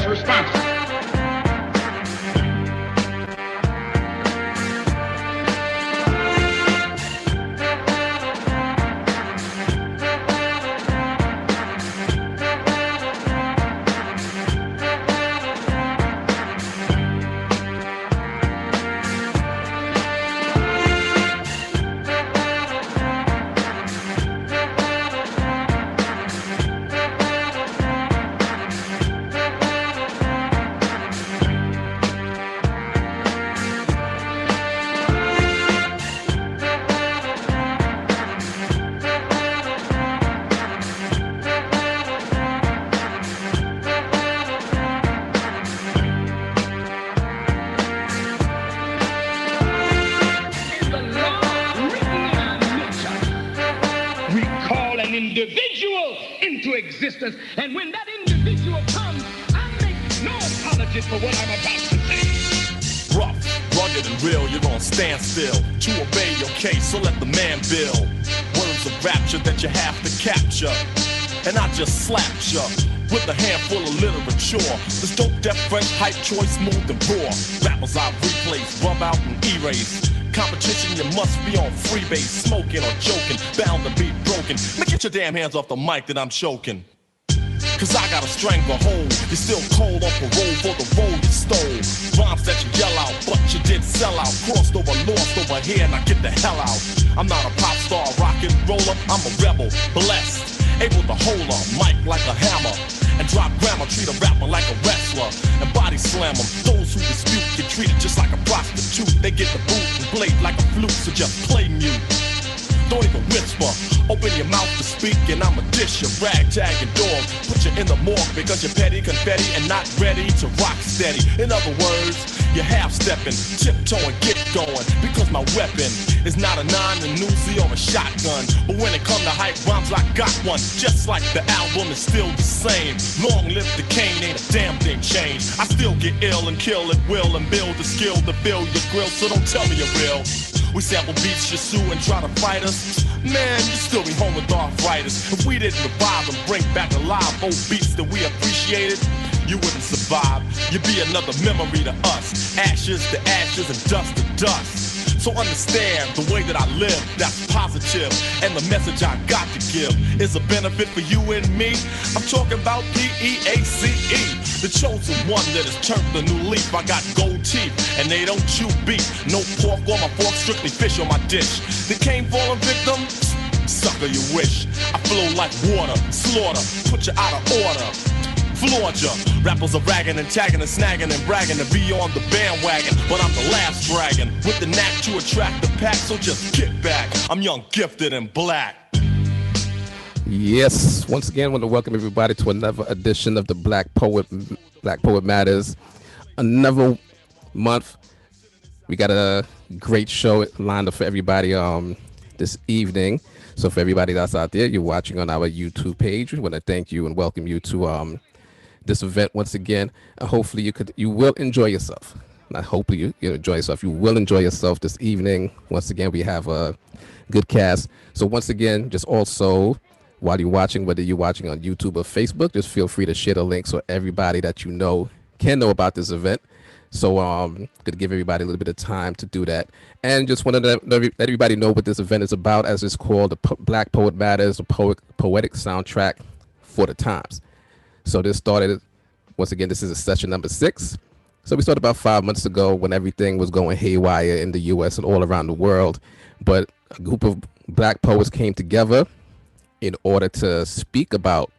just responsible. Individual into existence, and when that individual comes, I make no apologies for what I'm about to say. Rough, rugged and real, you're gonna stand still to obey your case, so let the man build words of rapture that you have to capture, and I just slapped ya with a handful of literature. This dope, deaf, fresh, hype, choice, smooth and raw. Rappers I replace, rub out and erase. Competition, you must be on freebase, smoking or joking, bound to be broken. Now get your damn hands off the mic that I'm choking. Cause I got a stranglehold. You're still cold on parole for the road you stole. Rhymes that you yell out, but you did sell out. Crossed over, lost over here, now get the hell out. I'm not a pop star, rock and roller, I'm a rebel, blessed. Able to hold a mic like a hammer and drop grammar, treat a rapper like a wrestler and body slam them. Those who dispute get treated just like a prostitute. They get the boot and blade like a flute, so just play mute. Don't even whisper, open your mouth to speak and I'ma dish your rag, tag and dog. Put you in the morgue because you're petty, confetti and not ready to rock steady. In other words, you're half-stepping, tiptoeing, get going. Because my weapon is not a 9, a Uzi or a shotgun. But when it come to hype rhymes, I got one. Just like the album is still the same. Long live the cane, ain't a damn thing changed. I still get ill and kill at will and build the skill to fill your grill. So don't tell me you're real. We sample beats, you sue and try to fight us. Man, you still be home with arthritis. If we didn't revive and bring back alive old beats that we appreciated, you wouldn't survive. You'd be another memory to us. Ashes to ashes and dust to dust. So understand the way that I live, that's positive. And the message I got to give is a benefit for you and me. I'm talking about P-E-A-C-E, the chosen one that has turned a new leaf. I got gold teeth and they don't chew beef. No pork on my fork, strictly fish on my dish. The cane fallen victim, sucker you wish. I flow like water, slaughter, put you out of order. Floored ya. Rappers are ragging and tagging and snagging and bragging to be on the bandwagon, but I'm the last dragon with the knack to attract the pack, so just get back. I'm young, gifted, and black. Yes, once again, I want to welcome everybody to another edition of the Black Poet Matters. Another month. We got a great show lined up for everybody this evening. So for everybody that's out there, you're watching on our YouTube page, we want to thank you and welcome you to this event once again. Hopefully you will enjoy yourself. Not hopefully you enjoy yourself. You will enjoy yourself this evening. Once again, we have a good cast. So once again, just also while you're watching, whether you're watching on YouTube or Facebook, just feel free to share the link so everybody that you know can know about this event. So gonna give everybody a little bit of time to do that, and just want to let everybody know what this event is about, as it's called the Black Poet Matters, a poetic soundtrack for the times. So this started, once again, this is session number 6. So we started about 5 months ago when everything was going haywire in the U.S. and all around the world. But a group of black poets came together in order to speak about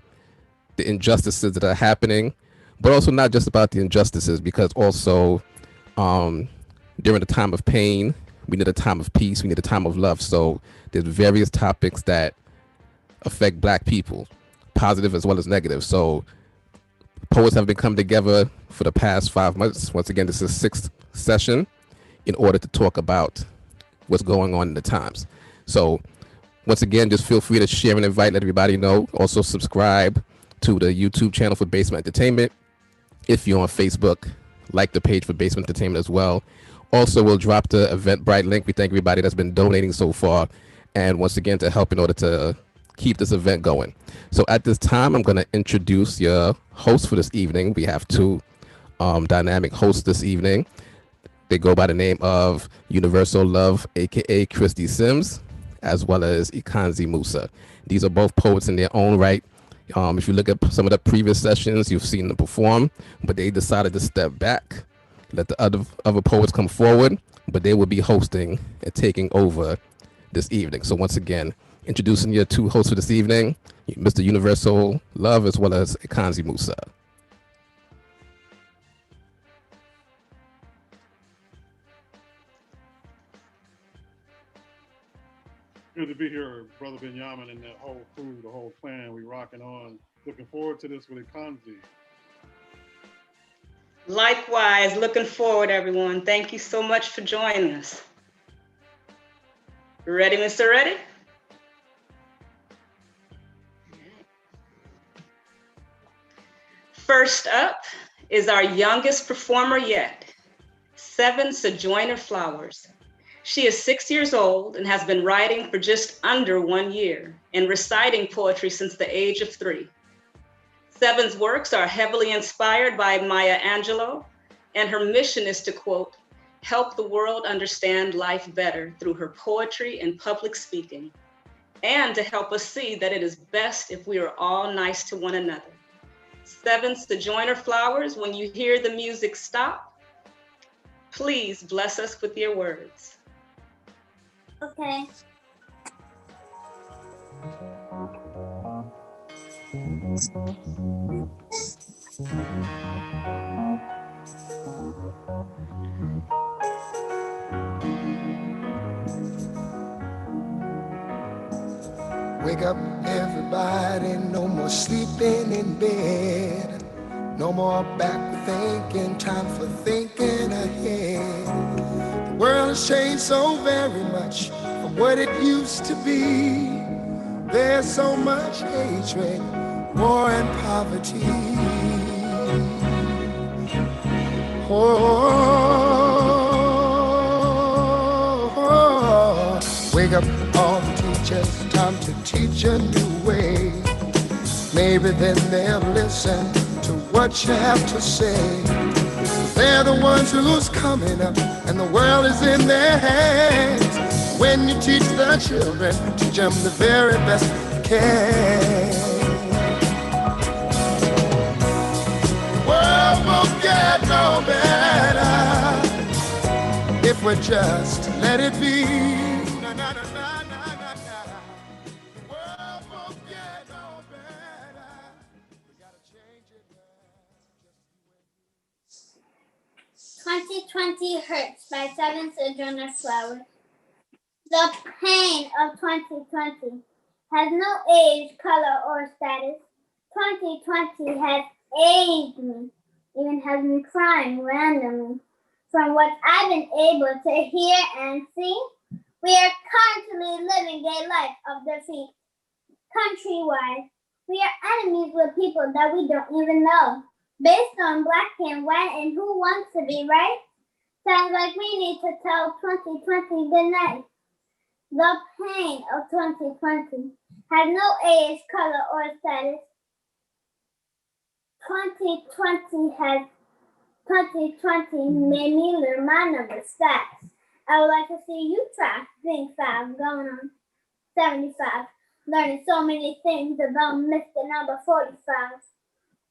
the injustices that are happening, but also not just about the injustices, because also during the time of pain, we need a time of peace, we need a time of love. So there's various topics that affect black people, positive as well as negative. So poets have been coming together for the past 5 months. Once again, this is the 6th session in order to talk about what's going on in the times. So once again, just feel free to share and invite, let everybody know. Also subscribe to the YouTube channel for Bassment Entertainment. If you're on Facebook, like the page for Bassment Entertainment as well. Also, we'll drop the Eventbrite link. We thank everybody that's been donating so far. And once again, to help in order to keep this event going. So at this time, I'm going to introduce your host for this evening. We have two dynamic hosts this evening. They go by the name of UniverSouLove, a.k.a. Christy Sims, as well as Econzi Musa. These are both poets in their own right. If you look at some of the previous sessions, you've seen them perform, but they decided to step back, let the other poets come forward, but they will be hosting and taking over this evening. So once again, introducing your two hosts for this evening, Mr. UniverSouLove as well as Econzi Musa. Good to be here, Brother Binyamin and that whole crew, the whole clan. We rocking on. Looking forward to this with Econzi. Likewise, looking forward, everyone. Thank you so much for joining us. Ready, Mr. Ready? First up is our youngest performer yet, 7 Sojourner Flowers. She is 6 years old and has been writing for just under 1 year and reciting poetry since the age of 3. 7's works are heavily inspired by Maya Angelou, and her mission is to, quote, help the world understand life better through her poetry and public speaking, and to help us see that it is best if we are all nice to one another. 7 Sojourner Flowers, when you hear the music stop, please bless us with your words. Okay. Wake up, everybody, no more sleeping in bed. No more back thinking, time for thinking ahead. The world has changed so very much from what it used to be. There's so much hatred, war and poverty. Wake up all the teachers, time to teach a new way. Maybe then they'll listen to what you have to say. They're the ones who's coming up, and the world is in their hands. When you teach the children, teach them the very best you can. The world won't get no better if we just let it be. Na, na, na, na, na, na, na. The world won't get no better. We gotta change it now. 2020 Hurts by 7 Sojourner Flowers. The pain of 2020 has no age, color, or status. 2020 has aged me, even has me crying randomly. From what I've been able to hear and see, we are constantly living a life of defeat. Countrywide, we are enemies with people that we don't even know. Based on black and white and who wants to be right, sounds like we need to tell 2020 goodnight. The pain of 2020 has no age, color, or status. 2020 made me learn my numbers fast. I would like to see you try. Think 5, going on 75. Learning so many things about Mr. Number 45.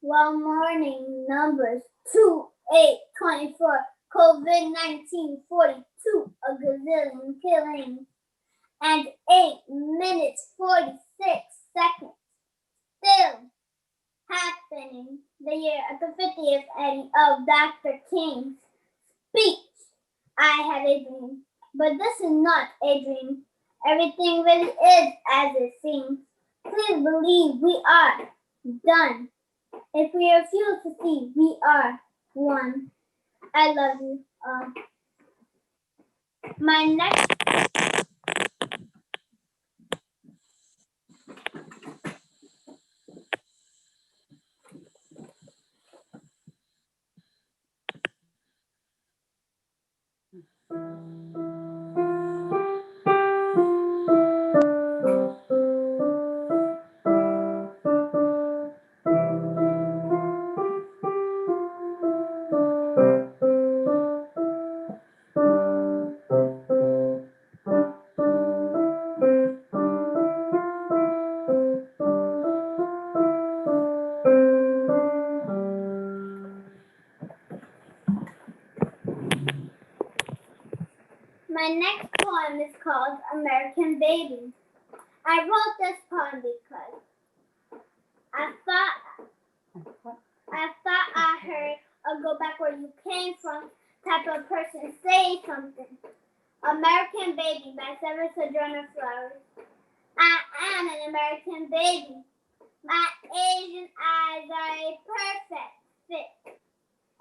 Well, morning numbers 2, 8, 24. COVID-19, 42. A gazillion killings. And 8 minutes, 46 seconds. Still happening. The year of the 50th Eddie of Dr. King's speech. I had a dream, but this is not a dream. Everything really is as it seems. Please believe we are done. If we refuse to see, we are one. I love you all. My next My next poem is called American Baby. I wrote this poem because I thought I heard a go back where you came from type of person say something. American Baby by Sojourner Flowers. I am an American baby. My Asian eyes are a perfect fit,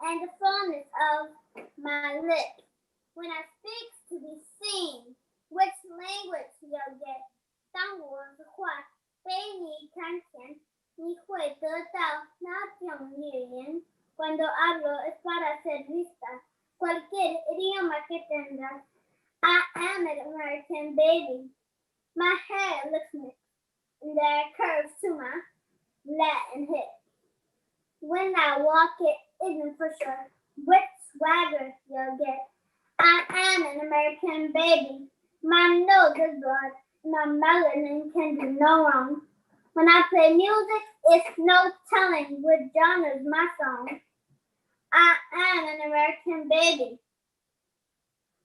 and the fullness of my lips. When I speak to be seen, which language you'll get? 当我的话被你看见，你会得到那种语言。Cuando hablo es para ser vista. Cualquier idioma que tengas. I am an American baby. My hair looks mixed, and there are curves to my Latin hips. When I walk, it isn't for sure which swagger you'll get. I am an American baby. My nose is broad, my melanin can do no wrong. When I play music, it's no telling which genre's my song. I am an American baby.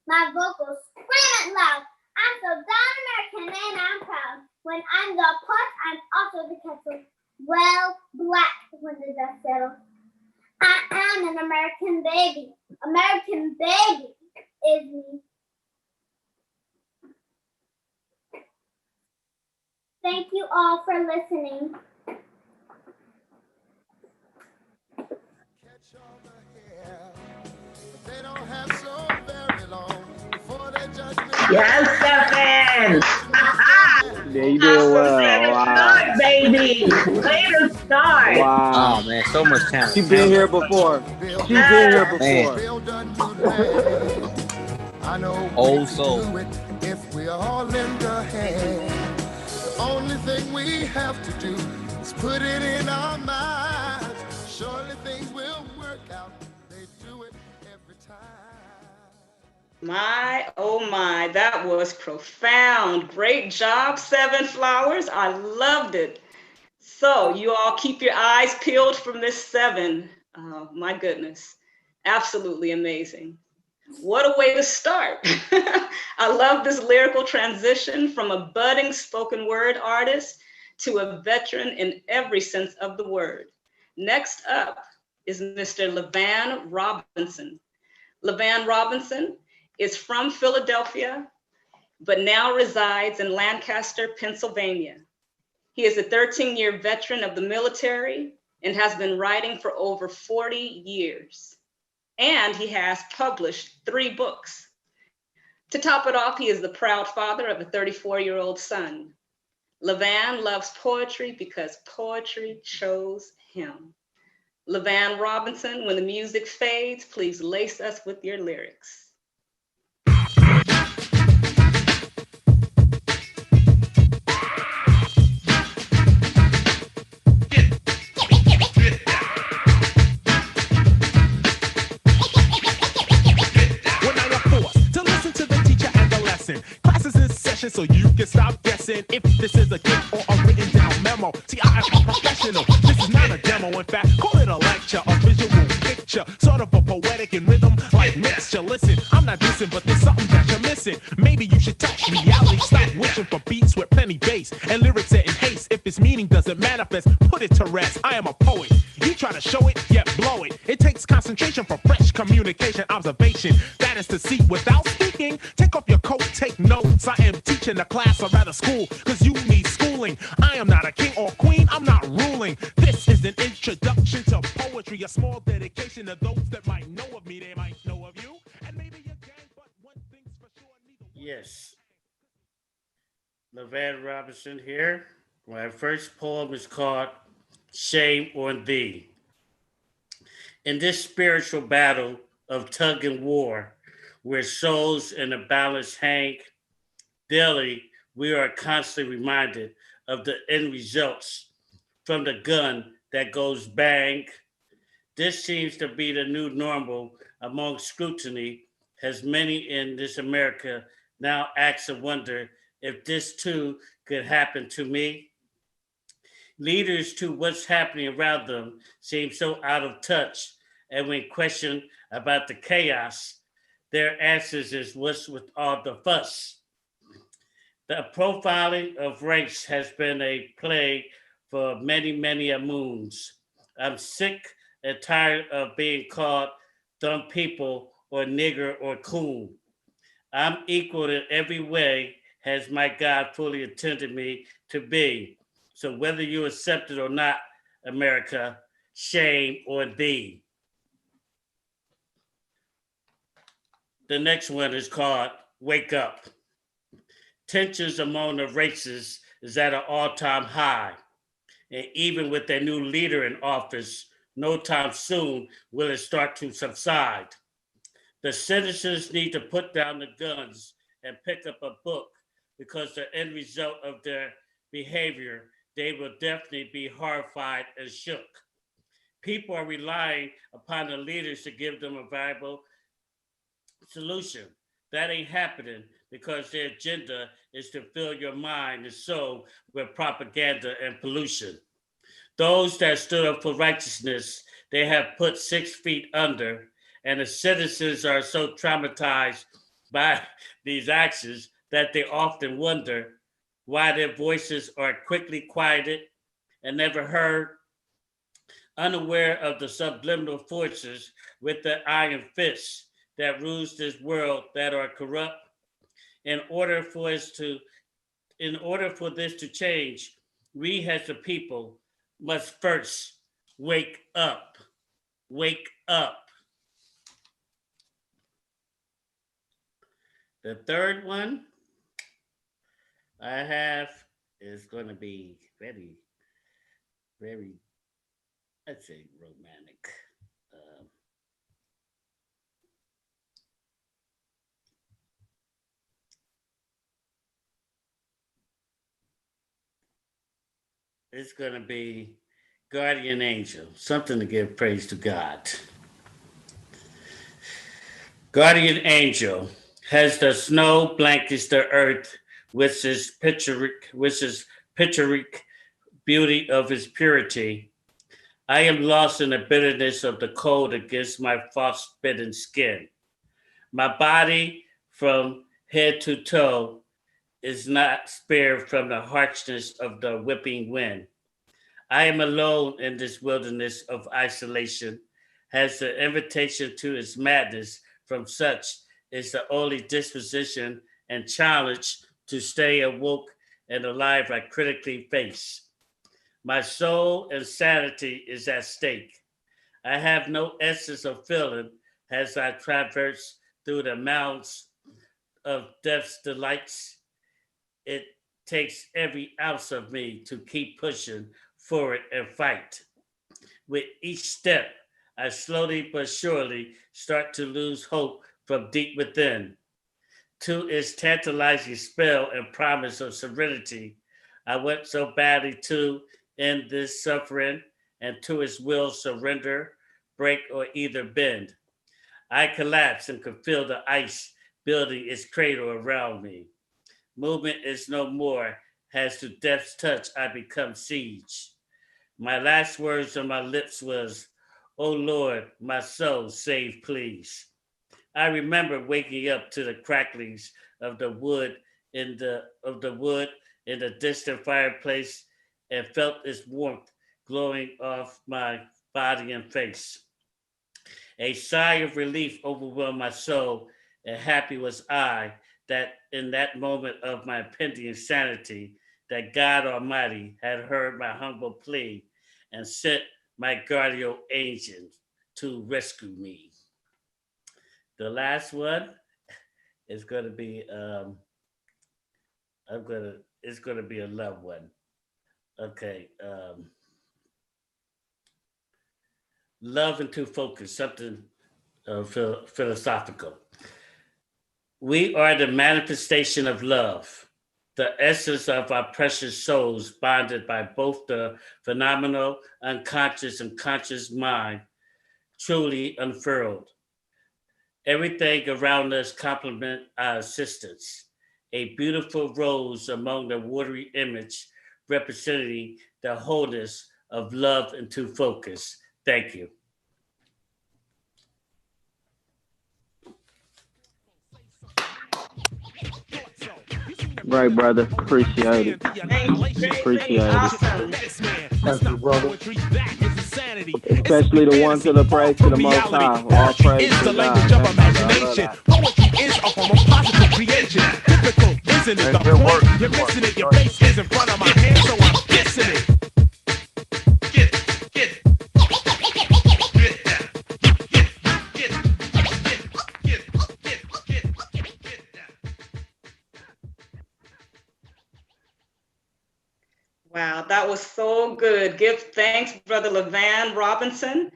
My vocals scream it loud. I'm so damn American and I'm proud. When I'm the pot, I'm also the kettle. Well, black when the dust settles. I am an American baby. American baby is me. Thank you all for listening. They don't have so very long before they judge me. Yes, Stefan. Yeah, you doing well. Start, baby. Way to start. Wow. Oh man, so much talent. She's been here before. She's been here before. I know Old soul. If we all lend a hand, the only thing we have to do is put it in our minds. Surely things will work out. They do it every time. My, oh my, that was profound. Great job, Seven Flowers. I loved it. So you all keep your eyes peeled from this Seven. Oh, my goodness. Absolutely amazing. What a way to start. I love this lyrical transition from a budding spoken word artist to a veteran in every sense of the word. Next up is Mr. LaVan Robinson. LaVan Robinson is from Philadelphia, but now resides in Lancaster, Pennsylvania. He is a 13-year veteran of the military and has been writing for over 40 years. And he has published 3 books. To top it off, he is the proud father of a 34-year-old son. LaVan loves poetry because poetry chose him. LaVan Robinson, when the music fades, please lace us with your lyrics. Classes in session so you can stop guessing if this is a gift or a written down memo. See, I am a professional. This is not a demo. In fact, call it a lecture, a visual picture, sort of a poetic and rhythm like mixture. Listen, I'm not dissing, but there's something that you're missing. Maybe you should touch reality. Stop wishing for beats with plenty bass and lyrics set in haste. If its meaning doesn't manifest, put it to rest. I am a poet. You try to show it, yet blow it. It takes concentration for fresh communication, observation. That is to see without speaking. Take off your coat, take notes. I am teaching a class or rather school, cause you need schooling. I am not a king or queen, I'm not ruling. This is an introduction to poetry, a small dedication to those that might know of me, they might know of you. And maybe you can, but one thing's for sure. Yes. LaVan Robinson here. My first poem is called Shame on Thee. In this spiritual battle of tug and war, where souls in a balance hang, daily we are constantly reminded of the end results from the gun that goes bang. This seems to be the new normal among scrutiny, as many in this America now ask and wonder if this too could happen to me. Leaders to what's happening around them seem so out of touch, and when questioned about the chaos, their answers is what's with all the fuss. The profiling of race has been a plague for many, many a moons. I'm sick and tired of being called dumb people or nigger or coon. I'm equal in every way, has my God fully intended me to be. So whether you accept it or not, America, shame on thee. The next one is called Wake Up. Tensions among the races is at an all-time high. And even with their new leader in office, no time soon will it start to subside. The citizens need to put down the guns and pick up a book because the end result of their behavior, they will definitely be horrified and shook. People are relying upon the leaders to give them a viable solution. That ain't happening because their agenda is to fill your mind and soul with propaganda and pollution. Those that stood up for righteousness, they have put 6 feet under, and the citizens are so traumatized by these actions that they often wonder why their voices are quickly quieted and never heard, unaware of the subliminal forces with the iron fists that rules this world that are corrupt. In order for this to change, we as a people must first wake up. Wake up. The third one I have is going to be very, very, I'd say romantic. It's going to be Guardian Angel, something to give praise to God. Guardian Angel has the snow blankets the earth with his picturesque beauty of his purity. I am lost in the bitterness of the cold against my frost-bitten skin. My body from head to toe is not spared from the harshness of the whipping wind. I am alone in this wilderness of isolation, as the invitation to its madness from such is the only disposition and challenge to stay awoke and alive I critically face. My soul and sanity is at stake. I have no essence of feeling as I traverse through the mounds of death's delights. It takes every ounce of me to keep pushing forward and fight. With each step, I slowly but surely start to lose hope from deep within. To its tantalizing spell and promise of serenity, I went so badly to end this suffering, and to its will surrender, break, or either bend. I collapse and could feel the ice building its cradle around me. Movement is no more, as to death's touch I become siege. My last words on my lips was, "Oh Lord, my soul, save please." I remember waking up to the cracklings of the wood in the distant fireplace and felt its warmth glowing off my body and face. A sigh of relief overwhelmed my soul, and happy was I that in that moment of my impending insanity, that God Almighty had heard my humble plea and sent my guardian angel to rescue me. The last one is going to be it's going to be a love one. Okay. Love into focus, something philosophical. We are the manifestation of love, the essence of our precious souls bonded by both the phenomenal, unconscious, and conscious mind, truly unfurled. Everything around us complement our existence. A beautiful rose among the watery image representing the wholeness of love into focus. Thank you. Right, brother. Appreciate it. Appreciate it. Awesome. Thank you, brother. Especially the one to the praise to the Most High. All praise to God. Thank you, brother. I love that. Poetry is a form of positive creation. Difficult, isn't it? The point you're missing it. Your face is in front of my hand, so I'm kissing it. Wow, that was so good. Give thanks, Brother LaVan Robinson.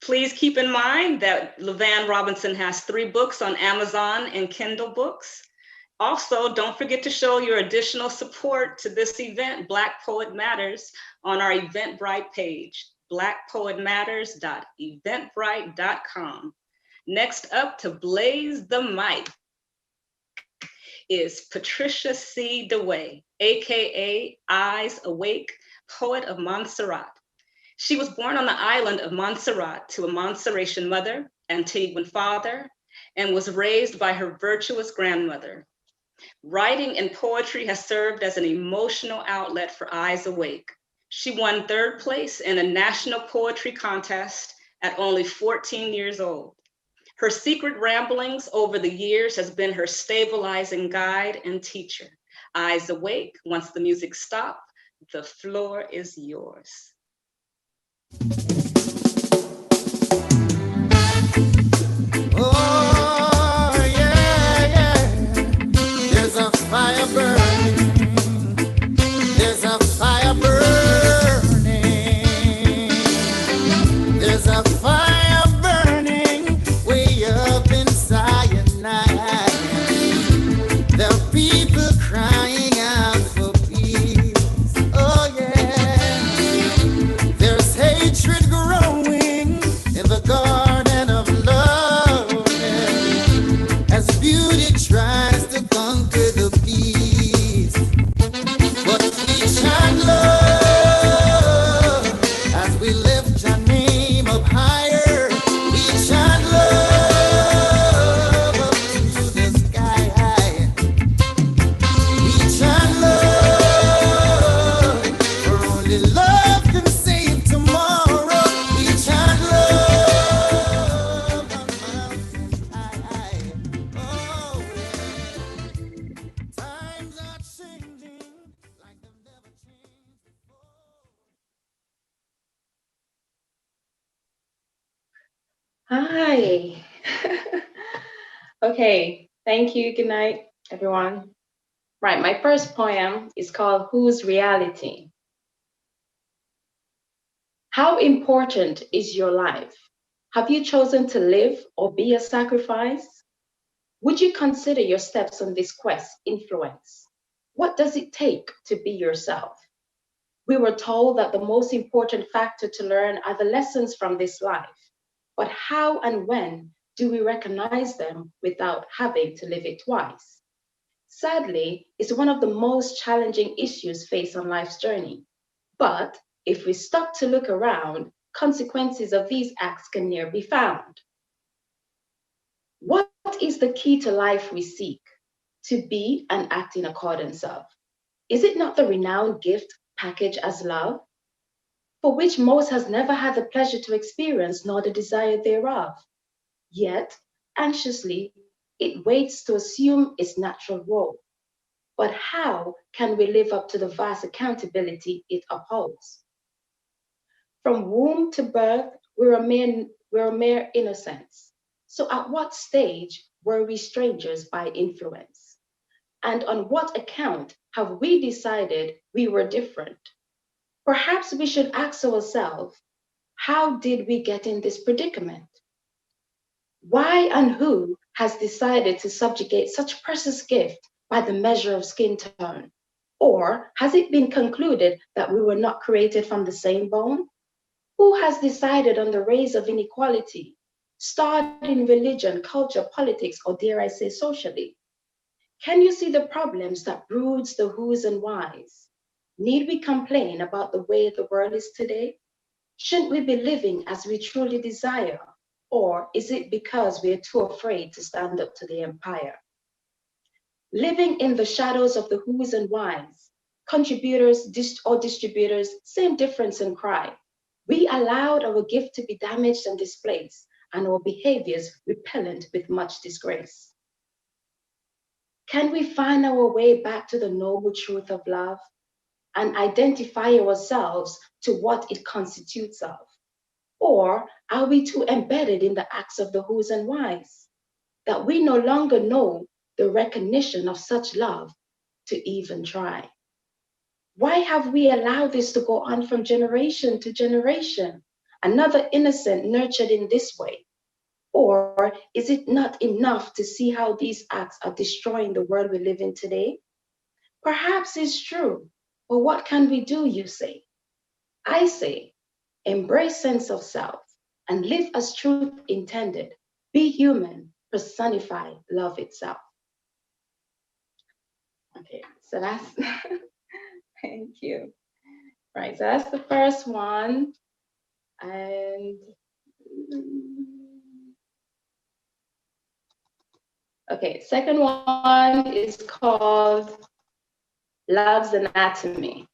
Please keep in mind that LaVan Robinson has 3 books on Amazon and Kindle books. Also, don't forget to show your additional support to this event, Black Poet Matters, on our Eventbrite page, blackpoetmatters.eventbrite.com. Next up to blaze the mic is Patricia C. DeWay, a.k.a. Eyes Awake, poet of Montserrat. She was born on the island of Montserrat to a Montserratian mother, Antiguan father, and was raised by her virtuous grandmother. Writing and poetry has served as an emotional outlet for Eyes Awake. She won 3rd place in a national poetry contest at only 14 years old. Her secret ramblings over the years has been her stabilizing guide and teacher. Eyes Awake, once the music stops, the floor is yours. Oh, yeah, yeah. There's a fire burning. There's a fire burning. There's a fire burning way up in Sinai. There are people crying out for peace. Oh, yeah. There's hatred growing in the garden of love, yeah, as beauty tries to conquer the beast. But we shine love as we lift your name up higher. We shine love up to the sky high. We shine love, for only love can save tomorrow. We shine love on mountains high. Oh, yeah. Times are changing like they've never changed before. Hi. Okay, thank you. Good night, everyone. Right, my first poem is called Whose Reality? How important is your life? Have you chosen to live or be a sacrifice? Would you consider your steps on this quest influence? What does it take to be yourself? We were told that the most important factor to learn are the lessons from this life. But how and when do we recognize them without having to live it twice? Sadly, it's one of the most challenging issues faced on life's journey. But if we stop to look around, consequences of these acts can near be found. What is the key to life we seek? To be and act in accordance of. Is it not the renowned gift packaged as love, for which most has never had the pleasure to experience nor the desire thereof? Yet, anxiously, it waits to assume its natural role. But how can we live up to the vast accountability it upholds? From womb to birth, we're a mere innocents. So at what stage were we strangers by influence? And on what account have we decided we were different? Perhaps we should ask ourselves, how did we get in this predicament? Why and who has decided to subjugate such precious gift by the measure of skin tone? Or has it been concluded that we were not created from the same bone? Who has decided on the rays of inequality, starred in religion, culture, politics, or dare I say socially? Can you see the problems that broods the who's and whys? Need we complain about the way the world is today? Shouldn't we be living as we truly desire? Or is it because we are too afraid to stand up to the empire? living in the shadows of the who's and whys, contributors or distributors, same difference in cry. We allowed our gift to be damaged and displaced, and our behaviors repellent with much disgrace. Can we find our way back to the noble truth of love and identify ourselves to what it constitutes of? Or are we too embedded in the acts of the who's and whys that we no longer know the recognition of such love to even try? Why have we allowed this to go on from generation to generation? Another innocent nurtured in this way? Or is it not enough to see how these acts are destroying the world we live in today? Perhaps it's true, but what can we do, you say? I say, embrace sense of self and live as truth intended. Be human, personify love itself. Okay, so that's, thank you. Right, so that's the first one. And okay, second one is called Love's Anatomy.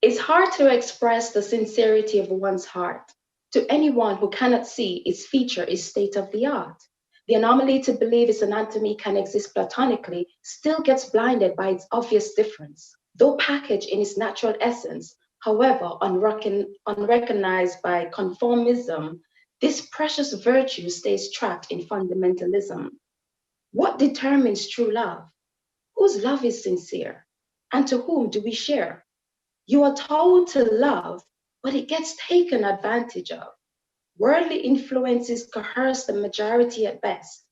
It's hard to express the sincerity of one's heart to anyone who cannot see its feature is state of the art. The anomaly to believe its anatomy can exist platonically still gets blinded by its obvious difference. Though packaged in its natural essence, however unrecognized by conformism, this precious virtue stays trapped in fundamentalism. What determines true love? Whose love is sincere? And to whom do we share? You are told to love, but it gets taken advantage of. Worldly influences coerce the majority at best,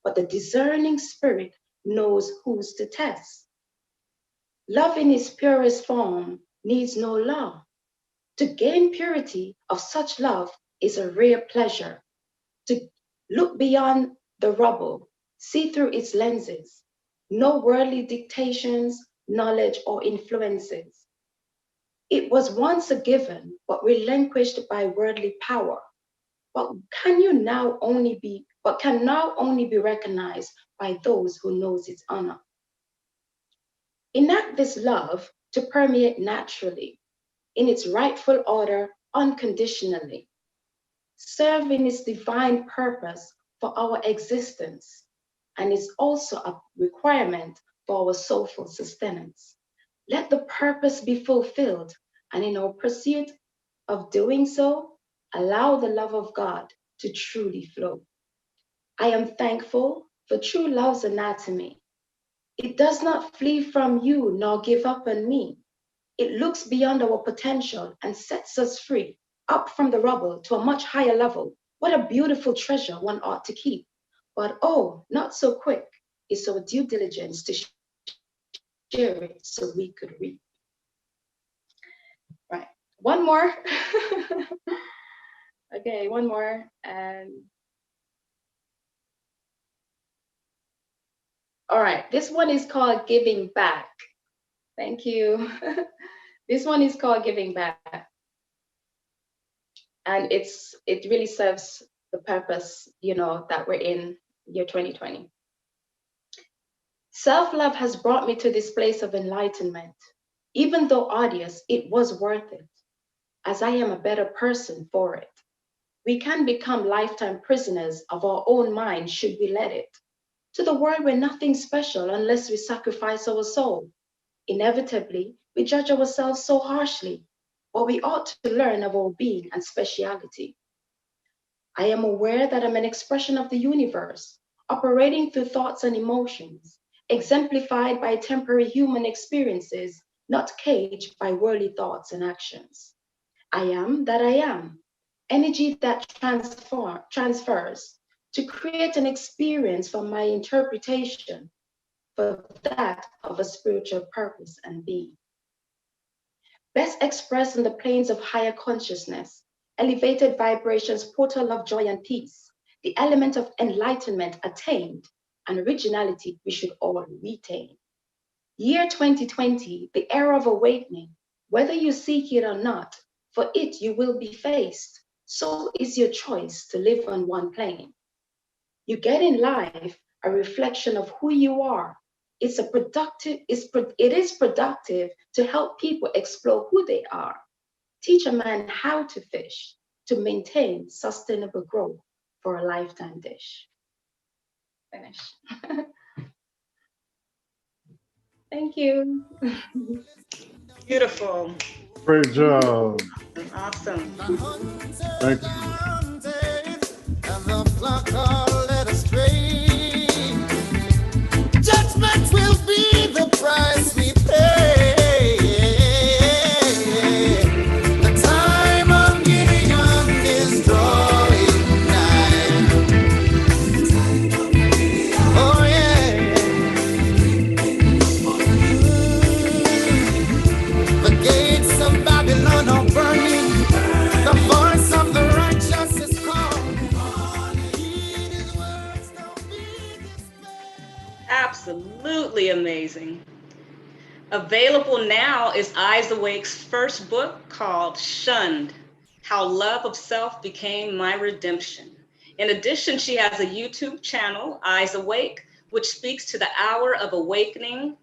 but the discerning spirit knows who's to test. Love in its purest form needs no law. To gain purity of such love is a rare pleasure. To look beyond the rubble, see through its lenses, no worldly dictations, knowledge, or influences. It was once a given, but relinquished by worldly power. But can now only be recognized by those who knows its honor. Enact this love to permeate naturally, in its rightful order, unconditionally, serving its divine purpose for our existence, and is also a requirement for our soulful sustenance. Let the purpose be fulfilled, and in our pursuit of doing so, allow the love of God to truly flow. I am thankful for true love's anatomy. It does not flee from you nor give up on me. It looks beyond our potential and sets us free, up from the rubble to a much higher level. What a beautiful treasure one ought to keep. But oh, not so quick. It's our due diligence to share it so we could reap. Right, one more. Okay, one more. And all right, this one is called Giving Back. Thank you. This one is called Giving Back. And it really serves the purpose, that we're in year 2020. Self-love has brought me to this place of enlightenment. Even though arduous, it was worth it, as I am a better person for it. We can become lifetime prisoners of our own mind should we let it. To the world we're nothing special unless we sacrifice our soul. Inevitably, we judge ourselves so harshly, but we ought to learn of our being and speciality. I am aware that I'm an expression of the universe, operating through thoughts and emotions, exemplified by temporary human experiences, not caged by worldly thoughts and actions. I am that I am, energy that transfers to create an experience from my interpretation for that of a spiritual purpose and being. Best expressed in the planes of higher consciousness, elevated vibrations, portal of joy and peace, the element of enlightenment attained, and originality we should all retain. Year 2020, the era of awakening, whether you seek it or not, for it you will be faced. So is your choice to live on one plane. You get in life a reflection of who you are. It is productive to help people explore who they are. Teach a man how to fish to maintain sustainable growth for a lifetime dish. Finish. Thank you. Beautiful. Great job. Awesome. Thank you. And the flock are led astray. Judgment will be the price we pay. The time of Gideon is drawing nigh. Oh yeah. The gates of Babylon are burning. The voice of the righteous is calling. Absolutely amazing. Available now is Eyes Awake's first book called Shunned, How Love of Self Became My Redemption. In addition, she has a YouTube channel, Eyes Awake, which speaks to the hour of awakening,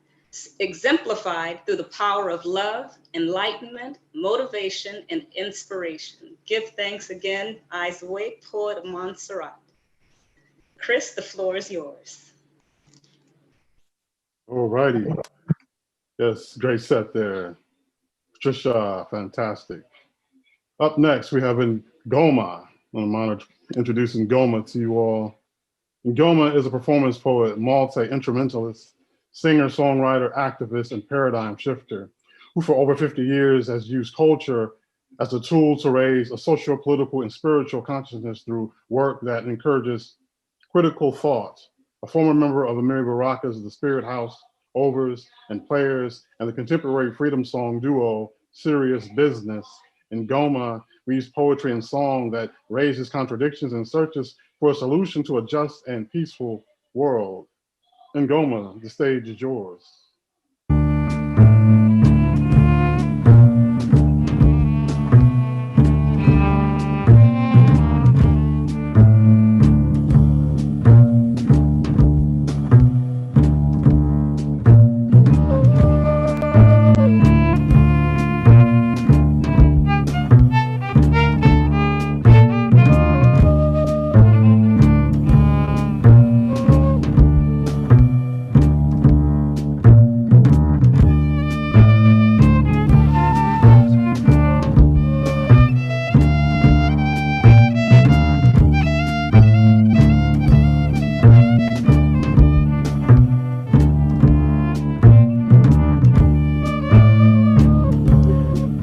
exemplified through the power of love, enlightenment, motivation, and inspiration. Give thanks again, Eyes Awake, poet of Montserrat. Chris, the floor is yours. All righty. Yes, great set there. Patricia, fantastic. Up next, we have Ngoma. I'm honored introducing Ngoma to you all. Ngoma is a performance poet, multi-instrumentalist, singer, songwriter, activist, and paradigm shifter, who for over 50 years has used culture as a tool to raise a socio-political and spiritual consciousness through work that encourages critical thought. A former member of the Mary Barakas, the Spirit House, Overs, and Players, and the contemporary freedom song duo, Serious Business. In Ngoma reads poetry and song that raises contradictions and searches for a solution to a just and peaceful world. Ngoma, the stage is yours.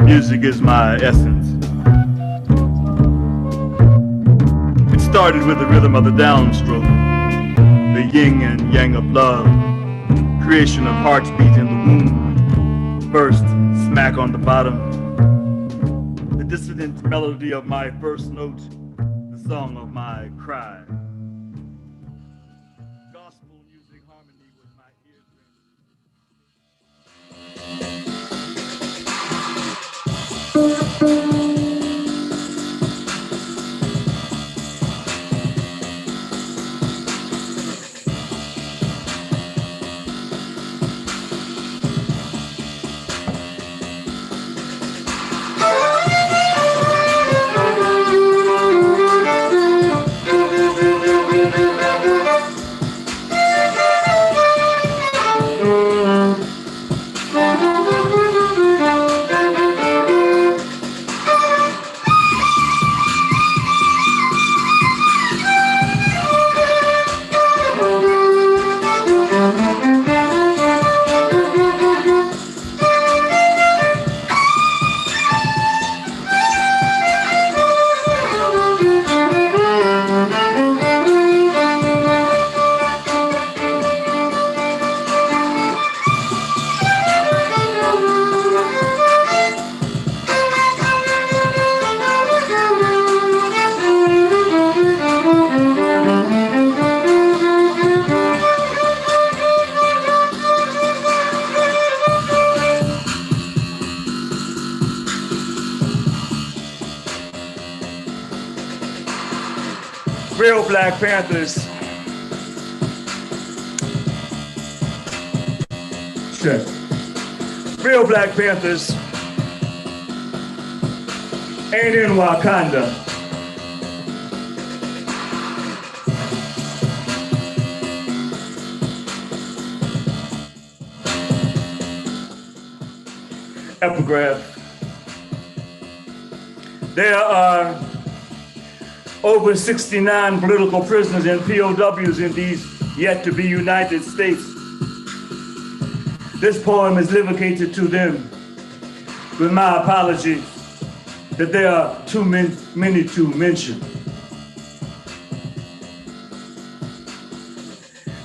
Music is my essence. It started with the rhythm of the downstroke, the yin and yang of love, creation of hearts beat in the womb, first smack on the bottom, the dissonant melody of my first note, the song of my cry. Gospel music harmony with my ears. Real Black Panthers Check. Real Black Panthers ain't in Wakanda. Epigraph. There are over 69 political prisoners and POWs in these yet to be United States. This poem is dedicated to them with my apologies that there are too many to mention.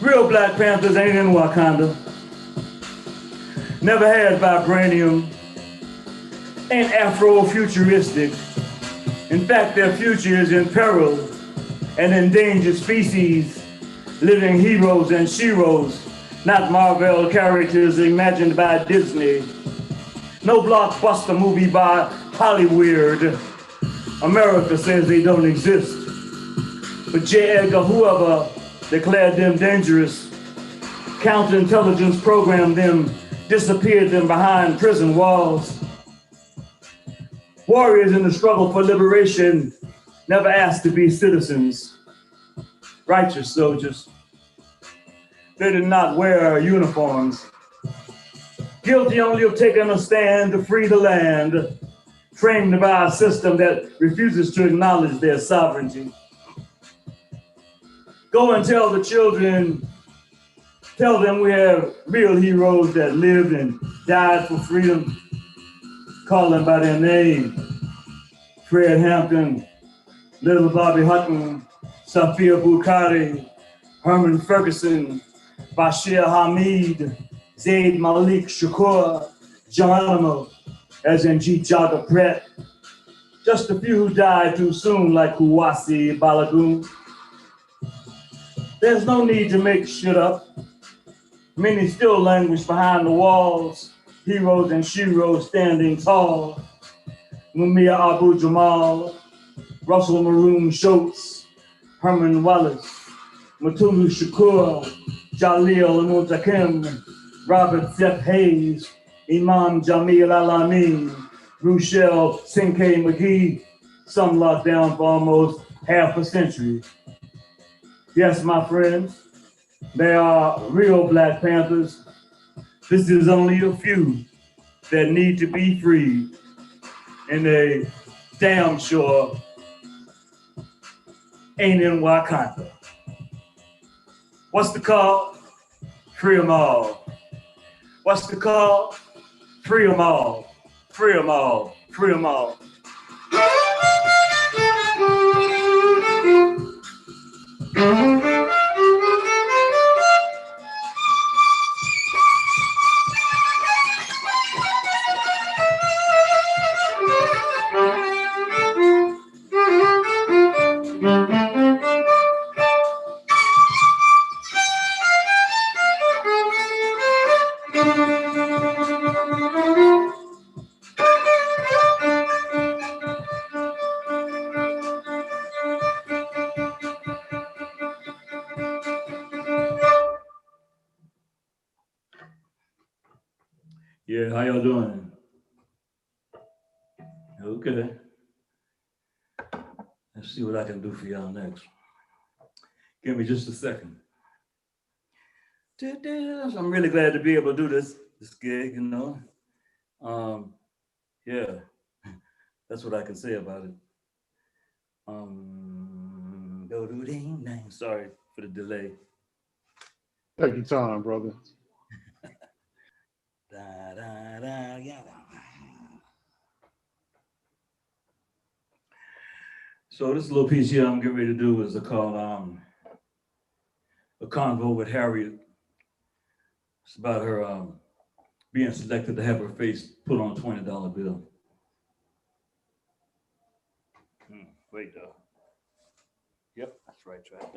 Real Black Panthers ain't in Wakanda. Never had vibranium. Ain't Afro-futuristic. In fact, their future is in peril. An endangered species, living heroes and sheroes, not Marvel characters imagined by Disney. No blockbuster movie by Hollywood. America says they don't exist. But J. Edgar Hoover declared them dangerous. Counterintelligence programmed them, disappeared them behind prison walls. Warriors in the struggle for liberation never asked to be citizens. Righteous soldiers. They did not wear uniforms. Guilty only of taking a stand to free the land, framed by a system that refuses to acknowledge their sovereignty. Go and tell the children, tell them we have real heroes that lived and died for freedom. Call them by their name. Fred Hampton, Little Bobby Hutton, Safia Bukhari, Herman Ferguson, Bashir Hamid, Zaid Malik Shakur, Geronimo, as in G. Jaga Pratt. Just a few who died too soon, like Kuwasi Balagoon. There's no need to make shit up. Many still languish behind the walls, heroes and sheroes standing tall. Mumia Abu Jamal, Russell Maroon Schultz, Herman Wallace, Matulu Shakur, Jalil Mutakim, Robert Zep Hayes, Imam Jamil Al-Amin, Rochelle Sinkay McGee, some locked down for almost half a century. Yes, my friends, they are real Black Panthers. This is only a few that need to be freed, and they damn sure ain't in Wakanda. What's the call? Free them all. What's the call? Free them all. Free them all. Free them all. Yeah, how y'all doing? Okay. Let's see what I can do for y'all next. Give me just a second. I'm really glad to be able to do this gig, you know. Yeah, that's what I can say about it. Sorry for the delay. Take your time, brother. So this little piece here I'm getting ready to do is called A Convo with Harriet. It's about her being selected to have her face put on a $20 bill. Wait though. Yep, that's right track.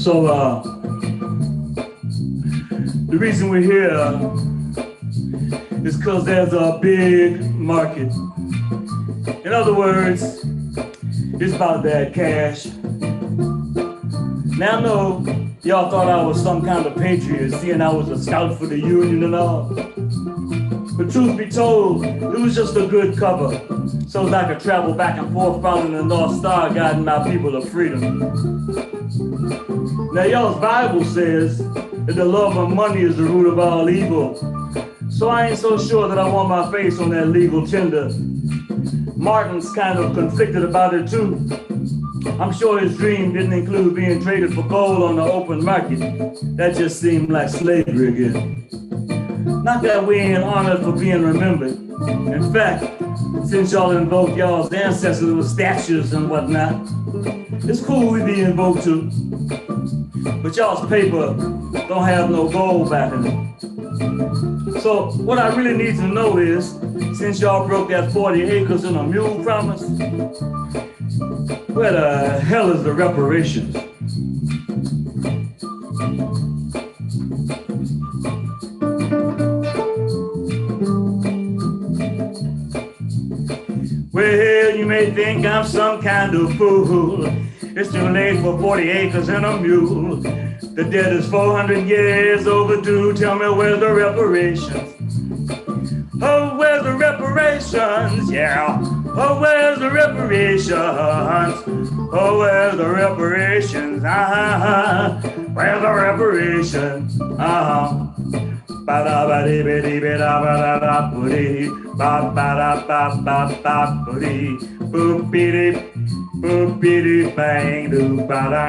So the reason we're here is because there's a big market. In other words, it's about that cash. Now I know y'all thought I was some kind of patriot, seeing I was a scout for the Union and all. But truth be told, it was just a good cover, so that I could travel back and forth following the North Star, guiding my people to freedom. Now y'all's Bible says that the love of money is the root of all evil. So I ain't so sure that I want my face on that legal tender. Martin's kind of conflicted about it too. I'm sure his dream didn't include being traded for gold on the open market. That just seemed like slavery again. Not that we ain't honored for being remembered. In fact, since y'all invoke y'all's ancestors with statues and whatnot, it's cool we be invoked too. But y'all's paper don't have no gold back in it. So what I really need to know is, since y'all broke that 40 acres and a mule promise, where the hell is the reparations? Well, you may think I'm some kind of fool. It's too late for 40 acres and a mule. The debt is 400 years overdue. Tell me where's the reparations? Oh, where's the reparations? Yeah. Oh, where's the reparations? Oh, where's the reparations? Where's the reparations? Ba-da-ba-dee-ba-dee-ba-da-ba-da-da-ba-dee. Ba-ba-da-ba-ba-ba-ba-dee. Boop-be-dee, boop-be-dee, bang-doo-ba-da.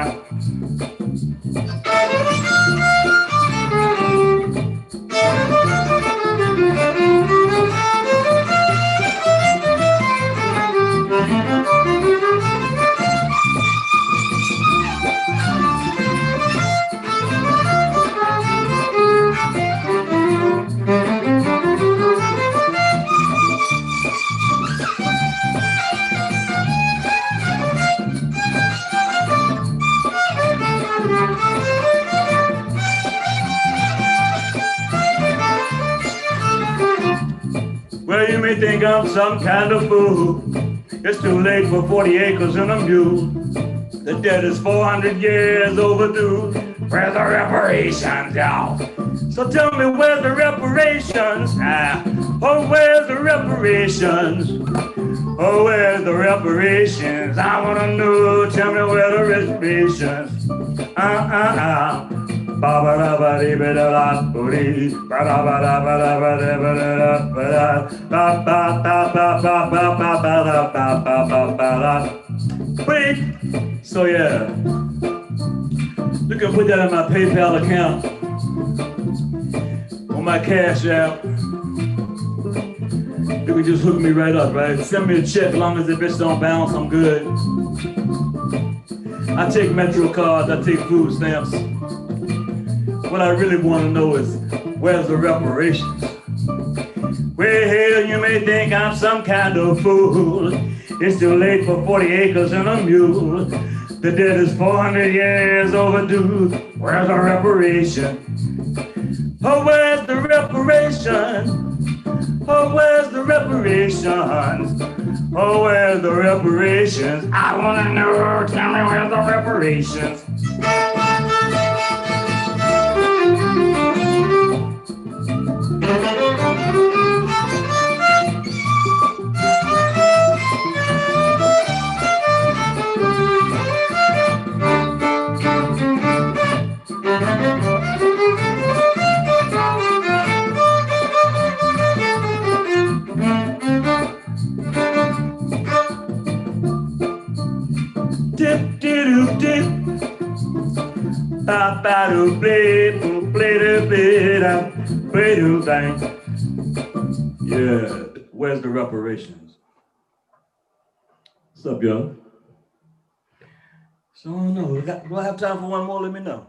Well, you may think I'm some kind of fool. It's too late for 40 acres and a mule. The debt is 400 years overdue. Where's the reparations, y'all? So tell me, where's the reparations? Oh, where's the reparations? Oh, where's the reparations? I wanna know, tell me where the reparations. So yeah, you can put that in my PayPal account, on my Cash App. You can just hook me right up, right? Send me a check, as long as the bitch don't bounce, I'm good. I take Metro cards, I take food stamps. What I really want to know is, where's the reparations? Well, you may think I'm some kind of fool. It's too late for 40 acres and a mule. The debt is 400 years overdue. Where's the reparation? Oh, where's the reparation? Oh, where's the reparations? Oh, where's the reparations? I want to know, tell me where's the reparations? Yeah, where's the reparations? What's up, y'all? So I don't know. Do I have time for one more? Let me know.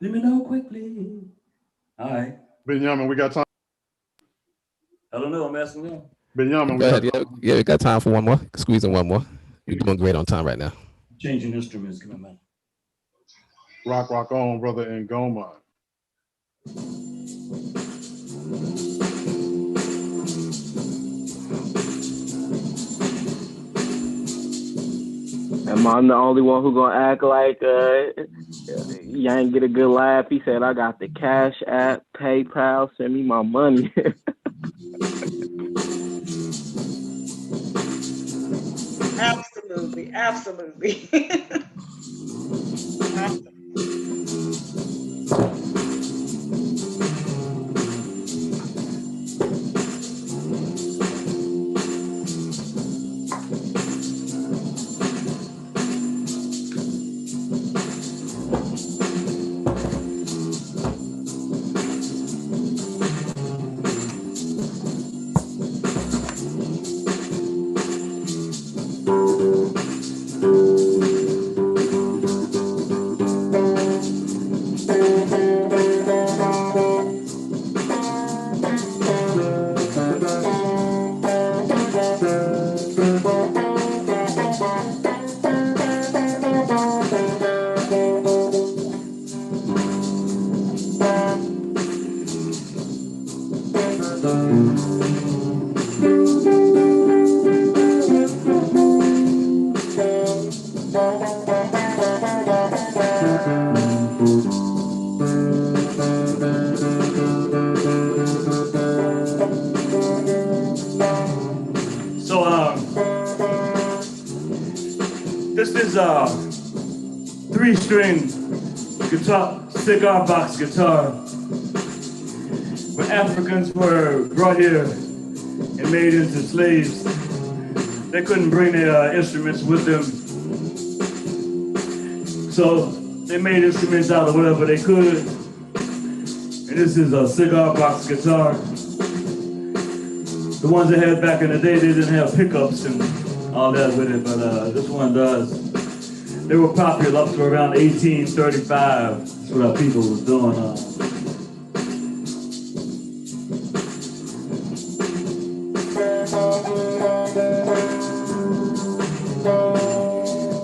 Let me know quickly. All right. Binyamin, we got time. I don't know. I'm asking them. Binyamin, Go ahead. Yeah, we got time for one more. Squeeze in one more. You're doing great on time right now. Changing instruments, come on, man. Rock on, brother Ngoma. Am I the only one who gonna act like you ain't get a good laugh? He said, I got the Cash App, PayPal, send me my money. Absolutely, absolutely. This is a 3-string guitar, cigar box guitar. When Africans were brought here and made into slaves, they couldn't bring their instruments with them. So they made instruments out of whatever they could. And this is a cigar box guitar. The ones they had back in the day, they didn't have pickups and all that with it, but this one does. They were popular up to around 1835. That's what our people was doing.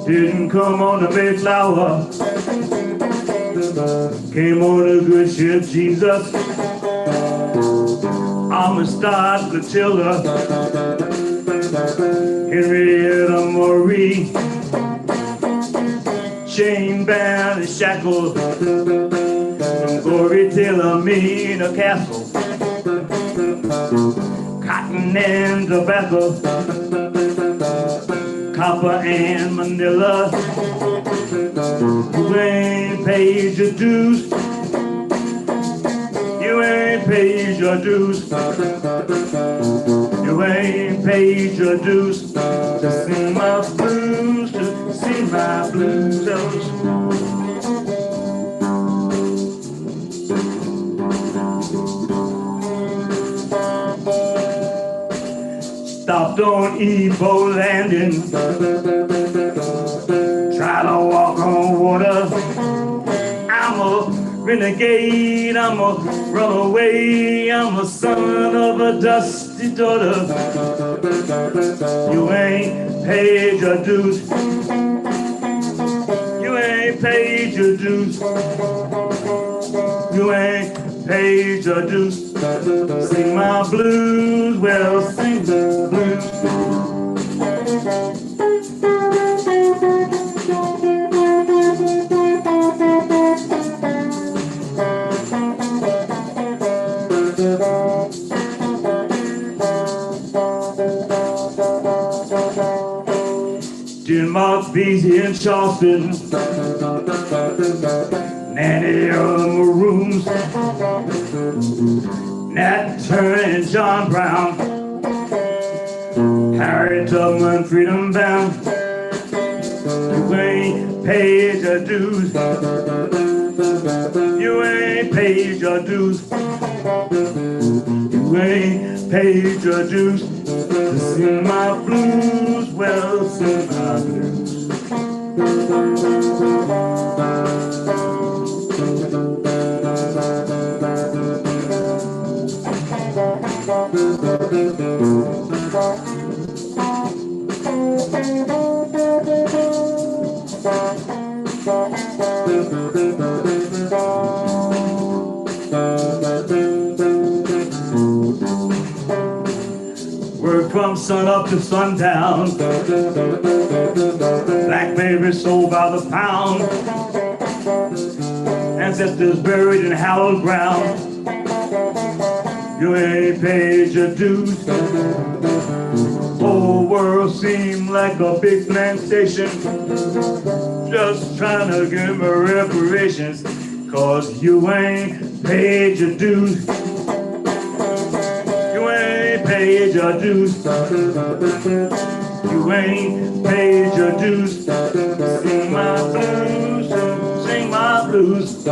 Didn't come on the Mayflower, came on a good ship, Jesus. Amistad, Matilda, Henrietta Marie, chain bound and shackled, glory Taylor, mean a castle, cotton and tobacco, copper and Manila. You ain't paid your dues. You ain't paid your dues. You ain't paid your dues to sing my blues, to sing my blues. Stopped on Ebo Landing, try to walk on water. I'm a renegade, I'm a runaway, I'm a son of a dusty daughter. You ain't paid your dues. You ain't paid your dues. You ain't paid your dues. Sing my blues, well, sing the blues. Denmark, Beasley, and Charleston, Nanny Maroons, Nat Turner and John Brown, Harriet Tubman, Freedom Bound. You ain't paid your dues. You ain't paid your dues. You ain't paid your dues to sing my blues. Well, sing my blues. from sun up to sundown. Blackberry sold by the pound. Ancestors buried in hallowed ground. You ain't paid your dues. Whole world seemed like a big plantation. Just trying to give me reparations. Cause you ain't paid your dues. You ain't paid your dues. You ain't paid your dues. Sing my blues, sing my blues.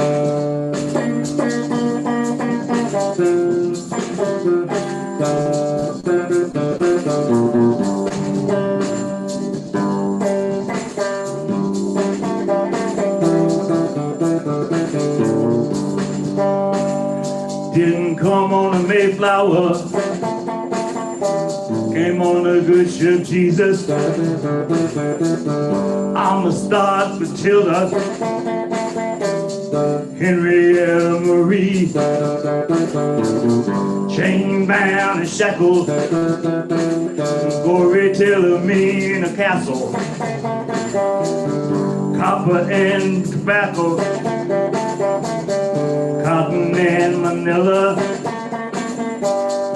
Didn't come on a Mayflower, came on a good ship, Jesus. I'ma start with Tilda, Henrietta Marie, chain bound and shackled, Gory Taylor me in a castle, copper and tobacco, cotton and Manila.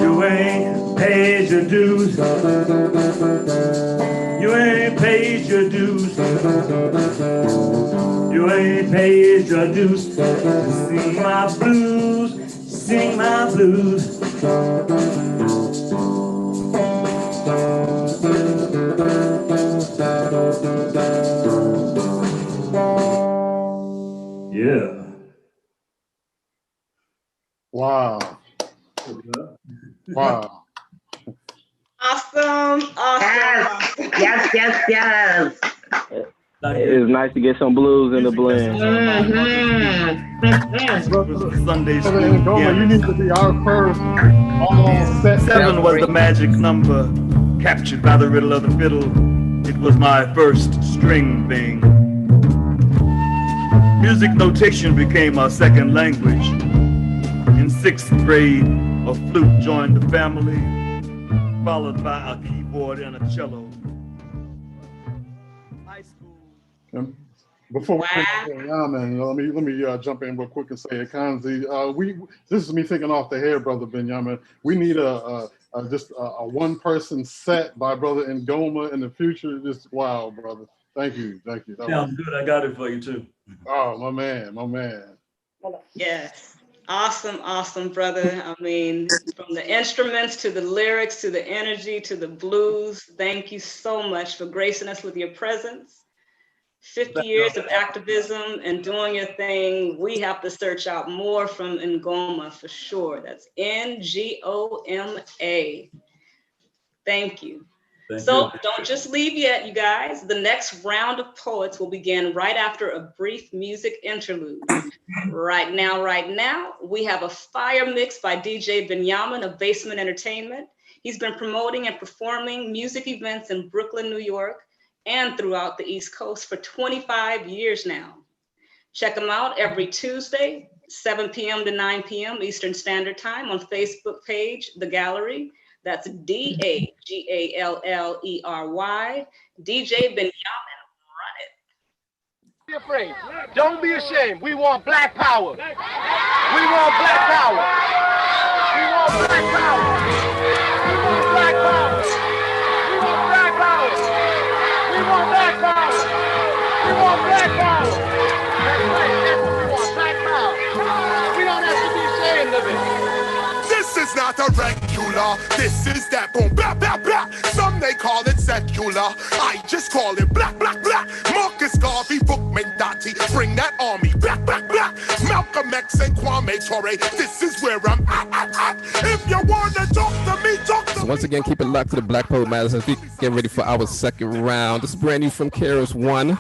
You ain't paid your dues. You ain't paid your dues. You ain't paid your dues. Sing my blues, sing my blues. Yeah. Wow. Wow. Awesome. Yes. It's nice to get some blues in the blend. Sunday school. Ngoma, you need to be our first all set. 7 was the magic number, captured by the riddle of the fiddle. It was my first string thing. Music notation became our second language. In 6th grade, a flute joined the family, followed by a keyboard and a cello. High school. Before we bring Binyamin, let me jump in real quick and say, Econzi, this is me thinking off the hair, brother Binyamin. We need just a one-person set by brother Ngoma in the future. Just wow, brother. Thank you. Sounds good. I got it for you too. Oh, my man. Yes. Awesome, brother. I mean, from the instruments to the lyrics to the energy to the blues, thank you so much for gracing us with your presence. 50 years of activism and doing your thing. We have to search out more from Ngoma for sure. That's Ngoma. Thank you. Don't just leave yet, you guys. The next round of poets will begin right after a brief music interlude. Right now, we have a fire mix by DJ Binyamin of Bassment Entertainment. He's been promoting and performing music events in Brooklyn, New York, and throughout the East Coast for 25 years now. Check him out every Tuesday, 7 p.m. to 9 p.m. Eastern Standard Time on Facebook page, The Gallery. That's DAGALLERY, DJ Binyamin. Run it. Be afraid. Don't be ashamed. We want black power. We want black power. We want black power. We want black power. We want black power. We want black power. We want black power. That's right. That's what we want. Black power. We don't have to be ashamed of it. This is not a regular, this is that boom, blah, blah, blah. Some they call it secular, I just call it black, black, black. Marcus Garvey, Bookman Dottie, bring that army, black, black, black. Malcolm X and Kwame Ture, this is where I'm at. If you wanna talk to me, talk to me. So once again, keep it locked to the Black Poet Matters as we get ready for our second round. This is brand new from KRS One.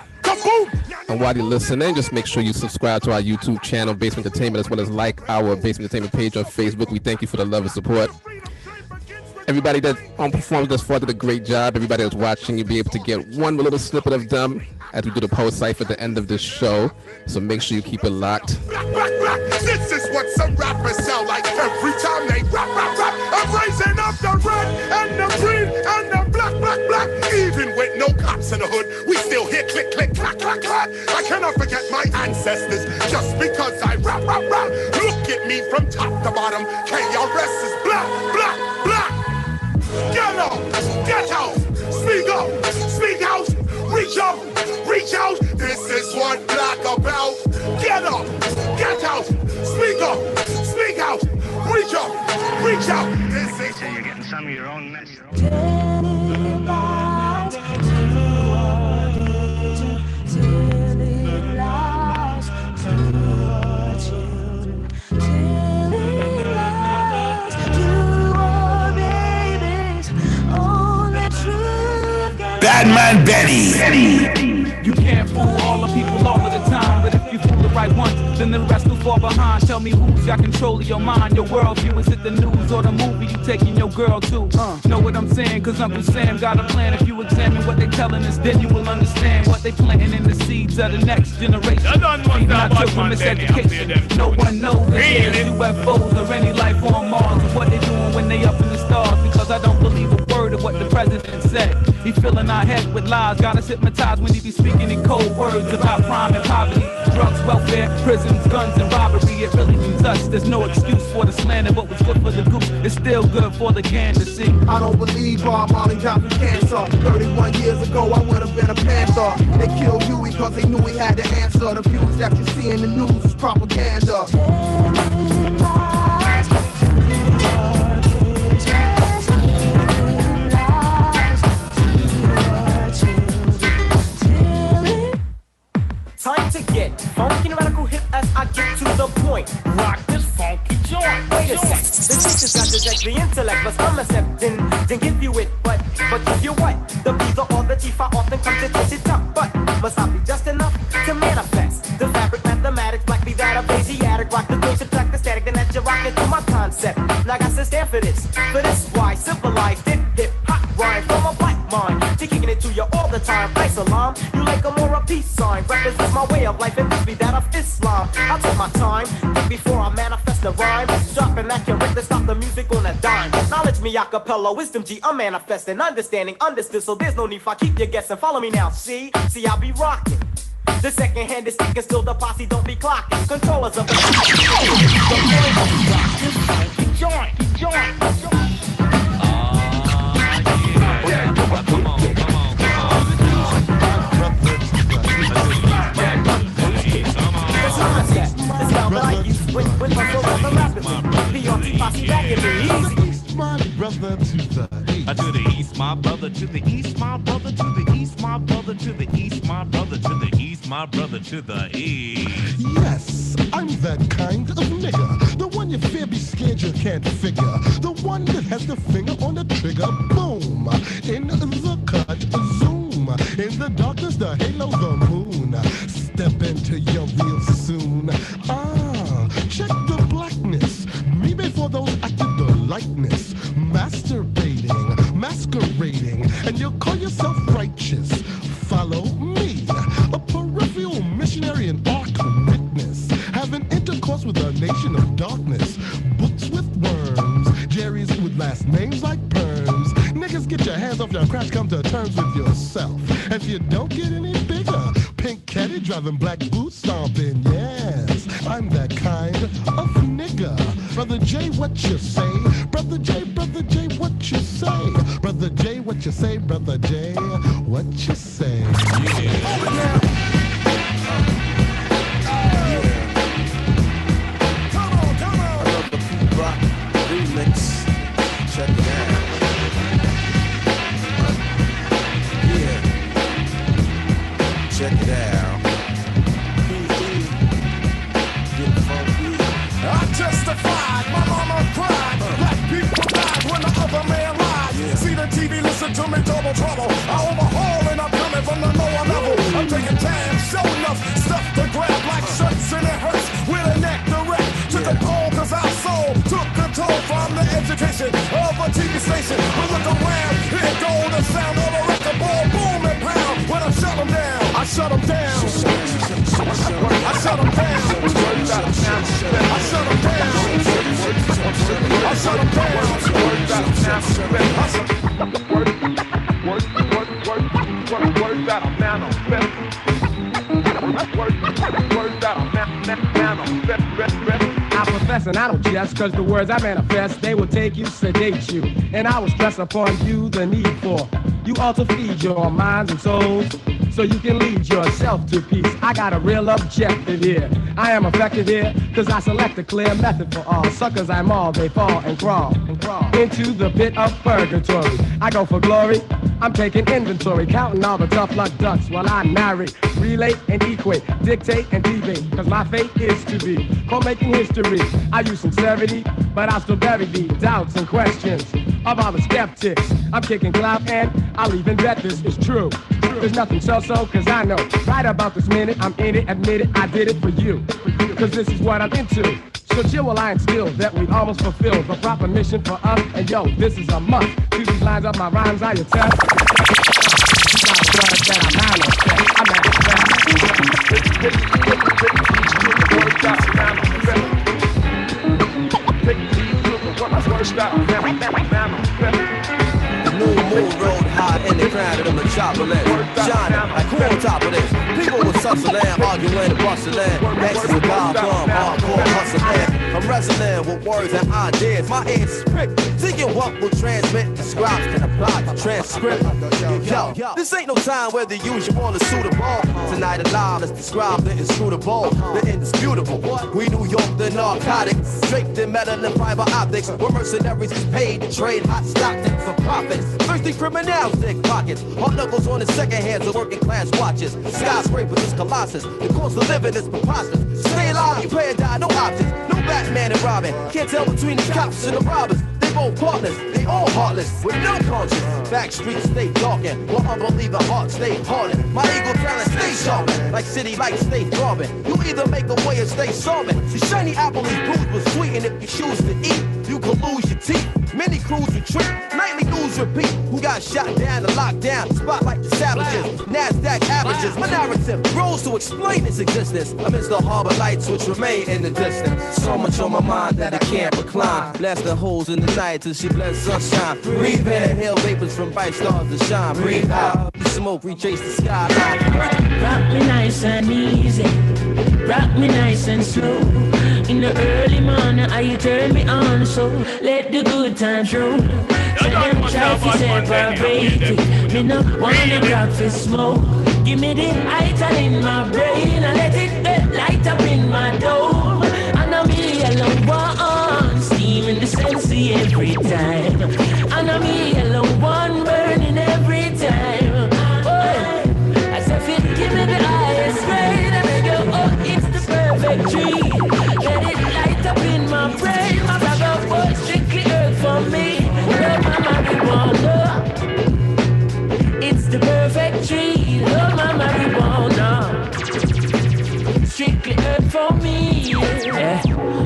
And while you're listening, just make sure you subscribe to our YouTube channel, Bassment Entertainment, as well as like our Bassment Entertainment page on Facebook. We thank you for the love and support. Everybody that performed thus far did a great job. Everybody that's watching, you'll be able to get one little snippet of them as we do the poet cipher at the end of this show. So make sure you keep it locked. This is what some rappers sound like every time they rap. I'm raising up the red and the green and Even with no cops in the hood, we still hear click, click, clack, clack, clack. I cannot forget my ancestors just because I rap, rap, rap. Look at me from top to bottom. KRS is black, black, black. Get out, speak out, reach out, reach out. This is what black about. Get up, get out, speak out, reach out, reach out. This is you're getting some of your own mess. Badman Betty. You can't fool all the people all of the time, but if you fool the right ones, then the rest will fall behind. Tell me who's got control of your mind, your worldview. Is it the news or the movie you taking your girl to? Know what I'm saying? Cause Uncle Sam got a plan. If you examine what they telling us, then you will understand what they planting in the seeds of the next generation. Not took from miseducation. No one knows if there's UFOs or any life on Mars, or what they doing when they up in the stars. Because I don't believe a word of what the president said. He filling our heads with lies, got us hypnotized when he be speaking in cold words about crime and poverty, drugs, welfare, prisons, guns, and robbery. It really means us. There's no excuse for the slander. What was good for the goose is still good for the can to see. I don't believe Bob Marley died from cancer. 31 years ago, I would have been a panther. They killed Huey because they knew he had the answer. The views that you see in the news is propaganda. Time to get funky and radical hip as I get to the point. Rock this funky joint. Wait a sec, the teacher's got to check the intellect, but I'm accepting, then give you it, but give you what? The beaver or the chief, I often come to touch it up, but must I be just enough to manifest the fabric, mathematics, black be that a Asiatic, rock the dough, subtract the static, then that you rock into my concept. Now I got to stand for this why civilized it, hip hop rhyme from a black mind, to kicking it to you all the time. Nice alarm, you like a more a peace sign, represents my way of life and this be that of Islam. I'll take my time, think before I manifest the rhyme, dropping accurate to stop the music on a dime. Knowledge me acapella, wisdom G, I'm manifesting, understanding, understood, so there's no need for I keep you guessing. Follow me now, see I'll be rocking. The second hand is sticking, still the posse don't be clocking. Controllers of the joint. To the east, my brother, to the east, my brother, to the east, my brother, to the east, my brother, to the east, my brother, to the east. Yes, I'm that kind of nigga. The one you fear, be scared you can't figure. The one that has the finger on the trigger. Boom, in the cut, zoom. In the darkness, the halo, the moon. Step into your real soon. Check the blackness. Me before those acted the likeness. Masturbating, masquerading, and you'll call yourself righteous. Follow me, a peripheral missionary and ark witness, having intercourse with a nation of darkness. Books with worms, Jerry's with last names like perms. Niggas, get your hands off your crotch, come to terms with yourself. If you don't get any bigger, pink caddy driving black boots stomping, yes, I'm that kind of nigga. Brother J, what you say? Brother J, what you say? Brother J, what you say? Brother J, what you say? Yeah. Come on. I love the Pete Rock remix. Check it out. Yeah. Check it out. I testified, my mama cried. Black people died when the other man lied. See the TV, listen to me, double trouble. I overhaul and I'm coming from the lower level. I'm taking time, show enough stuff to grab like shirts and it hurts with a neck direct to the pole, cause our soul took control from the education of a TV station. We look around, here go the sound of a record ball, boom and pound. When I shut them down, I shut them down. I shut them down. I shut them down. I shut them down. Words that are manifest. Words that are manifest. I profess and I don't jest, cause the words I manifest, they will take you, sedate you. And I will stress upon you the need for you all to feed your minds and souls, so you can lead yourself to peace. I got a real objective here. I am effective here, cause I select a clear method for all. Suckers I maul, they fall and crawl into the pit of purgatory. I go for glory, I'm taking inventory, counting all the tough luck ducks while I narrate, relate and equate, dictate and debate, cause my fate is to be co-making history. I use sincerity, but I'll still bury the doubts and questions of all the skeptics. I'm kicking clout and I'll even bet this is true. There's nothing so-so, cause I know right about this minute I'm in it, admit it, I did it for you, cause this is what I'm into. So chill while I instill that we almost fulfilled the proper mission for us, and yo, this is a must. To these lines of my rhymes I attest. New moon road high in the crown of the metropolis, shining like who on top of this? People with sussling, arguing and bustling, exes of God from hardcore hustling. I'm wrestling with words and ideas. My ears is pricked, thinking what will transmit. The scribes can apply the transcript. Yo, this ain't no time where the usual is suitable. Tonight alive, let's describe the inscrutable, the indisputable. We New York, the narcotics, draped in metal and fiber optics. We're mercenaries paid to trade hot stock for profits. Thirsty criminals, thick pockets. Hard knuckles on the second hands of working class watches. Skyscrapers is colossus. The cost of living is preposterous. Stay alive, you pay or die, no options. No Batman and Robin. Can't tell between the cops and the robbers. They both partners, they all heartless, with no conscience. Back streets stay darkened, while unbelieving hearts stay hardened. My ego talent stay sharpened, like city lights stay throbbing. You either make a way or stay solvent. The shiny apple is bruised with sweet, and if you choose to eat, you can lose your teeth. Many crews retreat, nightly news repeat. Who got shot down and locked down? Spotlight the savages, NASDAQ averages. My narrative grows to explain its existence amidst the harbor lights which remain in the distance. So much on my mind that I can't recline. Blasting holes in the night till she blends sunshine. Breathe in, inhale vapors from bright stars to shine. Breathe out, the smoke retrace the skyline. Rock me nice and easy, rock me nice and slow. In the early morning, you turn me on, so let the good times roll. So them try to separate it. Me no wanna grab for smoke. Give me the ital in my brain and let it get light up in my dome. And I'm me alone one, steaming the sensei every time. And I'm me alone one, burning every time. Oh, as if it give me the highest grade, and I go, oh, it's the perfect tree. Let it light up in my brain. My brother was strictly earth for me. Love my marijuana. It's the perfect tree. Love my marijuana. Strictly earth for me. Yeah.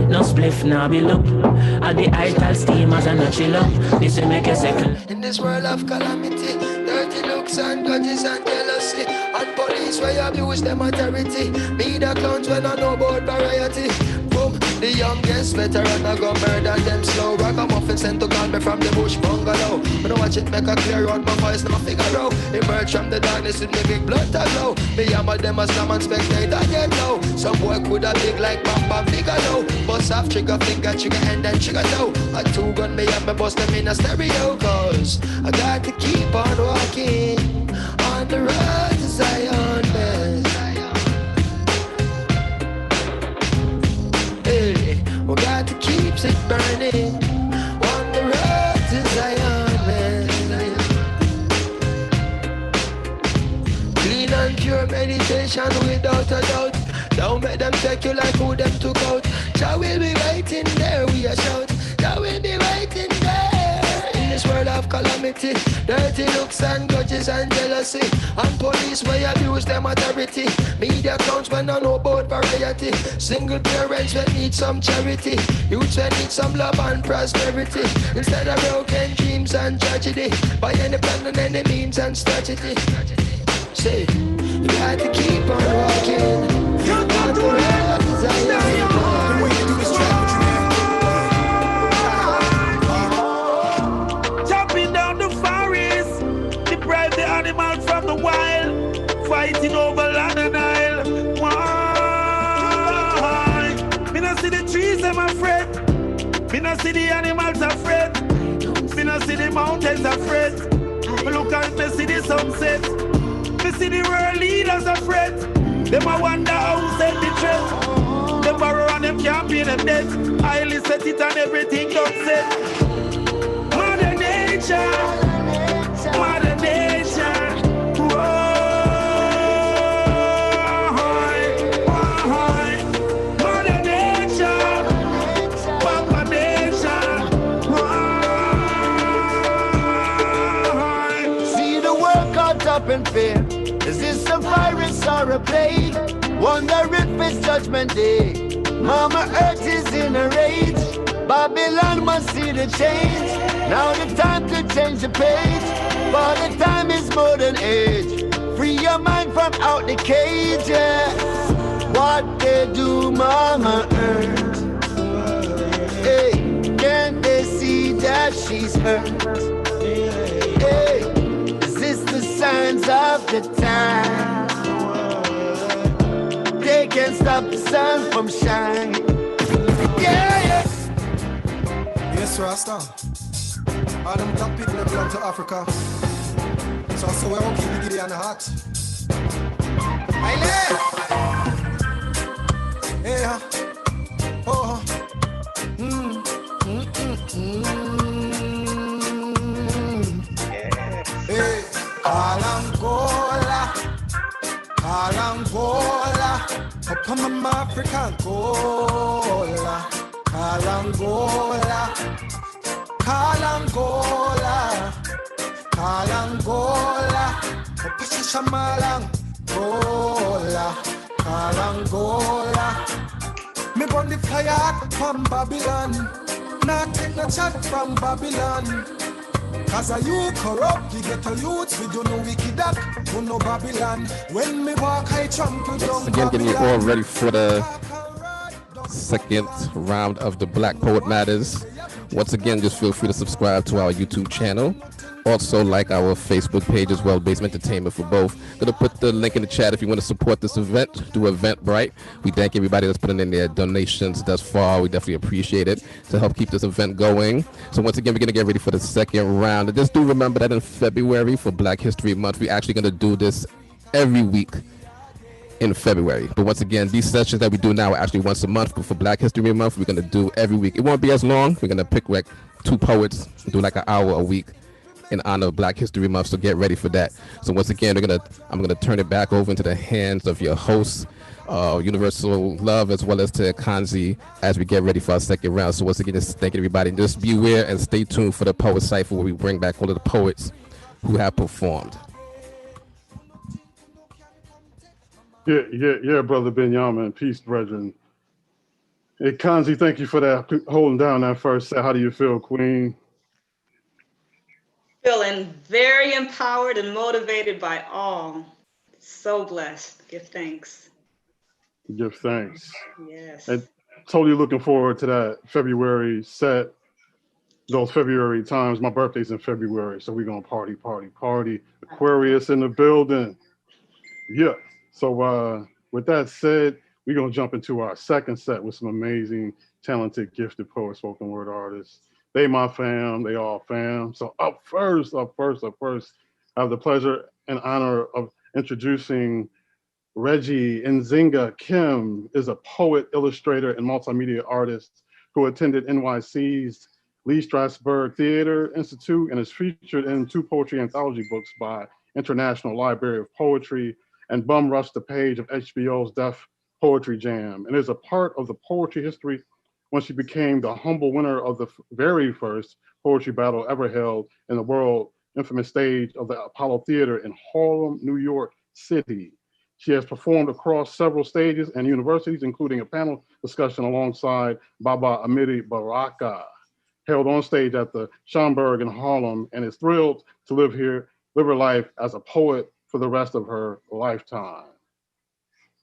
No spliff, no below. At the ital steamers and no chill up. This will make a second. In this world of calamity, dirty looks and grudges and jealousy, and police where you abuse them authority. Me the clowns when I know about variety. Boom, the youngest veteran I go murder them slow. Ragamuffin sent to call me from the bush bungalow. When I watch it make a clear out, my voice no figure out. Emerge from the darkness with me big blood to glow. Me hammer them a slam and spectate I get low. Some boy coulda big like Bam Bam figure low. Bust off trigger finger, trigger hand and trigger toe. A two gun me and me bust them in a stereo. Cause I got to keep on walking on the road to Zion, man. Hey, we got to keep it burning on the road to Zion, man. Clean and pure meditation without a doubt. Don't make them take you like who them took out. Jah will be waiting there, we a shout. Jah will be waiting there. In this world of calamity, dirty looks and grudges and jealousy, and police where abuse them authority. Media clowns when I know about variety. Single parents that need some charity. Youths that need some love and prosperity. Instead of broken dreams and tragedy, by any plan and any means and strategy. Say, you got to keep on walking. You got to the way you do this track. Chopping down the forest, deprive the animals. animal from the wild, fighting over land and isle. Why? Me not see the trees, I'm afraid. Me not see the animals afraid. Me not see the mountains afraid. Look at me see the sunset. Me see the world leaders afraid. Them a wonder how set the trend. Them borrow and them can't pay them debt. I set it and everything done set. Mother Nature, Mother Nature. Mother Nature, Papa Nature. See the world caught up in fear. Is this a virus or a plague? Wonder if it's judgment day. Mama Earth is in a rage. Babylon must see the change. Now the time to change the page. For the time is modern age. Free your mind from out the cage, yeah. What they do, Mama Earth? Hey, can't they see that she's hurt? Hey, is this the signs of the time? They can't stop the sun from shining. Yeah, yeah. Yes, Rasta. All them top people that belong to Africa. So we're gonna keep the giddy on the hot. Hey, oh, Hey, Angola, Angola, up on my African Angola, Angola, Angola, Angola, up on Shamalang, Angola. Me burn the fire from Babylon, not take no chat from Babylon. Cause a you corrupt, you get a youth, we do no wicked act, do no Babylon. When me walk, I trample down Again, getting you all ready for the second round of the Black Poet Matters. Once again, just feel free to subscribe to our YouTube channel. Also, like our Facebook page as well, Bassment Entertainment for both. Gonna put the link in the chat if you want to support this event, do Eventbrite. We thank everybody that's putting in their donations thus far. We definitely appreciate it to help keep this event going. So once again, we're gonna get ready for the second round. And just do remember that in February for Black History Month, we're actually gonna do this every week in February. But once again, these sessions that we do now are actually once a month, but for Black History Month, we're gonna do every week. It won't be as long. We're gonna pick like 2 poets, do like an hour a week in honor of Black History Month, so get ready for that. So once again, I'm gonna turn it back over into the hands of your hosts, UniverSouLove, as well as to Econzi, as we get ready for our second round. So once again, just thank everybody. Just beware and stay tuned for the Poet Cypher, where we bring back all of the poets who have performed. Yeah, brother Binyamin. Peace, brethren. Hey, Econzi, thank you for that, holding down that first set. How do you feel, Queen? Feeling very empowered and motivated by all. So blessed. Give thanks. Give thanks. Yes. And totally looking forward to that February set. Those February times. My birthday's in February, so we're gonna party. Aquarius in the building. Yeah. So with that said, we're gonna jump into our second set with some amazing, talented, gifted poets, spoken word artists. They my fam, they all fam. So up first, I have the pleasure and honor of introducing Reggie Nzinga. Kim is a poet, illustrator, and multimedia artist who attended NYC's Lee Strasberg Theater Institute and is featured in 2 poetry anthology books by International Library of Poetry and bum rushed the page of HBO's Def Poetry Jam, and is a part of the poetry history when she became the humble winner of the very first poetry battle ever held in the world infamous stage of the Apollo Theater in Harlem, New York City. She has performed across several stages and universities, including a panel discussion alongside Baba Amiri Baraka, held on stage at the Schomburg in Harlem, and is thrilled to live her life as a poet for the rest of her lifetime.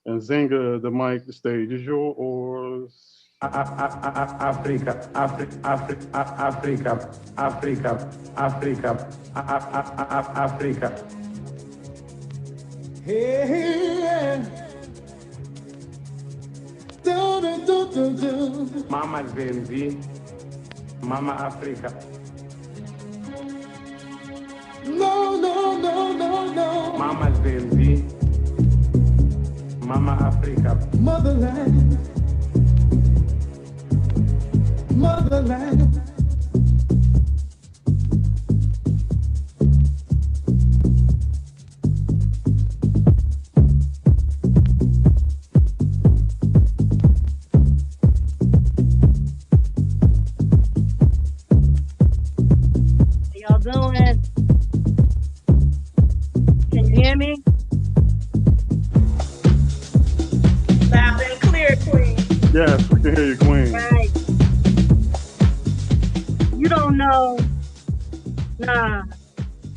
And Nzinga, the mic, the stage is yours. Africa. Hey, Mama Zenzi, Mama Africa. No, no, no, no, no. Mama Zenzi, Mama Africa. Motherland, motherland. Y'all doing? Can you hear me? Loud and clear, Queen. Yes, we can hear you, Queen. Right. You don't know. Nah.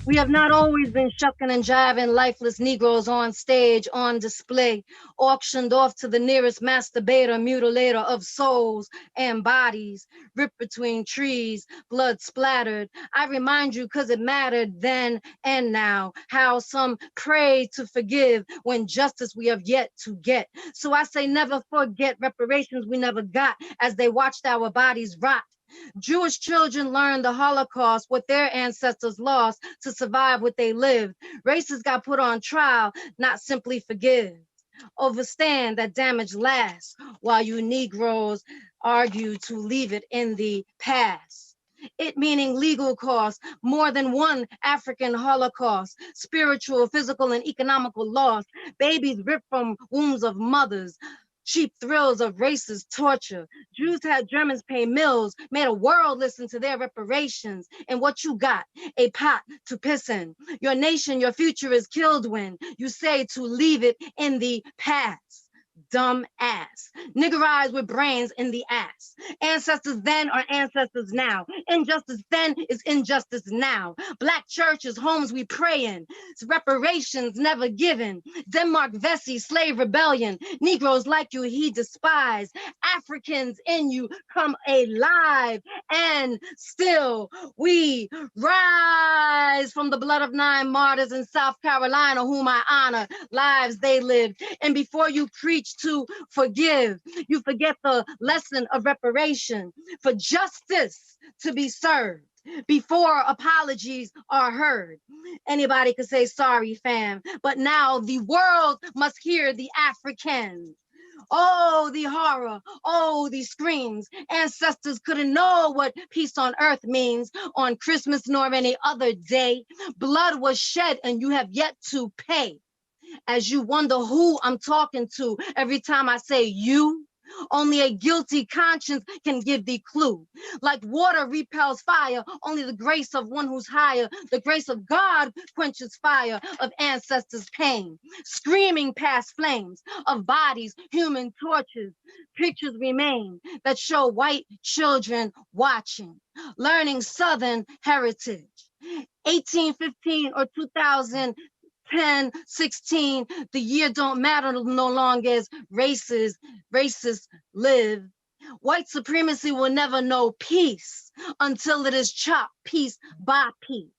We have not always been shucking and jiving lifeless Negroes on stage, on display, auctioned off to the nearest masturbator, mutilator of souls and bodies, ripped between trees, blood splattered. I remind you because it mattered then and now, how some pray to forgive when justice we have yet to get. So I say never forget reparations we never got as they watched our bodies rot. Jewish children learned the Holocaust, what their ancestors lost to survive what they lived. Races got put on trial, not simply forgive. Overstand that damage lasts while you Negroes argue to leave it in the past. It meaning legal costs, more than one African Holocaust, spiritual, physical, and economical loss, babies ripped from wombs of mothers, cheap thrills of racist torture. Jews had Germans pay mills, made a world listen to their reparations. And what you got? A pot to piss in. Your nation, your future is killed when you say to leave it in the past. Dumb ass. Niggerized with brains in the ass. Ancestors then are ancestors now. Injustice then is injustice now. Black churches, homes we pray in. Reparations never given. Denmark Vesey, slave rebellion. Negroes like you he despised. Africans in you come alive. And still we rise from the blood of 9 martyrs in South Carolina whom I honor. Lives they lived. And before you preach to forgive, you forget the lesson of reparation for justice to be served before apologies are heard. Anybody could say sorry, fam, but now the world must hear the Africans. Oh, the horror, oh, the screams. Ancestors couldn't know what peace on earth means on Christmas nor any other day. Blood was shed and you have yet to pay. As you wonder who I'm talking to every time I say you, only a guilty conscience can give thee clue. Like water repels fire, only the grace of one who's higher, the grace of God quenches fire of ancestors' pain. Screaming past flames of bodies, human torches, pictures remain that show white children watching, learning Southern heritage. 1815 or 2000, 10, 16, the year don't matter no longer as racists live. White supremacy will never know peace until it is chopped piece by piece.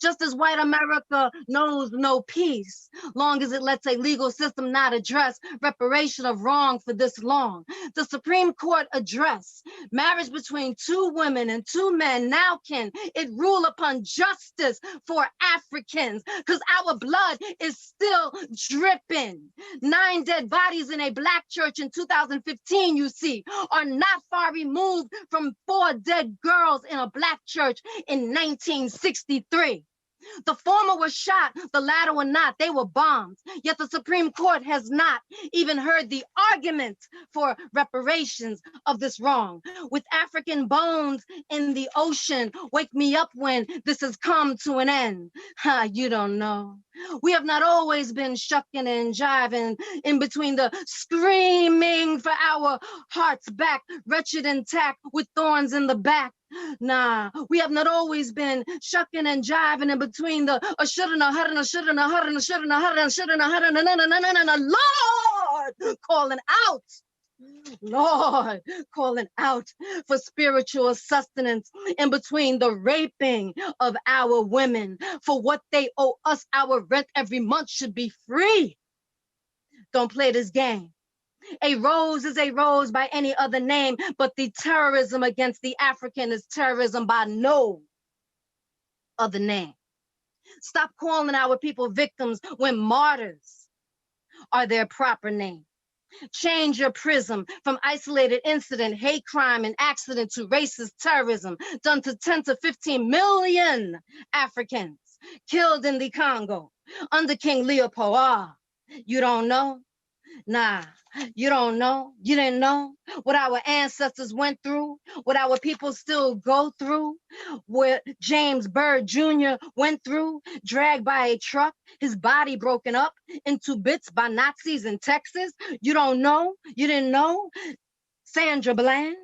Just as white America knows no peace, long as it lets a legal system not address reparation of wrong for this long. The Supreme Court address marriage between 2 women and 2 men. Now can it rule upon justice for Africans? Because our blood is still dripping. 9 dead bodies in a Black church in 2015, you see, are not far removed from 4 dead girls in a Black church in 1963. The former were shot, the latter were not. They were bombed. Yet the Supreme Court has not even heard the argument for reparations of this wrong. With African bones in the ocean, wake me up when this has come to an end. Ha, you don't know. We have not always been shucking and jiving in between the screaming for our hearts back, wretched intact with thorns in the back. Nah, we have not always been shucking and jiving in between the shoulda, hudda, shoulda, hudda, shoulda, hudda, shoulda, hudda, Lord calling out Lord, calling out for spiritual sustenance in between the raping of our women. For what they owe us, our rent every month should be free. Don't play this game. A rose is a rose by any other name, but the terrorism against the African is terrorism by no other name. Stop calling our people victims when martyrs are their proper name. Change your prism from isolated incident, hate crime, and accident to racist terrorism done to 10 to 15 million Africans killed in the Congo under King Leopold. Ah, you don't know? Nah, you don't know. You didn't know what our ancestors went through, what our people still go through, what James Byrd Jr. went through, dragged by a truck, his body broken up into bits by Nazis in Texas. You don't know. You didn't know. Sandra Bland.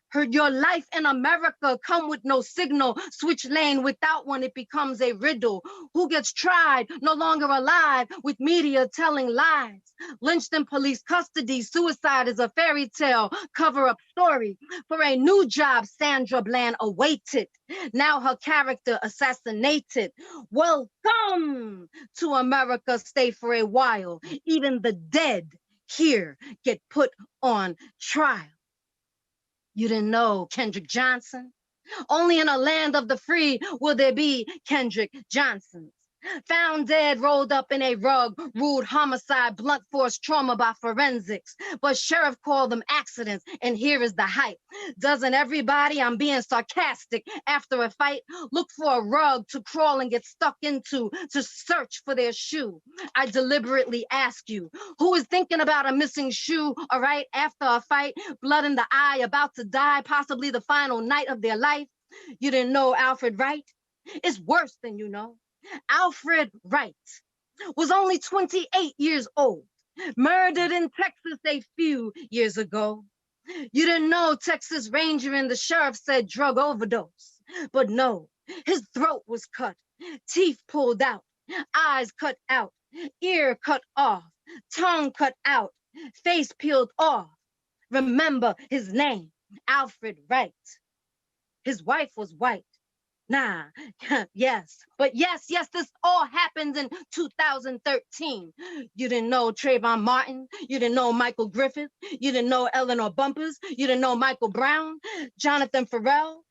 Heard your life in America come with no signal. Switch lane without one, it becomes a riddle. Who gets tried, no longer alive, with media telling lies. Lynched in police custody, suicide is a fairy tale, cover-up story. For a new job, Sandra Bland awaited. Now her character assassinated. Welcome to America, stay for a while. Even the dead here get put on trial. You didn't know Kendrick Johnson? Only in a land of the free will there be Kendrick Johnsons. Found dead, rolled up in a rug, rude homicide, blunt force trauma by forensics. But sheriff called them accidents, and here is the hype. Doesn't everybody, I'm being sarcastic, after a fight, look for a rug to crawl and get stuck into to search for their shoe? I deliberately ask you, who is thinking about a missing shoe, all right, after a fight, blood in the eye, about to die, possibly the final night of their life? You didn't know Alfred Wright? It's worse than you know. Alfred Wright was only 28 years old, murdered in Texas a few years ago. You didn't know Texas Ranger and the sheriff said drug overdose, but no, his throat was cut, teeth pulled out, eyes cut out, ear cut off, tongue cut out, face peeled off. Remember his name, Alfred Wright. His wife was white. Nah, yes, but yes, this all happened in 2013. You didn't know Trayvon Martin, you didn't know Michael Griffith, you didn't know Eleanor Bumpers, you didn't know Michael Brown, Jonathan Farrell,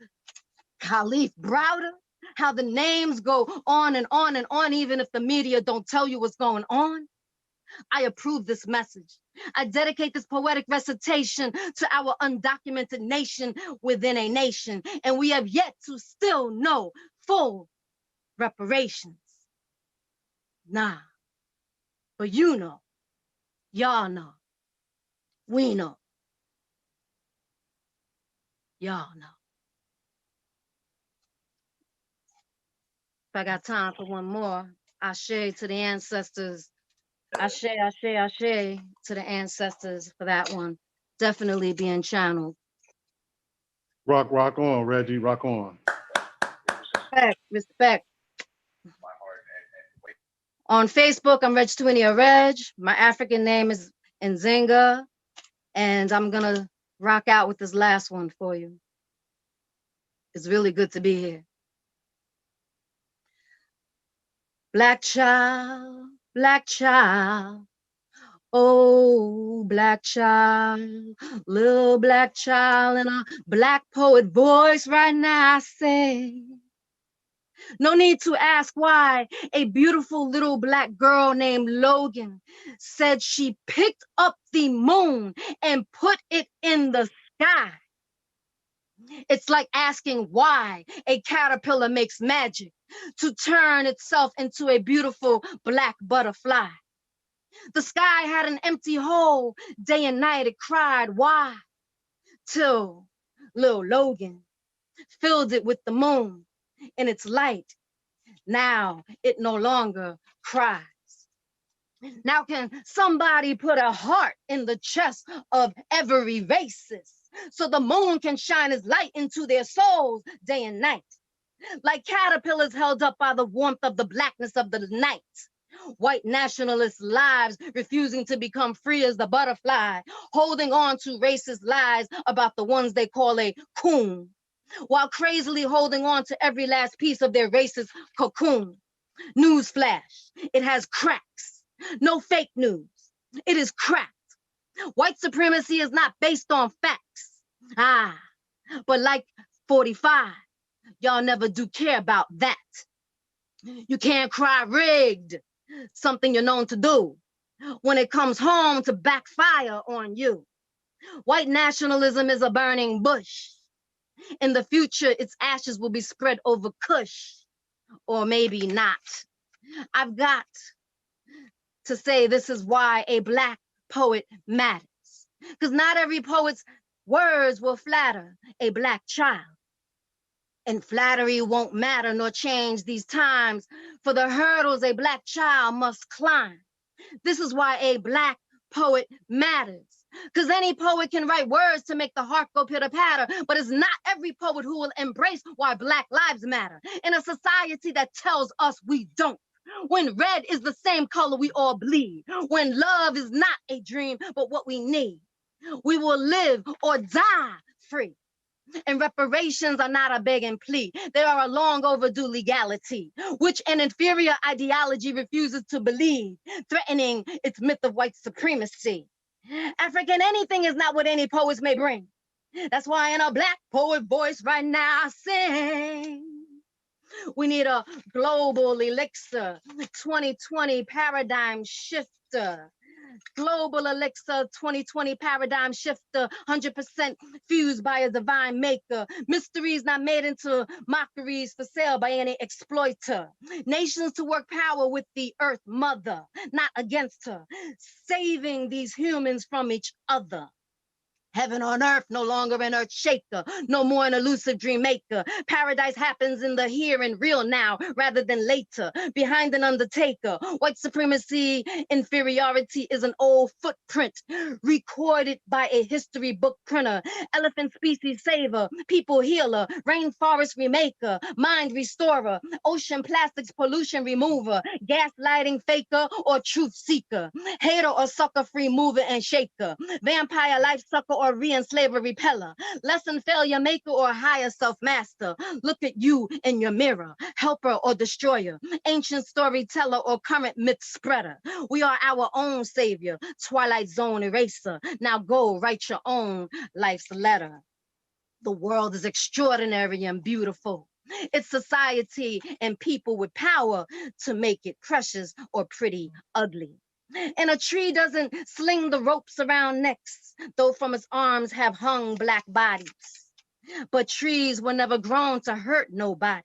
Khalif Browder, how the names go on and on and on, even if the media don't tell you what's going on. I approve this message. I dedicate this poetic recitation to our undocumented nation within a nation, and we have yet to still know full reparations. Nah, but you know, y'all know, we know, y'all know. If I got time for one more, ashe to the ancestors. Ashe, ashe, ashe to the ancestors for that one. Definitely being channeled. Rock on, Reggie, rock on. Respect. On Facebook, I'm Regtuiniah Reg. My African name is Nzinga, and I'm gonna rock out with this last one for you. It's really good to be here. Black child, oh, black child, little black child in a black poet voice right now I say. No need to ask why a beautiful little black girl named Logan said she picked up the moon and put it in the sky. It's like asking why a caterpillar makes magic to turn itself into a beautiful black butterfly. The sky had an empty hole. Day and night it cried, why? Till little Logan filled it with the moon and its light. Now it no longer cries. Now can somebody put a heart in the chest of every racist so the moon can shine its light into their souls day and night? Like caterpillars held up by the warmth of the blackness of the night. White nationalist lives refusing to become free as the butterfly, holding on to racist lies about the ones they call a coon, while crazily holding on to every last piece of their racist cocoon. Newsflash, it has cracks. No fake news, it is cracked. White supremacy is not based on facts. But like 45, y'all never do care about that. You can't cry rigged, something you're known to do, when it comes home to backfire on you. White nationalism is a burning bush. In the future, its ashes will be spread over Kush, or maybe not. I've got to say this is why a Black poet matters. Because not every poet's words will flatter a Black child. And flattery won't matter nor change these times for the hurdles a Black child must climb. This is why a Black poet matters. Because any poet can write words to make the heart go pitter-patter, but it's not every poet who will embrace why Black lives matter in a society that tells us we don't. When red is the same color we all bleed, when love is not a dream, but what we need, we will live or die free. And reparations are not a begging plea. They are a long overdue legality, which an inferior ideology refuses to believe, threatening its myth of white supremacy. African anything is not what any poets may bring. That's why in a Black poet voice right now I sing. We need a global elixir, 2020 paradigm shifter. Global elixir, 2020 paradigm shifter, 100% fused by a divine maker. Mysteries not made into mockeries for sale by any exploiter. Nations to work power with the earth mother, not against her. Saving these humans from each other. Heaven on earth, no longer an earth shaker, no more an elusive dream maker. Paradise happens in the here and real now, rather than later, behind an undertaker. White supremacy, inferiority is an old footprint, recorded by a history book printer. Elephant species saver, people healer, rainforest remaker, mind restorer, ocean plastics pollution remover, gaslighting faker or truth seeker, hater or sucker free mover and shaker, vampire life sucker or re-enslaver repeller, lesson failure maker or higher self-master. Look at you in your mirror, helper or destroyer, ancient storyteller or current myth spreader. We are our own savior, twilight zone eraser. Now go write your own life's letter. The world is extraordinary and beautiful. It's society and people with power to make it precious or pretty ugly. And a tree doesn't sling the ropes around necks, though from its arms have hung Black bodies. But trees were never grown to hurt nobody.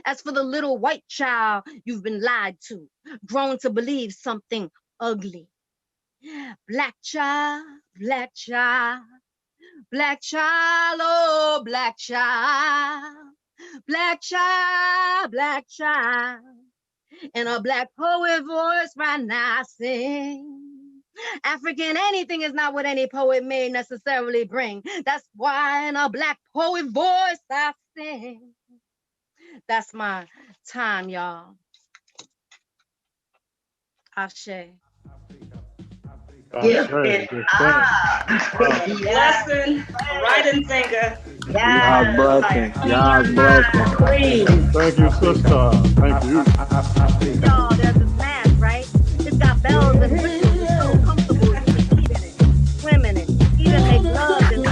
As for the little white child you've been lied to, grown to believe something ugly. Black child, Black child, Black child, oh Black child, Black child, Black child. In a Black poet voice right now I sing. African anything is not what any poet may necessarily bring. That's why in a Black poet voice I sing. That's my time, y'all. Ashe. Gifted. Lesson. Right, Nzinga. Y'all blessing. Y'all blessing. Thank you, sister. Thank you. Y'all, there's this mask, right? It's got bells and whistles. It's so comfortable. You can eat in it, swim in it, even make love in it.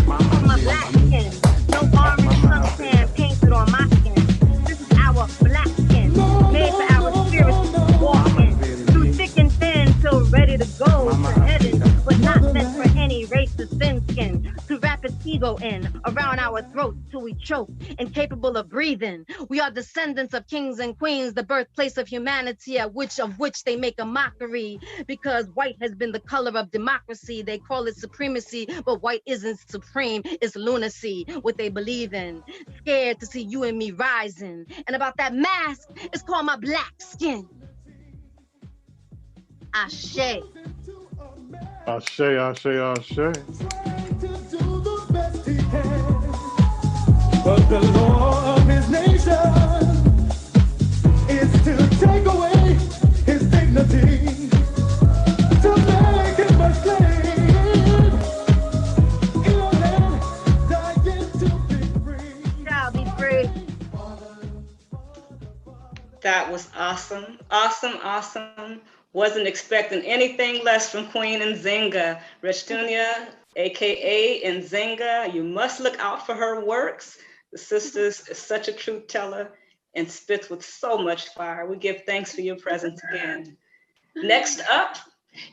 On my Black skin, no orange suntan painted on my skin. This is our Black skin, made for our spirits to walk in. Through thick and thin, till ready to go to heaven, but not meant for any racist thin skin. To wrap its ego in, around our throats till we choke, incapable of breathing. We are descendants of kings and queens, the birthplace of humanity, of which they make a mockery, because white has been the color of democracy. They call it supremacy, but white isn't supreme, it's lunacy, what they believe in. Scared to see you and me rising. And about that mask, it's called my Black skin. Ashe. Ashe, ashe, ashe. But the law of his nation is to take away awesome, awesome, awesome. Wasn't expecting anything less from Queen Nzinga. Regtuiniah, a.k.a. Nzinga, you must look out for her works. The sisters is such a truth teller and spits with so much fire. We give thanks for your presence again. Next up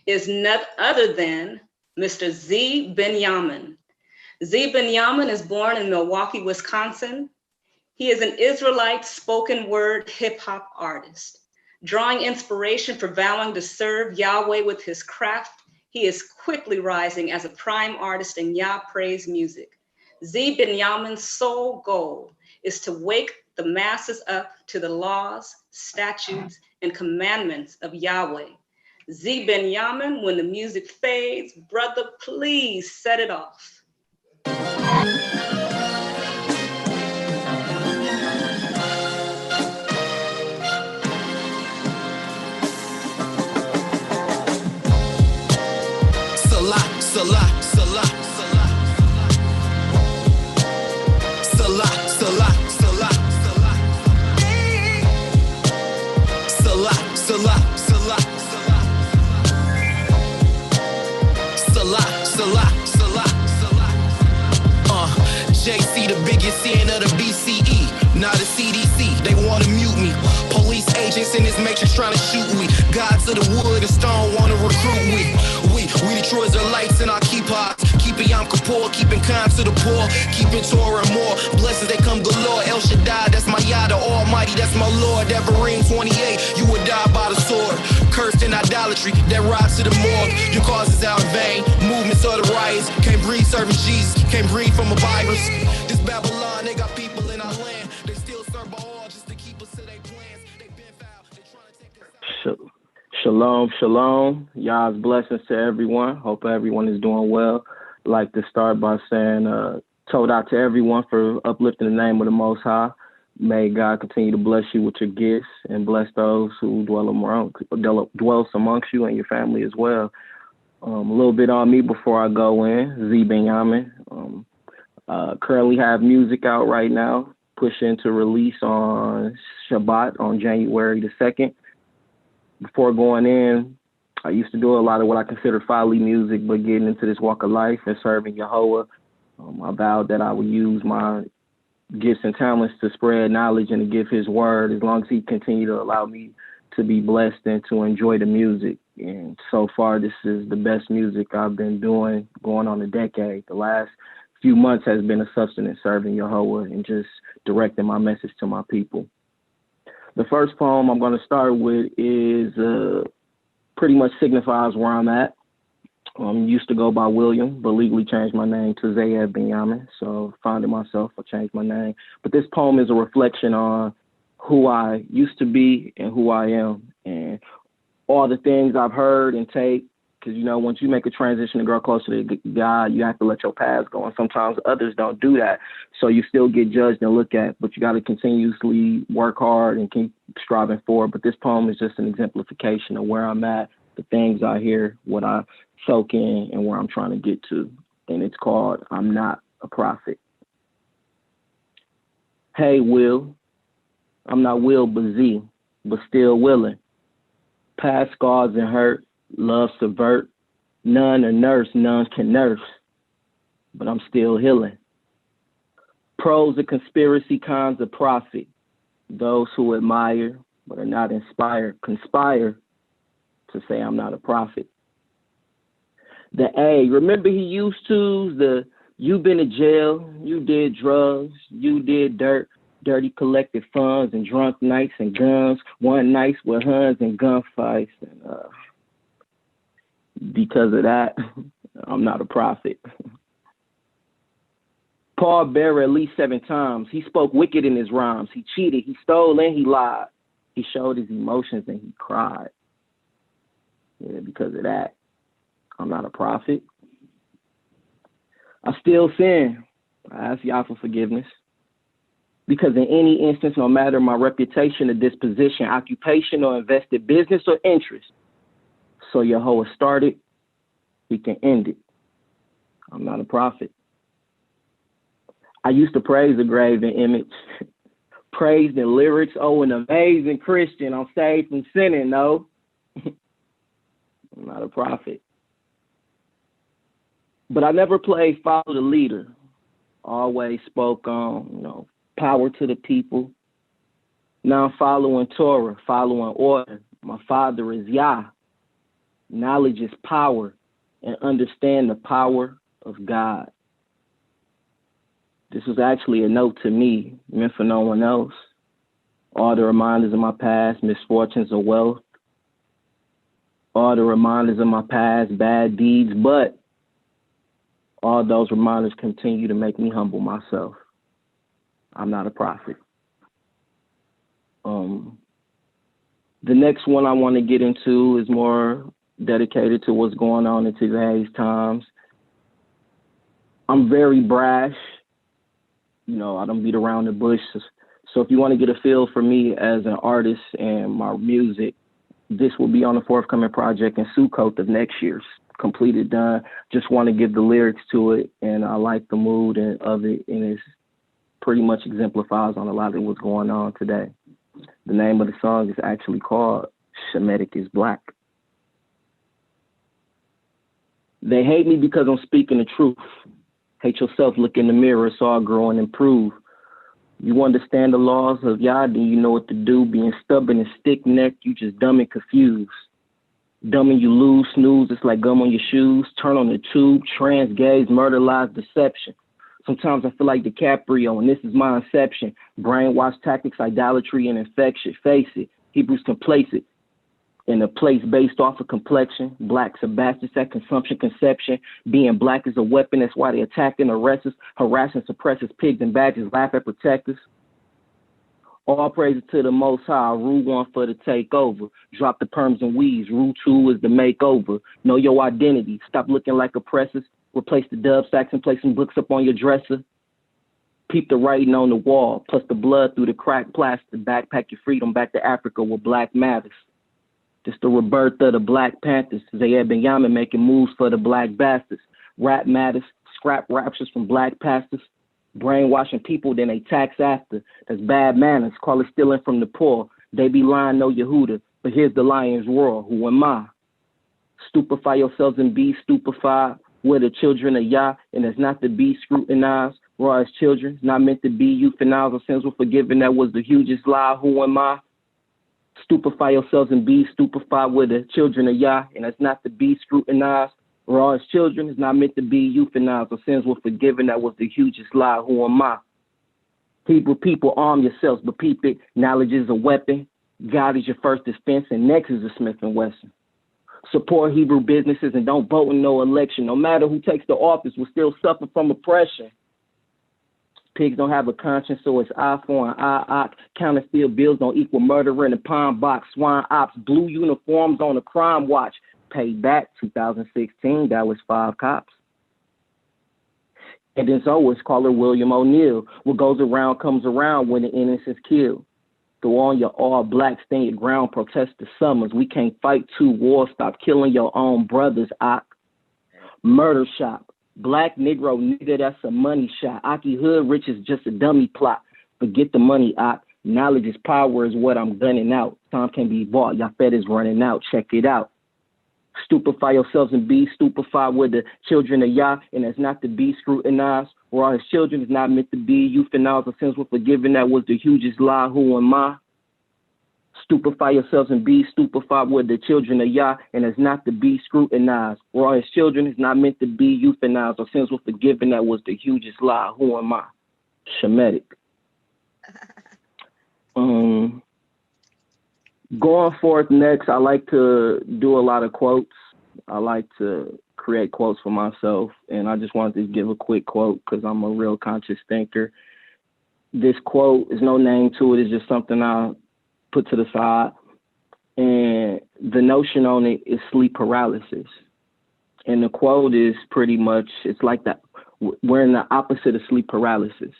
is none other than Mr. Z. Binyamin. Z. Binyamin is born in Milwaukee, Wisconsin. He is an Israelite spoken word hip hop artist. Drawing inspiration for vowing to serve Yahweh with his craft, he is quickly rising as a prime artist in Yah praise music. Z. Binyamin's sole goal is to wake the masses up to the laws, statutes, and commandments of Yahweh. Z. Binyamin, when the music fades, brother, please set it off. Salah, Salah, Salah. Salah, Salah, Salah, Salah. Salah, Salah, Salah, Salah. Salah, Salah, Salah, Salah. JC, the biggest sin of the BCE, not the CDC. They want to mute me. Police agents in this matrix trying to shoot me. Gods of the wood and stone want to recruit me. We the Troyes and our keepers. Keeping Yom Kippur, keeping kind to the poor. Keeping Torah and more. Blessings they come galore. El Shaddai, that's my Yah, the Almighty, that's my Lord. Devarim 28, you would die by the sword. Cursed in idolatry, that rise to the morgue. Your cause is out in vain. Movements of the riots. Can't breathe serving Jesus. Can't breathe from a virus. This Babylon, they got people in our land. They still serve Baal just to keep us to their plans. They been foul. They trying to take us out. Shalom, shalom. Yah's blessings to everyone. Hope everyone is doing well. I'd like to start by saying, told out to everyone for uplifting the name of the Most High. May God continue to bless you with your gifts and bless those who dwells amongst you and your family as well. A little bit on me before I go in. Z. Binyamin. Currently have music out right now, pushing to release on Shabbat on January the 2nd. Before going in, I used to do a lot of what I consider folly music, but getting into this walk of life and serving Yahweh, I vowed that I would use my gifts and talents to spread knowledge and to give his word as long as he continued to allow me to be blessed and to enjoy the music. And so far, this is the best music I've been doing going on a decade. The last few months has been a sustenance serving Yahweh and just directing my message to my people. The first poem I'm going to start with is pretty much signifies where I'm at. Used to go by William, but legally changed my name to Zayed Binyamin. So finding myself, I changed my name. But this poem is a reflection on who I used to be and who I am and all the things I've heard and take. Because, once you make a transition to grow closer to God, you have to let your past go. And sometimes others don't do that. So you still get judged and looked at, but you got to continuously work hard and keep striving forward. But this poem is just an exemplification of where I'm at, the things I hear, what I soak in, and where I'm trying to get to. And it's called I'm Not a Prophet. Hey, Will. I'm not Will, but Z, but still willing. Past scars and hurt. Love subvert, none a nurse, none can nurse, but I'm still healing. Pros of conspiracy, cons of profit. Those who admire but are not inspired conspire to say I'm not a prophet. The A, remember he used to, the you been to jail, you did drugs, you did dirt, dirty collected funds and drunk nights and guns, one nights with huns and gunfights, and because of that, I'm not a prophet. Paul Bearer at least 7 times. He spoke wicked in his rhymes. He cheated, he stole, and he lied. He showed his emotions and he cried. Yeah, because of that, I'm not a prophet. I still sin. I ask Yah for forgiveness. Because in any instance, no matter my reputation or disposition, occupation or invested business or interest, so Yahweh started, he can end it. I'm not a prophet. I used to praise the graven image, praised in lyrics. Oh, an amazing Christian. I'm saved from sinning. No, I'm not a prophet. But I never played follow the leader. Always spoke on, power to the people. Now I'm following Torah, following order. My father is Yah. Knowledge is power, and understand the power of God. This was actually a note to me, meant for no one else. All the reminders of my past, misfortunes or wealth. All the reminders of my past, bad deeds, but all those reminders continue to make me humble myself. I'm not a prophet. The next one I want to get into is more dedicated to what's going on in today's times. I'm very brash. I don't beat around the bush. So if you want to get a feel for me as an artist and my music, this will be on the forthcoming project in Sukkot of next year's. Completed, done. Just want to give the lyrics to it, and I like the mood of it, and it pretty much exemplifies on a lot of what's going on today. The name of the song is actually called Shemitic is Black. They hate me because I'm speaking the truth. Hate yourself, look in the mirror, it's all grow and improve. You understand the laws of Yah, then you know what to do. Being stubborn and stick-necked, you just dumb and confused. Dumb and you lose, snooze, it's like gum on your shoes. Turn on the tube, trans, gaze, murder, lies, deception. Sometimes I feel like DiCaprio, and this is my inception. Brainwash tactics, idolatry, and infection. Face it, Hebrews can place it in a place based off of complexion. Blacks are bastards at consumption, conception. Being black is a weapon, that's why they attack and arrest us. Harass and suppress us, pigs and badges, laugh at protectors. All praise to the Most High. Rule 1 for the takeover. Drop the perms and weaves. Rule 2 is the makeover. Know your identity. Stop looking like oppressors. Replace the dub sacks and place some books up on your dresser. Peep the writing on the wall, plus the blood through the cracked plaster. Backpack your freedom back to Africa where black matters. This the rebirth of the Black Panthers. Binyamin making moves for the black bastards. Rap matters. Scrap raptures from black pastors. Brainwashing people, then they tax after. That's bad manners. Call it stealing from the poor. They be lying, no Yehuda. But here's the lion's roar. Who am I? Stupefy yourselves and be stupefied. We're the children of Yah, and it's not to be scrutinized. Raw as children, it's not meant to be euthanized. Our sins were forgiven. That was the hugest lie. Who am I? Stupefy yourselves and be stupefied. We're the children of Yah, and it's not to be scrutinized. Raw as children, it's not meant to be euthanized. Our sins were forgiven. That was the hugest lie. Who am I? Hebrew people, arm yourselves, but peep it. Knowledge is a weapon. God is your first defense, and next is a Smith & Wesson. Support Hebrew businesses and don't vote in no election. No matter who takes the office, will still suffer from oppression. Pigs don't have a conscience, so it's eye for an eye. Counterfeit bills don't equal murder in a pawn box. Swine ops, blue uniforms on a crime watch. Paid back 2016, that was 5 cops. And then always call her William O'Neill. What goes around comes around when the innocent's killed. Go on your all black, stand your ground, protest the summers. We can't fight 2 wars, stop killing your own brothers, Murder shop. Black Negro nigga, that's a money shot. Aki hood rich is just a dummy plot. Forget the money, Knowledge is power is what I'm gunning out. Time can be bought, y'all fed is running out. Check it out. Stupefy yourselves and be stupefied with the children of Yah, and it's not to be scrutinized. Or all his children is not meant to be euthanized. Our sins were forgiven. That was the hugest lie. Who am I? Stupefy yourselves and be stupefied with the children of Yah, and it's not to be scrutinized. Or all his children is not meant to be euthanized. Our sins were forgiven. That was the hugest lie. Who am I? Shemitic. Going forth next, I like to do a lot of quotes. I like to create quotes for myself, and I just wanted to give a quick quote because I'm a real conscious thinker. This quote is no name to it. It's just something I put to the side, and the notion on it is sleep paralysis. And the quote is pretty much, it's like that we're in the opposite of sleep paralysis.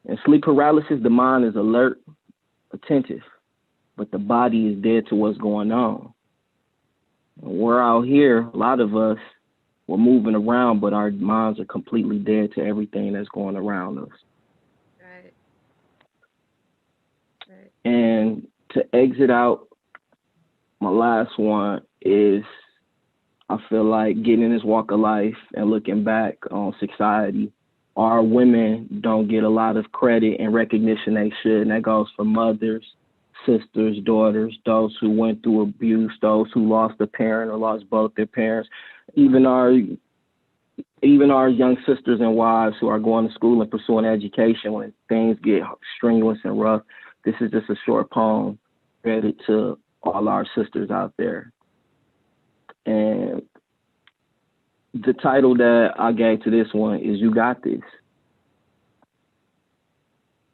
In sleep paralysis, the mind is alert, attentive, but the body is dead to what's going on. We're out here, a lot of us, we're moving around, but our minds are completely dead to everything that's going around us. Right. And to exit out, my last one is, I feel like getting in this walk of life and looking back on society, our women don't get a lot of credit and recognition they should. And that goes for mothers, sisters, daughters, those who went through abuse, those who lost a parent or lost both their parents, even our young sisters and wives who are going to school and pursuing education when things get strenuous and rough. This is just a short poem credit to all our sisters out there. And the title that I gave to this one is You Got This.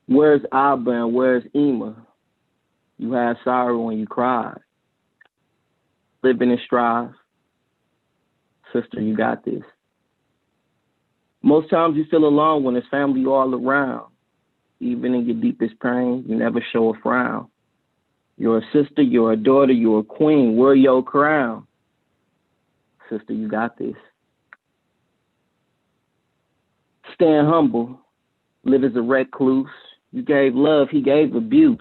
Where's Abba and where's Ema? You had sorrow when you cried. Living and strive. Sister, you got this. Most times you feel alone when there's family all around. Even in your deepest pain, you never show a frown. You're a sister, you're a daughter, you're a queen. Wear your crown. Sister, you got this. Stand humble. Live as a recluse. You gave love, he gave abuse.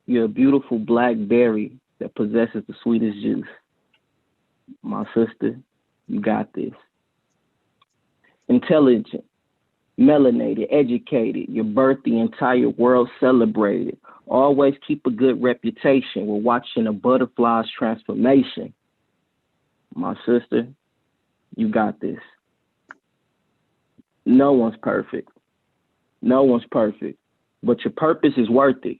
You're a beautiful black berry that possesses the sweetest juice. My sister, you got this. Intelligent, melanated, educated. Your birth the entire world celebrated. Always keep a good reputation. We're watching a butterfly's transformation. My sister, you got this. No one's perfect. No one's perfect. But your purpose is worth it.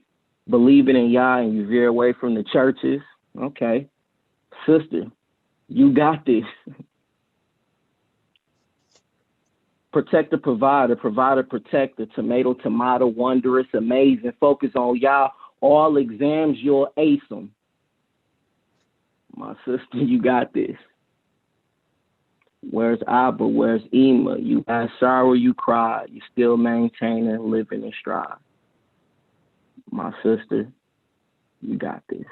Believing in Yah and you veer away from the churches. Okay. Sister, you got this. Protector, provider, provider, protector, tomato, tomato, wondrous, amazing. Focus on Yah. All exams, you'll ace them. My sister, you got this. Where's Abba? Where's Ema? You had sorrow, you cried. You still maintaining, living in stride. My sister, you got this.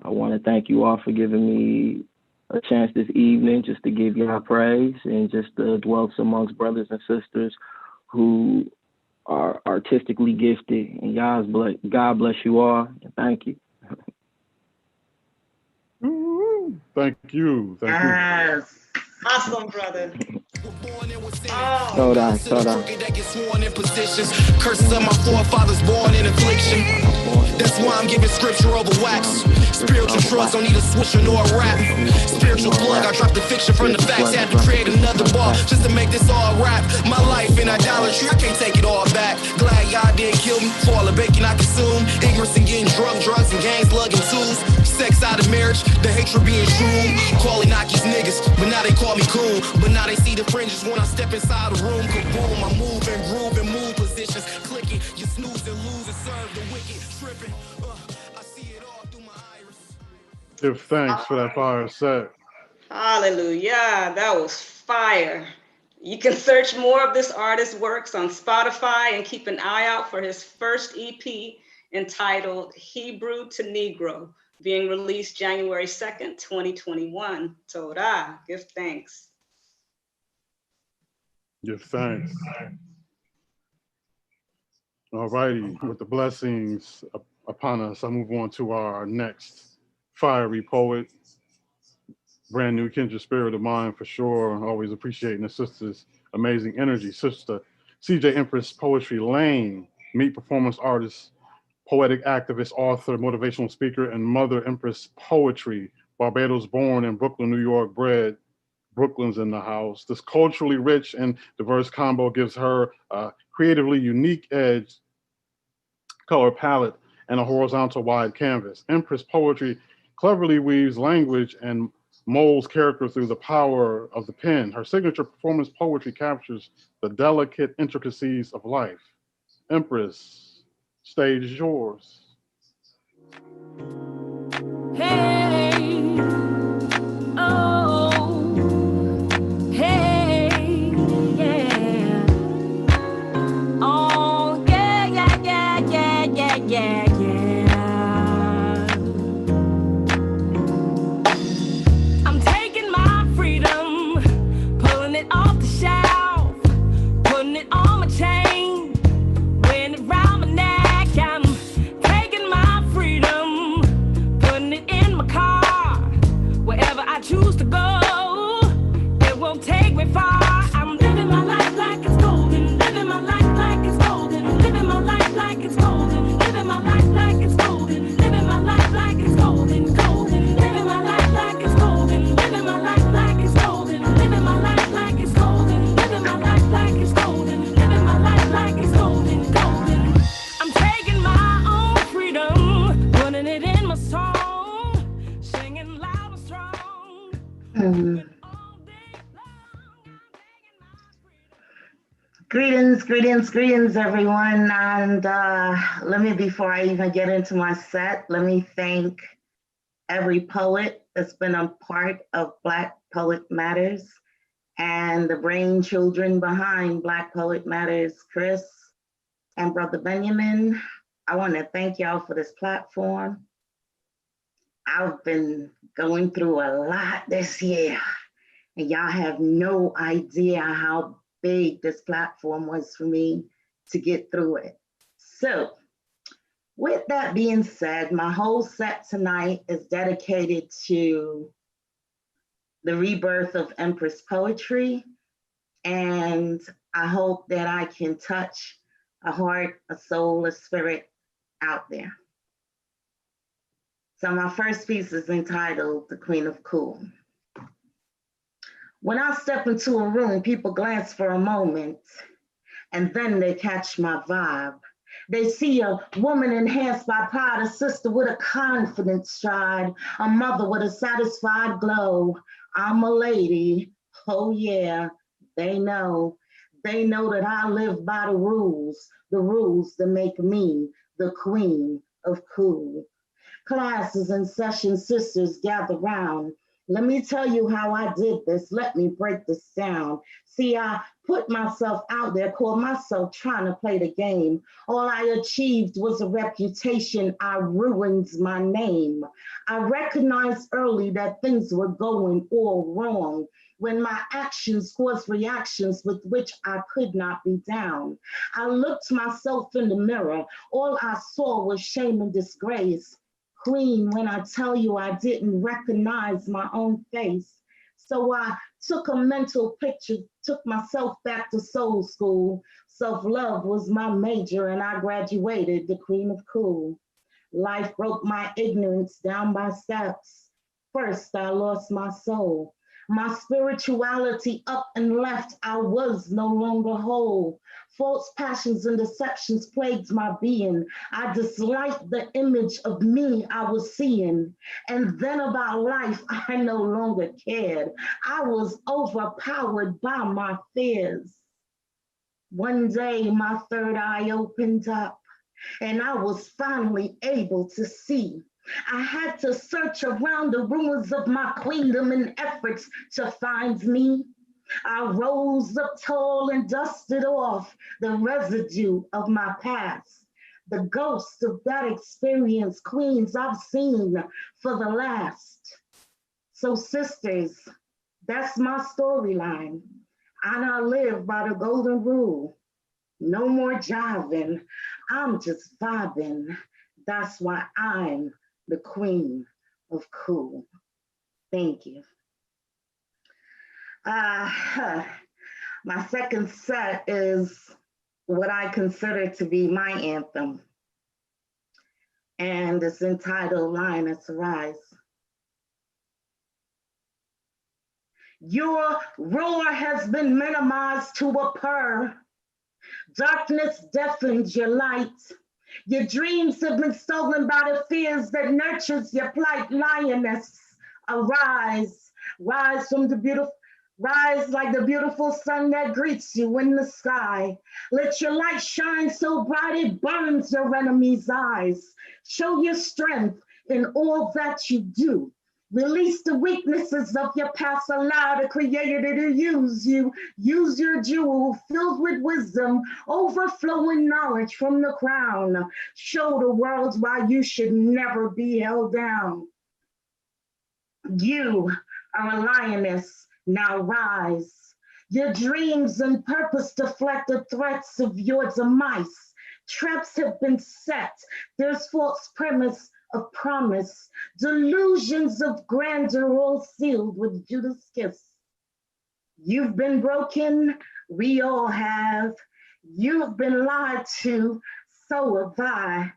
I want to thank you all for giving me a chance this evening just to give y'all praise and just to dwell amongst brothers and sisters who are artistically gifted. And God bless you all. And thank you. Thank you. Thank you. Awesome, brother. Hold on. Curses of my forefathers born in affliction. That's why I'm giving scripture over wax. Spiritual drugs don't need a swisher nor a rap. Spiritual plug, I dropped the fiction from the facts. Had to create another bar just to make this all rap. My life in idolatry, I can't take it all back. Glad y'all didn't kill me for all the bacon I consume. Ignorance and getting drugs and gangs lugging tools. Sex out of marriage, the hatred being true. Calling Aki's niggas, but now they call me cool. But now they see the fringes when I step inside the room. Kaboom, I move and groove and move positions. Clicking, you snooze and lose and serve the wicked. Tripping, I see it all through my iris. Give thanks for that fire set. Hallelujah, that was fire. You can search more of this artist's works on Spotify and keep an eye out for his first EP entitled Hebrew to Negro, being released January 2nd, 2021. Torah, give thanks. Give thanks. All righty, with the blessings upon us, I move on to our next fiery poet. Brand new kindred spirit of mine for sure. Always appreciating the sister's amazing energy. Sister CJ Empress Poetry Lane, meet performance artist, poetic activist, author, motivational speaker, and Mother Empress Poetry. Barbados born in Brooklyn, New York bred. Brooklyn's in the house. This culturally rich and diverse combo gives her a creatively unique edge, color palette, and a horizontal wide canvas. Empress Poetry cleverly weaves language and molds character through the power of the pen. Her signature performance poetry captures the delicate intricacies of life. Empress, stage is yours. Hey, oh, hey, yeah. Oh, yeah. I'm taking my freedom, pulling it off the shelf, putting it on my chain, wearing it around my neck. I'm Greetings, everyone. And before I even get into my set, let me thank every poet that's been a part of Black Poet Matters and the brain children behind Black Poet Matters, Chris and Brother Binyamin. I want to thank y'all for this platform. I've been going through a lot this year, and y'all have no idea how big this platform was for me to get through it. So, with that being said, my whole set tonight is dedicated to the rebirth of Empress Poetry, and I hope that I can touch a heart, a soul, a spirit out there. So my first piece is entitled The Queen of Cool. When I step into a room, people glance for a moment, and then they catch my vibe. They see a woman enhanced by pride, a sister with a confident stride, a mother with a satisfied glow. I'm a lady, oh yeah, they know. They know that I live by the rules that make me the queen of cool. Classes in session, sisters gather round. Let me tell you how I did this. Let me break this down. See, I put myself out there, called myself trying to play the game. All I achieved was a reputation. I ruined my name. I recognized early that things were going all wrong when my actions caused reactions with which I could not be down. I looked myself in the mirror. All I saw was shame and disgrace. Queen, when I tell you I didn't recognize my own face. So I took a mental picture, took myself back to soul school. Self-love was my major and I graduated the Queen of Cool. Life broke my ignorance down by steps. First, I lost my soul. My spirituality up and left, I was no longer whole. False passions and deceptions plagued my being. I disliked the image of me I was seeing. And then about life, I no longer cared. I was overpowered by my fears. One day, my third eye opened up, and I was finally able to see. I had to search around the ruins of my queendom in efforts to find me. I rose up tall and dusted off the residue of my past. The ghost of that experience, queens I've seen for the last. So sisters, that's my storyline. And I live by the golden rule. No more jiving, I'm just vibing. That's why I'm the queen of cool. Thank you. My second set is what I consider to be my anthem. And it's entitled Lioness Arise. Your roar has been minimized to a purr. Darkness deafens your light. Your dreams have been stolen by the fears that nurtures your plight. Lioness, arise, rise from the beautiful, rise like the beautiful sun that greets you in the sky. Let your light shine so bright it burns your enemy's eyes. Show your strength in all that you do. Release the weaknesses of your past, allow the Creator to use you. Use your jewel filled with wisdom, overflowing knowledge from the crown. Show the world why you should never be held down. You are a lioness, now rise. Your dreams and purpose deflect the threats of your demise. Traps have been set, there's false premise of promise, delusions of grandeur all sealed with Judas' kiss. You've been broken, we all have. You've been lied to, so have I.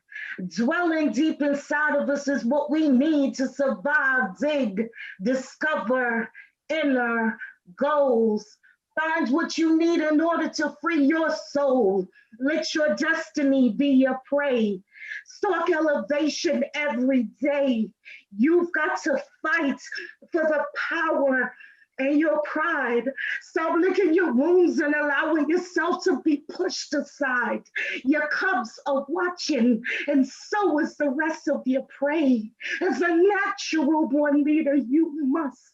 Dwelling deep inside of us is what we need to survive, dig, discover inner goals. Find what you need in order to free your soul. Let your destiny be your prey. Stalk elevation every day. You've got to fight for the power and your pride. Stop licking your wounds and allowing yourself to be pushed aside. Your cubs are watching, and so is the rest of your prey. As a natural born leader, you must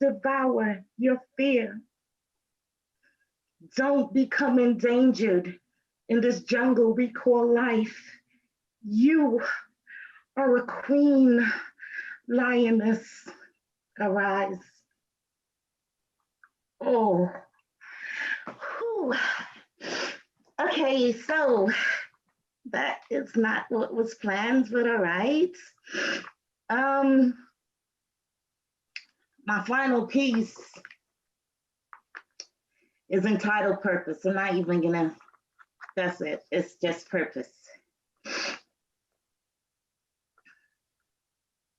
devour your fear. Don't become endangered in this jungle we call life. You are a queen lioness. Arise. Oh, whew. Okay, so that is not what was planned, but all right. My final piece is entitled Purpose. I'm not even gonna, that's it. It's just purpose.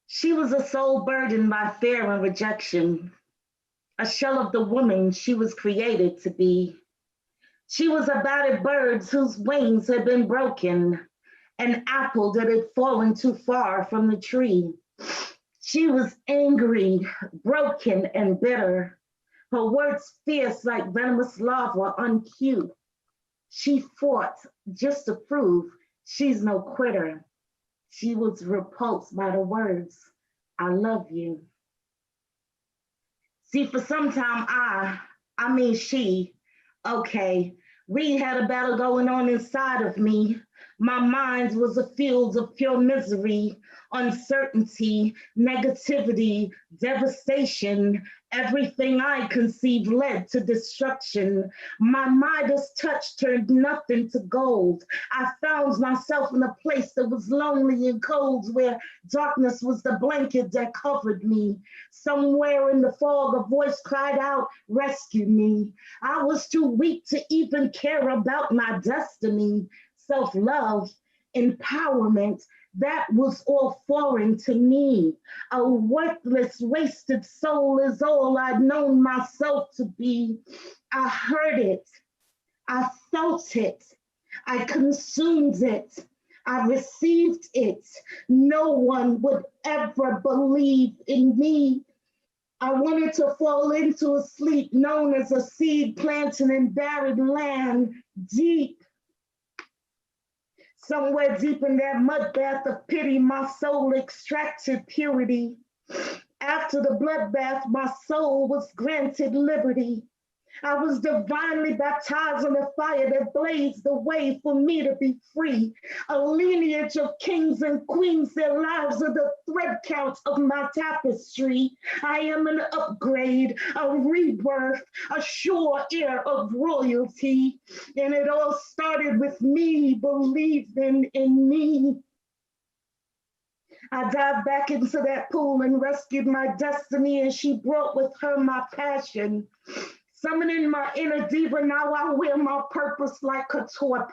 She was a soul burdened by fear and rejection, a shell of the woman she was created to be. She was a battered bird whose wings had been broken, an apple that had fallen too far from the tree. She was angry, broken, and bitter, her words fierce like venomous lava on cue. She fought just to prove she's no quitter. She was repulsed by the words, I love you. See, for some time, I mean she, okay, we had a battle going on inside of me. My mind was a field of pure misery, uncertainty, negativity, devastation. Everything I conceived led to destruction. My Midas touch turned nothing to gold. I found myself in a place that was lonely and cold, where darkness was the blanket that covered me. Somewhere in the fog, a voice cried out, rescue me. I was too weak to even care about my destiny. Self-love, empowerment, that was all foreign to me. A worthless, wasted soul is all I'd known myself to be. I heard it, I felt it, I consumed it, I received it. No one would ever believe in me. I wanted to fall into a sleep known as a seed planted in barren land, deep. Somewhere deep in that mud bath of pity, my soul extracted purity. After the bloodbath, my soul was granted liberty. I was divinely baptized in a fire that blazed the way for me to be free. A lineage of kings and queens, their lives are the thread count of my tapestry. I am an upgrade, a rebirth, a sure heir of royalty. And it all started with me believing in me. I dived back into that pool and rescued my destiny, and she brought with her my passion. Summoning my inner diva, now I wear my purpose like couture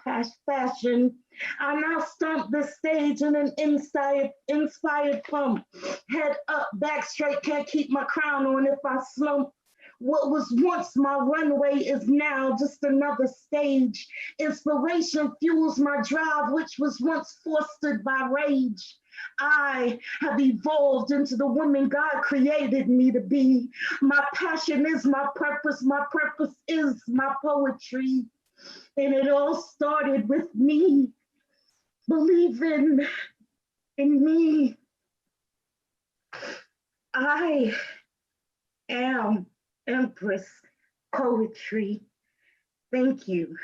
fashion. I now stomp the stage in an inspired pump. Head up, back straight, can't keep my crown on if I slump. What was once my runway is now just another stage. Inspiration fuels my drive, which was once fostered by rage. I have evolved into the woman God created me to be. My passion is my purpose is my poetry. And it all started with me believing in me. I am Empress Poetry. Thank you.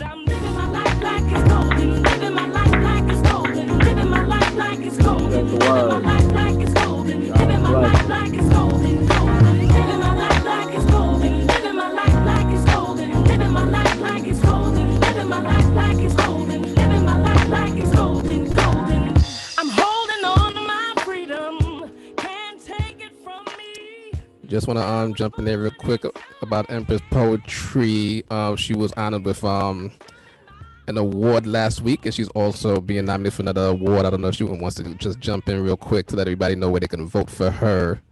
I'm living my life like it's golden, living my life like it's golden, living my life like it's golden, living my life like it's golden, living my life like it's golden, living my life like it's golden, living my life like it's golden, living my life like it's golden, living my life like it's golden, living my life like it's golden, golden. I'm holding on to my freedom, can't take it from me. Just want to jump in there real quick about Empress Poetry. She was honored with an award last week, and she's also being nominated for another award. I don't know if she wants to just jump in real quick to let everybody know where they can vote for her.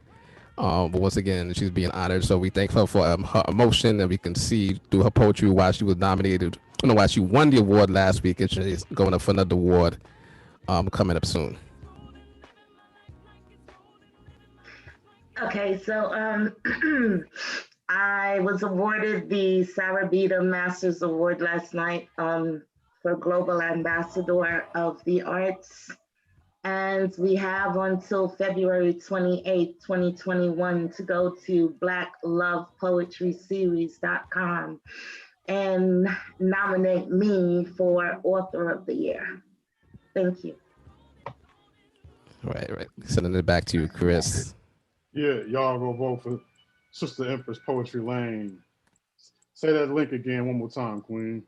But once again, she's being honored, so we thank her for her emotion, and we can see through her poetry why she was nominated. I know why she won the award last week, and she's going up for another award coming up soon. Okay, so I was awarded the Sarah Beta Masters Award last night for Global Ambassador of the Arts. And we have until February 28th, 2021 to go to blacklovepoetryseries.com and nominate me for Author of the Year. Thank you. Right. Sending it back to you, Chris. Yeah, y'all go vote for Sister Empress Poetry Lane. Say that link again one more time, Queen.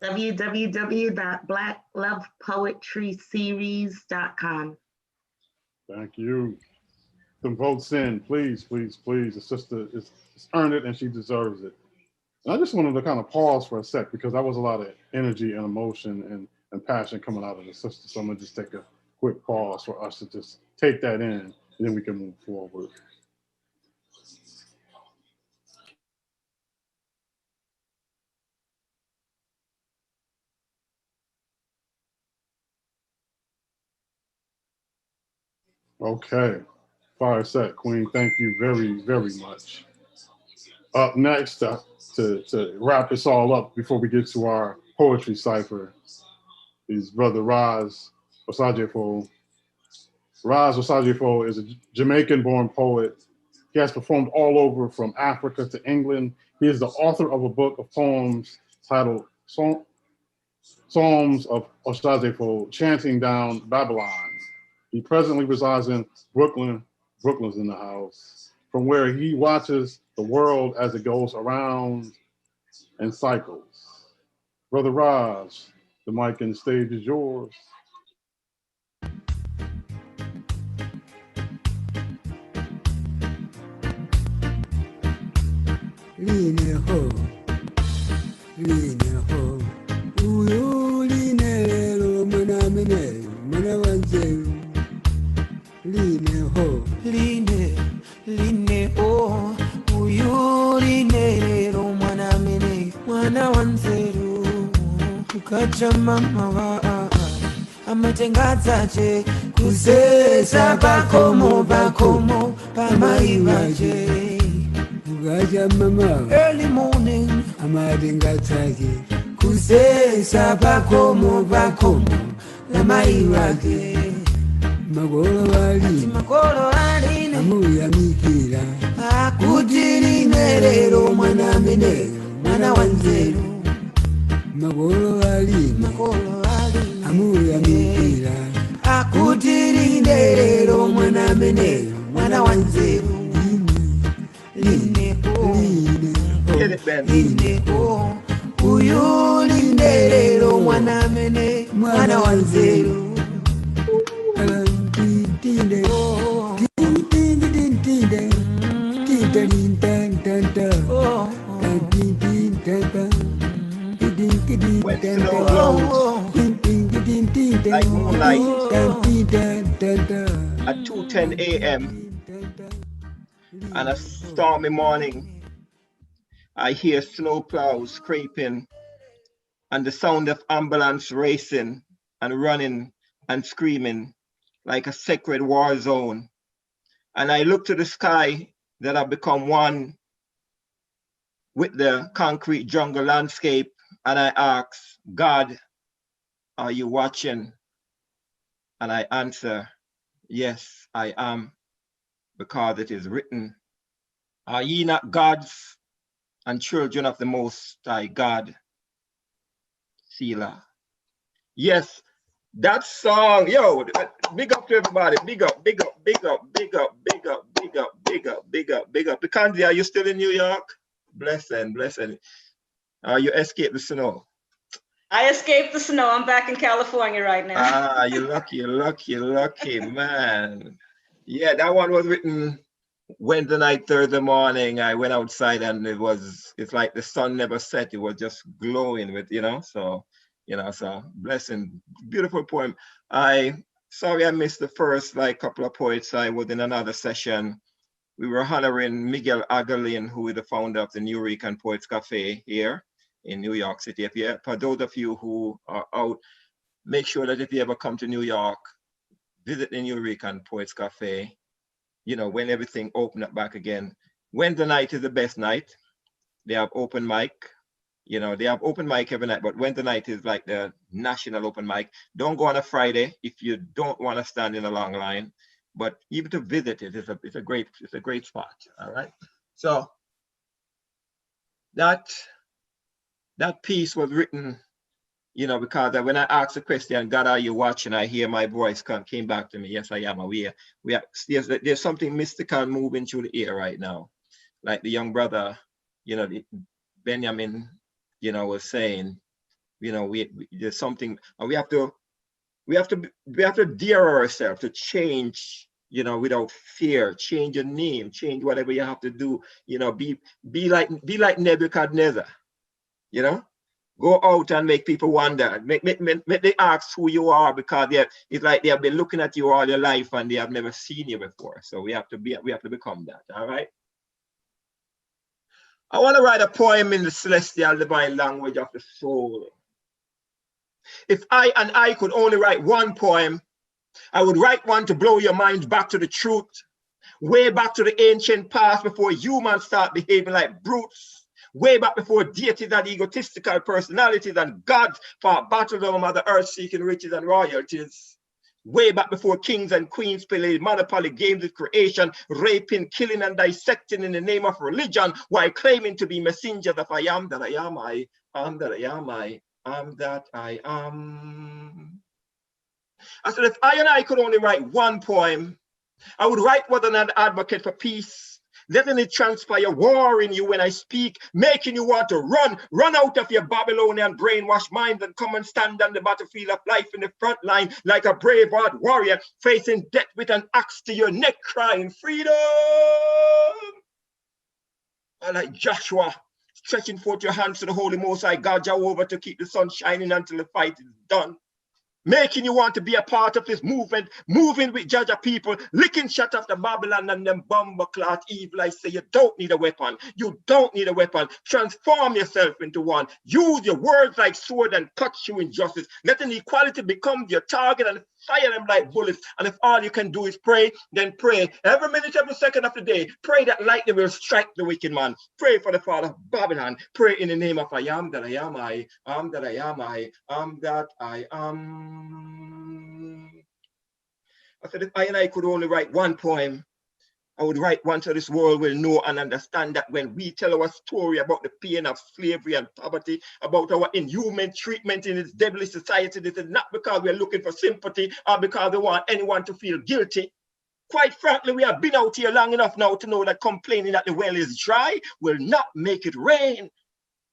www.blacklovepoetryseries.com. Thank you. Some votes in, please, please, please. The sister is earned it and she deserves it. And I just wanted to kind of pause for a sec because that was a lot of energy and emotion and passion coming out of the sister. So I'm gonna just take a quick pause for us to just take that in, and then we can move forward. Okay, fire set, Queen. Thank you very, very much. Up next, to wrap this all up before we get to our poetry cipher, is Brother Ras Osagyefo. Ras Osagyefo is a Jamaican-born poet. He has performed all over from Africa to England. He is the author of a book of poems titled Psalms of Osagyefo, Chanting Down Babylon. He presently resides in Brooklyn. Brooklyn's in the house, from where he watches the world as it goes around and cycles. Brother Ras, the mic and the stage is yours. Line ho, uyu line lelo mana mene, mana wanzeru. Line ho, line oh, uyu line lelo mana mene, mana wanzeru. Ukacha mama wa amatengadzaje kuzeza bakomo pamaivaje. Mama, early morning, amatengadzaje kuzeza bakomo na maiwake. Magolo wali amuya mikira akutiri nerero mwana mene mwana wanzeru. Magolo wali amuya mikira akutiri nerero mwana mene mwana wanzeru. Line oh, uyu line lelo mwana mene mwana wanzeru. Like moonlight at 2:10 a.m. on a stormy morning, I hear snow plows scraping and the sound of ambulance racing and running and screaming like a sacred war zone. And I look to the sky that have become one with the concrete jungle landscape, and I ask, God, are you watching? And I answer, yes, I am, because it is written, are ye not gods and children of the Most High God? Selah. Yes, that song, yo, big up to everybody. Big up, big up, big up, big up, big up, big up, big up, big up, big up. Econzi, are you still in New York? Blessing, blessing. You escaped the snow. I escaped the snow. I'm back in California right now. Ah, you're lucky, you're lucky, you're lucky, man. Yeah, that one was written Wednesday night, Thursday morning. I went outside and it's like the sun never set. It was just glowing with, so blessing, beautiful poem. I sorry I missed the first couple of poets. I was in another session. We were honoring Miguel Agalin, who is the founder of the New Rican Poets Cafe here in New York City. For those of you who are out, make sure that if you ever come to New York, visit the New Rican Poets Cafe, when everything open up back again. Wednesday night is the best night. They have open mic. They have open mic every night, but Wednesday night is like the national open mic. Don't go on a Friday if you don't want to stand in a long line. But even to visit it, it's a great spot. All right. So that piece was written, because when I asked the question, God, are you watching? I hear my voice came back to me. Yes, I am aware. There's something mystical moving through the air right now. Like the young brother, Binyamin, was saying, there's something, and we have to dare ourselves to change, without fear. Change your name, change whatever you have to do. Be like Nebuchadnezzar. Go out and make people wonder. Make they ask who you are, because it's like they have been looking at you all your life and they have never seen you before. So we have to become that. All right. I want to write a poem in the celestial divine language of the soul. If I could only write one poem, I would write one to blow your mind back to the truth, way back to the ancient past before humans start behaving like brutes, way back before deities and egotistical personalities and gods fought battles over Mother Earth seeking riches and royalties. Way back before kings and queens played monopoly games with creation, raping, killing, and dissecting in the name of religion, while claiming to be messengers of I am that I am, I am that I am, I am that I am. I said, if I could only write one poem, I would write one an advocate for peace, letting it transpire war in you when I speak, making you want to run out of your Babylonian brainwashed mind and come and stand on the battlefield of life in the front line like a braveheart warrior facing death with an axe to your neck, crying freedom. I like Joshua, stretching forth your hands to the Holy Most High God Jehovah to keep the sun shining until the fight is done. Making you want to be a part of this movement, moving with Jaja people, licking shut off the Babylon and them bomber cloth evil. I say you don't need a weapon. You don't need a weapon. Transform yourself into one. Use your words like sword and cut you injustice. Let inequality become your target and fire them like bullets. And if all you can do is pray, then pray. Every minute, every second of the day, pray that lightning will strike the wicked man. Pray for the father of Babylon. Pray in the name of I am that I am, I am that I am, I am that I am. I said, if I could only write one poem, I would write one so this world will know and understand that when we tell our story about the pain of slavery and poverty, about our inhuman treatment in this devilish society, this is not because we're looking for sympathy or because we want anyone to feel guilty. Quite frankly, we have been out here long enough now to know that complaining that the well is dry will not make it rain.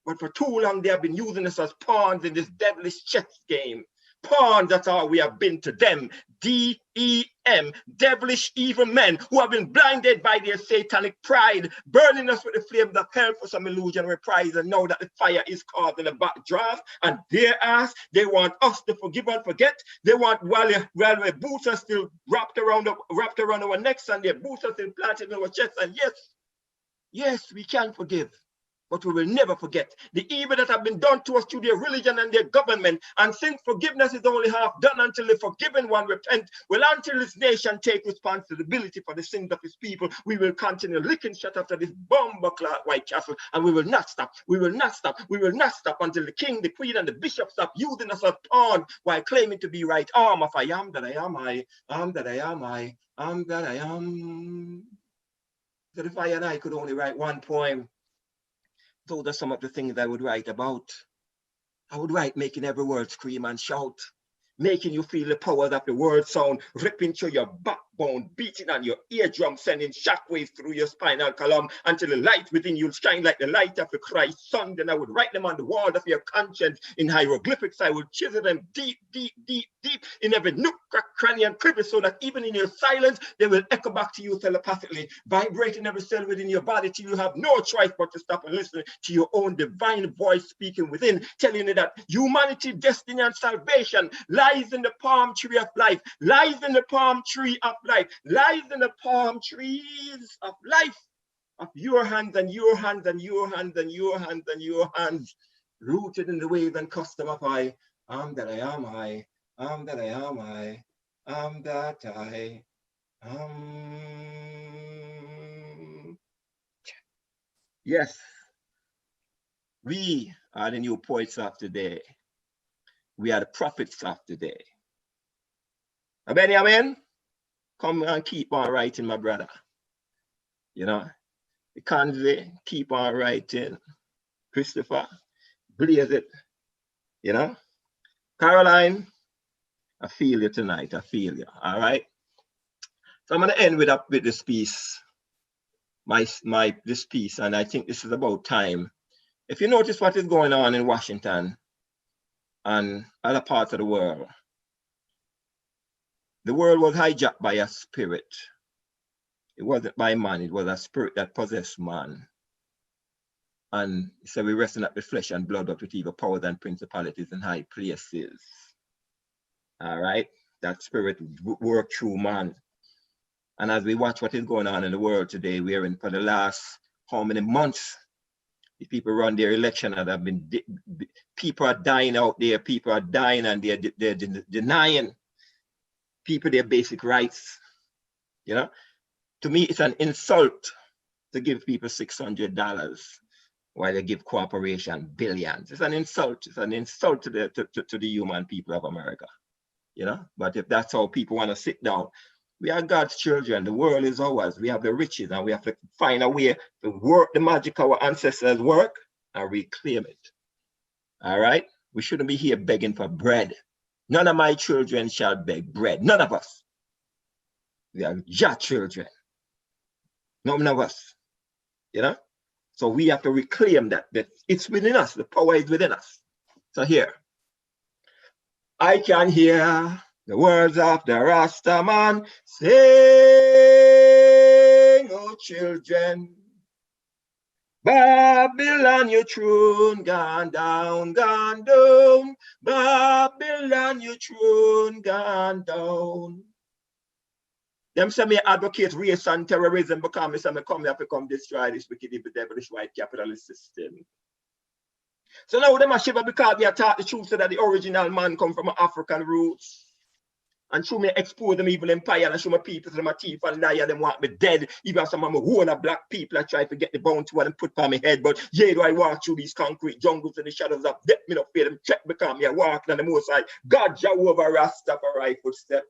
But for too long, they have been using us as pawns in this devilish chess game. Pawns, that's all we have been to them. D-E-M, devilish evil men who have been blinded by their satanic pride, burning us with the flames of hell for some illusionary prize, and know that the fire is causing a backdraft, and their ass, they want us to forgive and forget. They want while their boots are still wrapped around our necks and their boots are still planted in our chests, and yes, we can forgive. But we will never forget the evil that have been done to us through their religion and their government. And since forgiveness is only half done until the forgiven one repent, well, until this nation take responsibility for the sins of his people, we will continue licking shut after this bomber cloth White Castle, and we will not stop. We will not stop. We will not stop until the king, the queen, and the bishop stop using us as pawns while claiming to be right arm of I am that I am, I am that I am, I am that I am. That if I could only write one poem, those are some of the things I would write about. I would write making every word scream and shout, making you feel the powers of the word sound ripping through your backbone, beating on your eardrum, sending shockwaves through your spinal column until the light within you shine like the light of the Christ sun. Then I would write them on the wall of your conscience in hieroglyphics. I would chisel them deep, deep, deep, deep in every nook, crack, cranny, and crevice, so that even in your silence, they will echo back to you telepathically, vibrating every cell within your body till you have no choice but to stop and listen to your own divine voice speaking within, telling you that humanity, destiny, and salvation lies in the palm tree of life, lies in the palm tree of life, lies in the palm trees of life, of your hands and your hands and your hands and your hands and your hands, rooted in the ways and custom of I am that I am I am that I am I am that I am. Yes, we are the new poets of today. We are the prophets of today. Binyamin, come and keep on writing, my brother. You know, Econzi, keep on writing. Christopher, blaze it. You know, Caroline, I feel you tonight. I feel you. All right. So I'm going to end with this piece, this piece, and I think this is about time. If you notice what is going on in Washington and other parts of the world was hijacked by a spirit. It wasn't by man, it was a spirit that possessed man. And so we wrestle not with flesh and blood, but with evil powers and principalities in high places. All right, that spirit worked through man. And as we watch what is going on in the world today, we are in for the last how many months? The people run their election and have been, people are dying out there, people are dying and they're denying people their basic rights. You know, to me, it's an insult to give people $600 while they give corporation billions. It's an insult. It's an insult to the human people of America. You know, but if that's how people want to sit down, we are God's children. The world is ours. We have the riches and we have to find a way to work the magic our ancestors work and reclaim it. All right? We shouldn't be here begging for bread. None of my children shall beg bread. None of us. We are your children. None of us. You know? So we have to reclaim that it's within us. The power is within us. So here, I can hear the words of the Rasta man sing, oh children, Babylon, your throne gone down, gone down. Babylon, your throne gone down. Them say me advocate race and terrorism because me say me come here to come destroy this wicked, evil, devilish, white capitalist system. So now them a shiver because they are taught the truth so that the original man come from African roots. And show me expose them evil empire and show my people to my teeth and liar, them want me dead. Even some of my own black people I try to get the bounty what them put on my head. But yeah, do I walk through these concrete jungles in the shadows of death? Me not fear them check because me I walk on the most side. God Jehovah Rastafari footstep.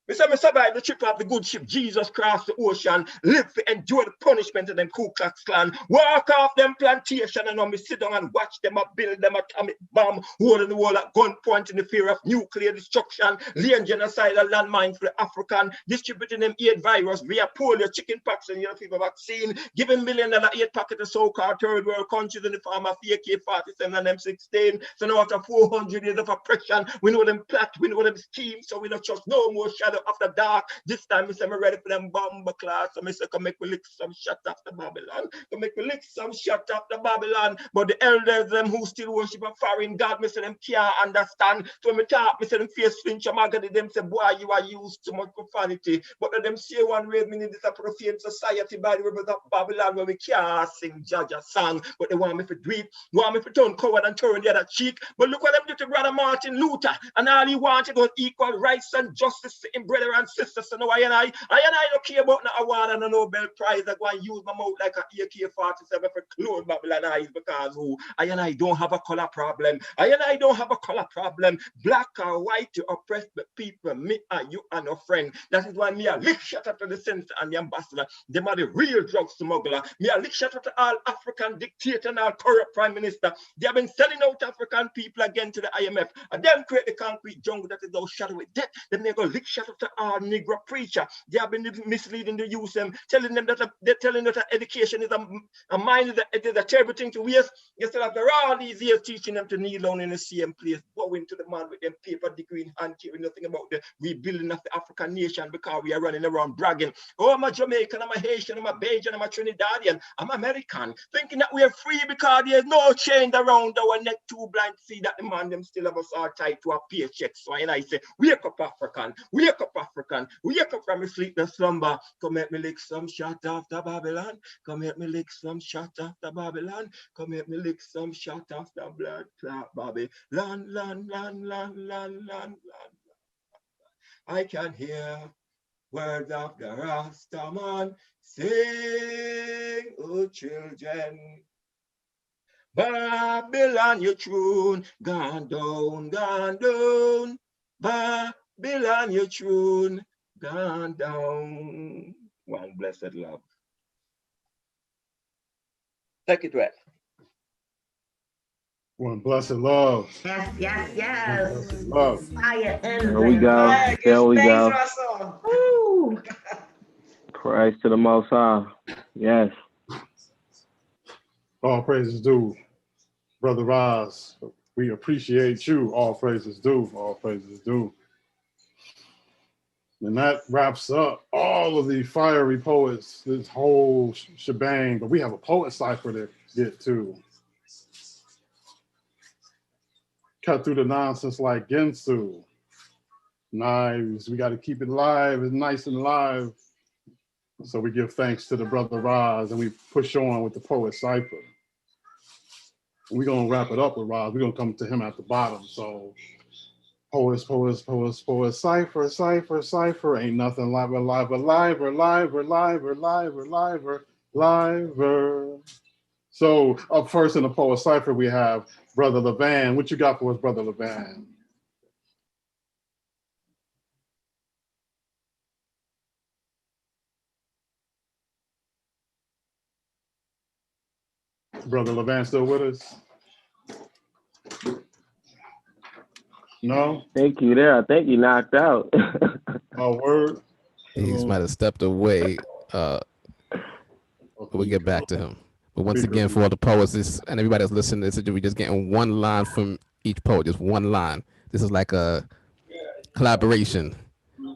Me say me survive the trip of the good ship. Jesus crossed the ocean, live to endure the punishment of them Ku Klux Klan. Walk off them plantation and now me sit down and watch them build them atomic bomb, holding the wall at gunpoint in the fear of nuclear destruction, laying genocidal landmines for the African, distributing them AIDS virus via polio, chickenpox and yellow fever vaccine, giving $1 million aid packet to so-called third world countries in the form of AK-47 and M16. So now after 400 years of oppression, we know them plot, we know them scheme, so we don't trust no more shadow after dark. This time, me say me ready for them bomb class. So me say come make me lick some shot after Babylon. Come make me lick some shot after Babylon. But the elders them who still worship a foreign God, me say them can't understand. So when me talk, me say them face flinch. Magadi them say, boy, you are used to much profanity. But let them say one way, me in this a profane society by the rivers of Babylon where we can't sing Jaja song. But they want me to do it. Want me to turn coward and turn the other cheek. But look what them do to Brother Martin Luther. And all he wanted was equal rights and justice to him, brother and sister. So now I don't care about no award and a Nobel Prize. I go and use my mouth like a AK-47 for clone Babylon eyes because who? I don't have a color problem. I don't have a color problem. Black or white, you oppress the people. Me and you are no friend. That is why me a lick shot at the senator and the ambassador. Them are the real drug smuggler. Me a lick shot at all African dictator and all corrupt prime minister. They have been selling out African people again to the IMF. And them create the concrete jungle that is all shadowed with death. Them they go lick shot such a Negro preacher. They have been misleading the youth, telling them that education is a mind, it is a terrible thing to waste. Instead after all these years teaching them to kneel down in the same place, going to the man with them paper degree in hand, caring nothing about the rebuilding of the African nation, because we are running around bragging, oh, I'm a Jamaican, I'm a Haitian, I'm a Bajan, I'm a Trinidadian, I'm American, thinking that we are free because there's no change around our neck, too blind to see that the man them still have us all tied to a paycheck. So and I say, wake up African, wake up African, wake up from your sleepless slumber. Come help me lick some shot after Babylon. Come help me lick some shot after Babylon. Come help me lick some shot after blood clot Babylon. Land. I can hear words of the Rastaman sing, oh children. Babylon, your throne, gone down, gone down. Babylon, your throne, gone down. One blessed love. Take it right. One blessed love. Yes. Love. Fire in There we go. There we go. Woo. Praise to the Most High. Yes. All praises due, Brother Ras. We appreciate you. All praises due. All praises due. And that wraps up all of the fiery poets, this whole shebang. But we have a poet cipher to get to. Cut through the nonsense like Gensu. Knives, we got to keep it live, it's nice and live. So we give thanks to the Brother Ras and we push on with the poet cipher. We're going to wrap it up with Ras. We're going to come to him at the bottom. So poets, cipher. Ain't nothing liver. So up first in the poet cipher, we have Brother LaVan. What you got for us, Brother LaVan? Brother LaVan still with us? No? I think you there. I think you knocked out. Oh, word? He might have stepped away. We'll get back to him. But once again, for all the poets and everybody that's listening, we just getting one line from each poet, just one line. This is like a collaboration,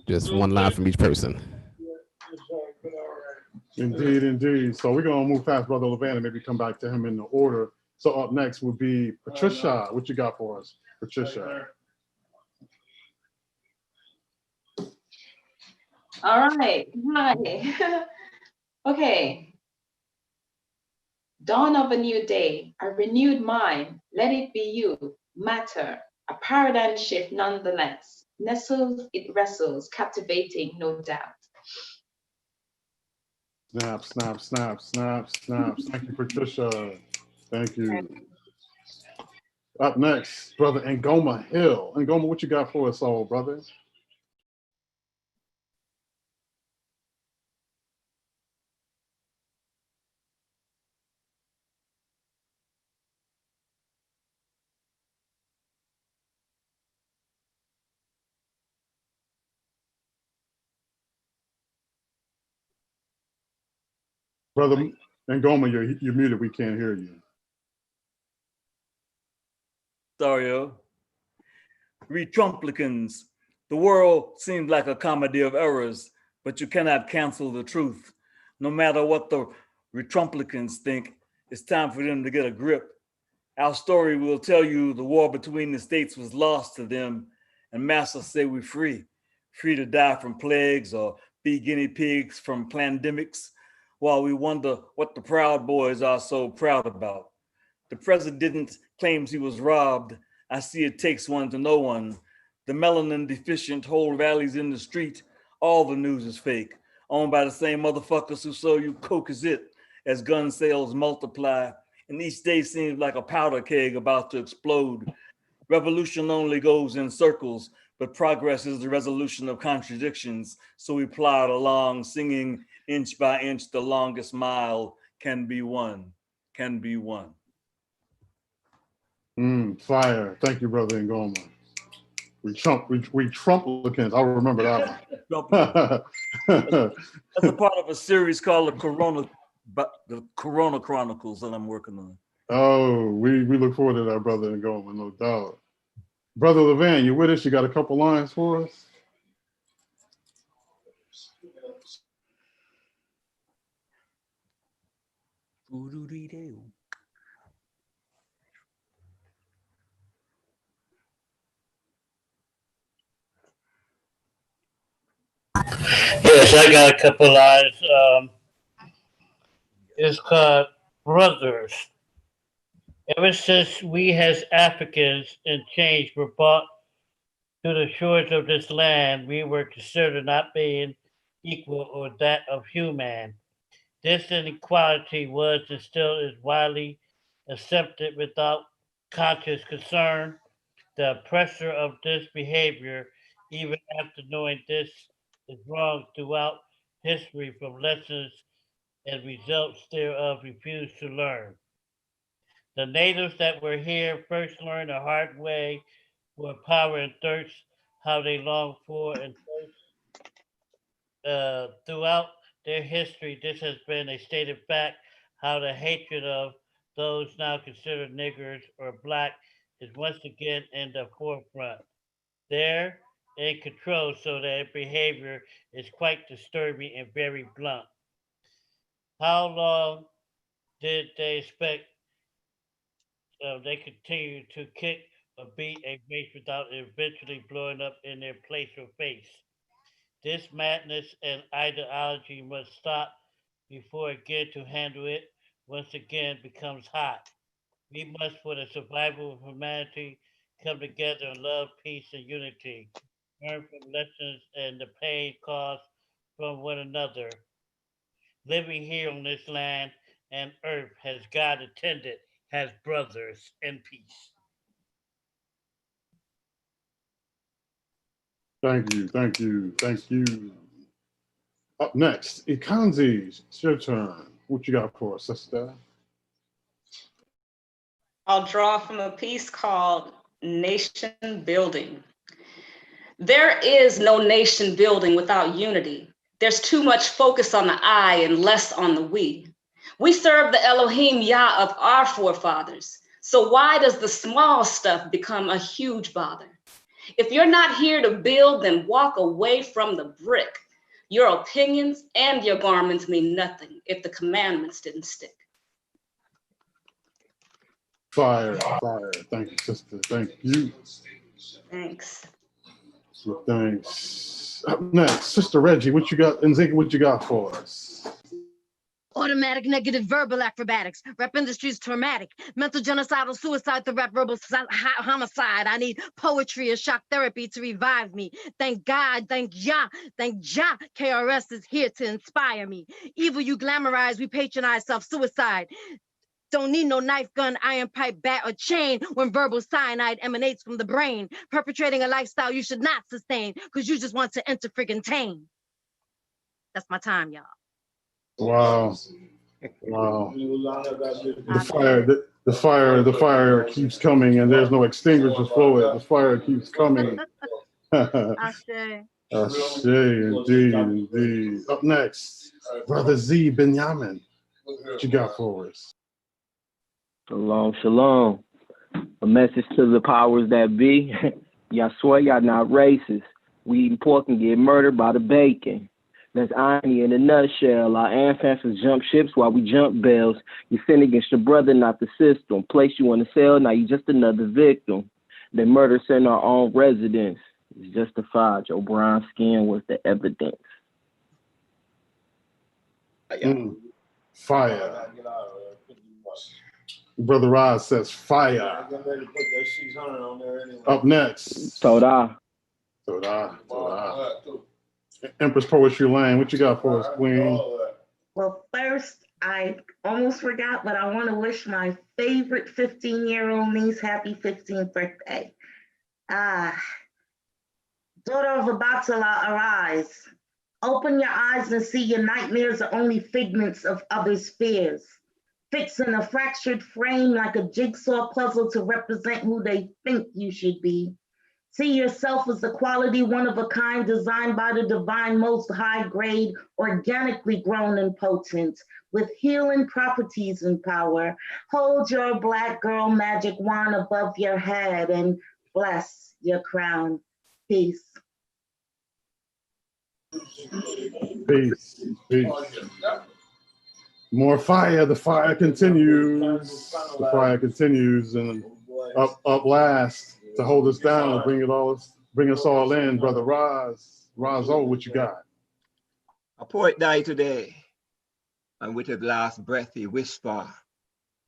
just one line from each person. Indeed. So we're going to move past Brother LaVan and maybe come back to him in the order. So up next would be Patricia. What you got for us, Patricia? All right. Hi. Okay. Dawn of a new day, a renewed mind, let it be you, matter, a paradigm shift nonetheless. Nestles, it wrestles, captivating, no doubt. Snap. Thank you, Patricia. Thank you. Up next, Brother Ngoma Hill. Ngoma, what you got for us all, brother? Brother Ngoma, you're muted. We can't hear you. Dario. Retrumplicans. The world seems like a comedy of errors, but you cannot cancel the truth. No matter what the Retrumplicans think, it's time for them to get a grip. Our story will tell you the war between the states was lost to them, and masters say we're free to die from plagues or be guinea pigs from pandemics, while we wonder what the Proud Boys are so proud about. The president claims he was robbed. I see it takes one to know one. The melanin deficient hold rallies in the street. All the news is fake, owned by the same motherfuckers who sell you coke is it, as gun sales multiply. And each day seems like a powder keg about to explode. Revolution only goes in circles, but progress is the resolution of contradictions. So we plod along, singing inch by inch, the longest mile can be won. Fire. Thank you, Brother Ngoma. We Trumplicans. I'll remember that one. That's a part of a series called the Corona Chronicles that I'm working on. Oh, we look forward to that, brother, and Ngoma, no doubt. Brother LaVan, you with us? You got a couple lines for us? Yes, I got a couple lines. It's called Brothers. Ever since we as Africans in change were brought to the shores of this land, we were considered not being equal or that of human. This inequality was and still is widely accepted without conscious concern. The oppressor of this behavior, even after knowing this is wrong throughout history from lessons and results thereof, refuse to learn. The natives that were here first learned the hard way for power and thirst, how they longed for and thirst. Throughout their history, this has been a stated fact, how the hatred of those now considered niggers or black is once again in the forefront. They're in control, so their behavior is quite disturbing and very blunt. How long did they expect they continue to kick or beat a race without eventually blowing up in their place or face? This madness and ideology must stop before again to handle it once again becomes hot. We must, for the survival of humanity, come together in love, peace, and unity. Learn from lessons and the pain caused from one another. Living here on this land and earth has God intended, has brothers in peace. Thank you. Up next, Econzi, it's your turn. What you got for us, sister? I'll draw from a piece called Nation Building. There is no nation building without unity. There's too much focus on the I and less on the we. We serve the Elohim Yah of our forefathers. So why does the small stuff become a huge bother? If you're not here to build, then walk away from the brick. Your opinions and your garments mean nothing if the commandments didn't stick. Fire. Thank you, sister. Thank you. Thanks. So thanks. Up next, Sister Reggie, what you got? Nzinga, what you got for us? Automatic negative verbal acrobatics. Rap industry's traumatic. Mental genocidal suicide, the rap verbal homicide. I need poetry and shock therapy to revive me. Thank God, thank Jah, KRS is here to inspire me. Evil you glamorize, we patronize self-suicide. Don't need no knife, gun, iron pipe, bat, or chain when verbal cyanide emanates from the brain, perpetrating a lifestyle you should not sustain because you just want to enter friggin' tame. That's my time, y'all. Wow. The fire keeps coming and there's no extinguisher for it. The fire keeps coming. Ashe. Ashe, indeed. Up next, Brother Z, Binyamin. What you got for us? Shalom. A message to the powers that be. Y'all swear y'all not racist. We eating pork and get murdered by the bacon. That's irony in a nutshell. Our ancestors jump ships while we jump bells. You sin against your brother, not the system. Place you in a cell, now you just another victim. They murder in our own residence. It's justified. Your brown skin was the evidence. Fire. Brother Ras says fire. Up next. Toda. Empress Poetry Lane, what you got for us, Queen? Well, first, I almost forgot, but I want to wish my favorite 15-year-old niece happy 15th birthday. Daughter of Abatala, arise. Open your eyes and see your nightmares are only figments of others' fears. Fixing a fractured frame like a jigsaw puzzle to represent who they think you should be. See yourself as a quality, one of a kind, designed by the divine, most high grade, organically grown and potent, with healing properties and power. Hold your Black girl magic wand above your head and bless your crown. Peace. Peace. Peace. More fire. The fire continues. The fire continues, and up last to hold us down and bring us all in, brother Ras. Raso, what you got? A poet died today, and with his last breath he whispered,